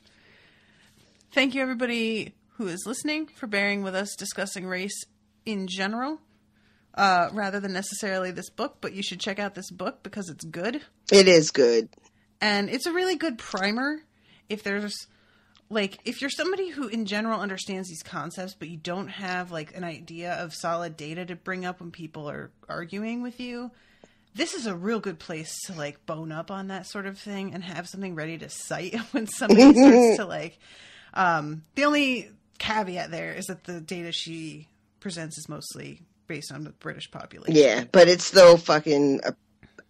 Speaker 1: Thank you, everybody who is listening, for bearing with us discussing race in general, rather than necessarily this book. But you should check out this book because it's good.
Speaker 2: It is good.
Speaker 1: And it's a really good primer if there's, like, if you're somebody who in general understands these concepts, but you don't have, like, an idea of solid data to bring up when people are arguing with you, this is a real good place to, like, bone up on that sort of thing and have something ready to cite when somebody starts to, like, the only caveat there is that the data she presents is mostly based on the British population.
Speaker 2: Yeah, but it's still fucking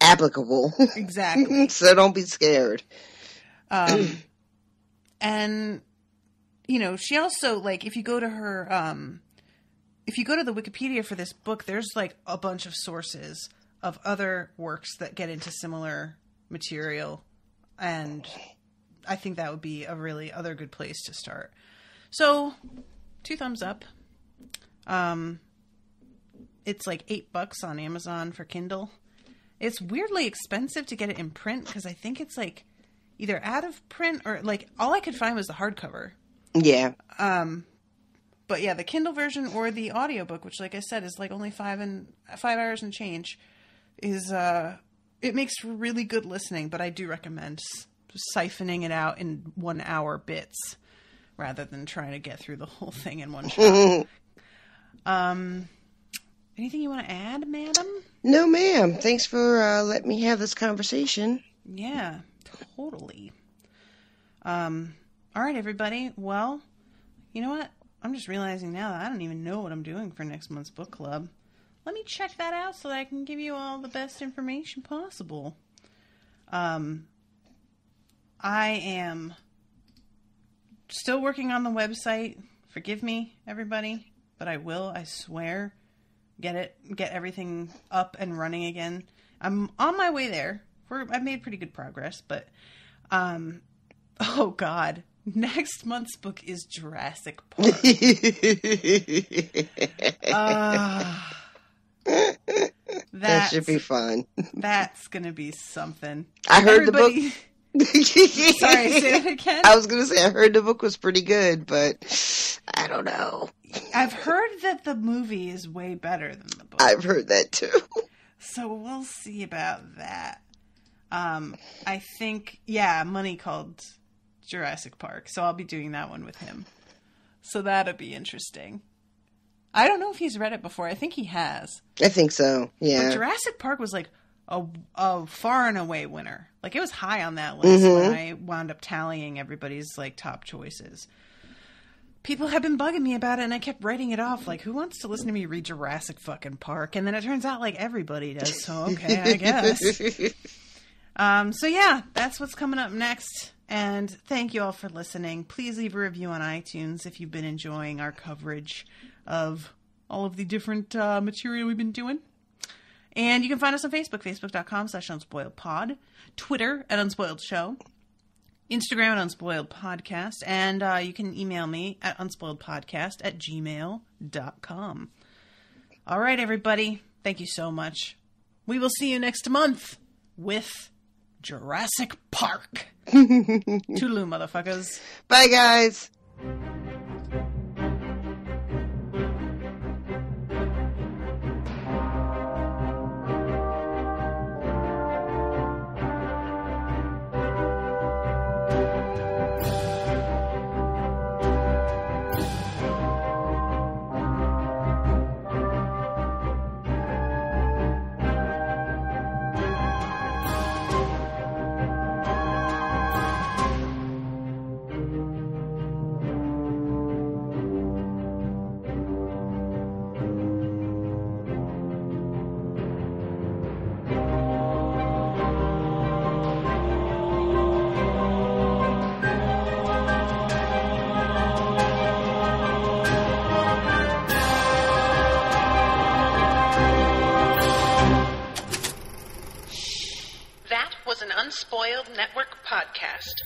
Speaker 2: applicable.
Speaker 1: Exactly.
Speaker 2: So don't be scared.
Speaker 1: And, you know, she also, like, if you go to her, if you go to the Wikipedia for this book, there's, like, a bunch of sources of other works that get into similar material. And I think that would be a really other good place to start. So, 2 thumbs up. It's like $8 on Amazon for Kindle. It's weirdly expensive to get it in print because I think it's like either out of print or like all I could find was the hardcover.
Speaker 2: Yeah.
Speaker 1: But yeah, the Kindle version or the audiobook, which like I said is like only 5 hours and change, is it makes for really good listening. But I do recommend siphoning it out in 1 hour bits rather than trying to get through the whole thing in one shot. Anything you want to add, madam?
Speaker 2: No, ma'am. Thanks for letting me have this conversation.
Speaker 1: Yeah, totally. All right, everybody. Well, you know what? I'm just realizing now that I don't even know what I'm doing for next month's book club. Let me check that out so that I can give you all the best information possible. I am still working on the website. Forgive me, everybody, but I will, I swear, get everything up and running again. I'm on my way there. I've made pretty good progress, but oh God, next month's book is Jurassic Park. That
Speaker 2: should be fun.
Speaker 1: That's gonna be something.
Speaker 2: I heard the book.
Speaker 1: Sorry, say that again.
Speaker 2: I was gonna say I heard the book was pretty good, but I don't know.
Speaker 1: I've heard that the movie is way better than the book.
Speaker 2: I've heard that too.
Speaker 1: So we'll see about that. I think, Money called Jurassic Park, so I'll be doing that one with him. So that'll be interesting. I don't know if he's read it before. I think he has.
Speaker 2: I think so, yeah.
Speaker 1: But Jurassic Park was like a far and away winner. Like, it was high on that list when I wound up tallying everybody's, like, top choices. People have been bugging me about it, and I kept writing it off. Like, who wants to listen to me read Jurassic fucking Park? And then it turns out, like, everybody does. So, okay, I guess. So, yeah, that's what's coming up next. And thank you all for listening. Please leave a review on iTunes if you've been enjoying our coverage of all of the different material we've been doing. And you can find us on Facebook, facebook.com/unspoiledpod, Twitter at unspoiledshow, Instagram at unspoiledpodcast, and you can email me at unspoiledpodcast@gmail.com. All right, everybody. Thank you so much. We will see you next month with Jurassic Park. Toodaloo, motherfuckers.
Speaker 2: Bye, guys.
Speaker 1: Network podcast.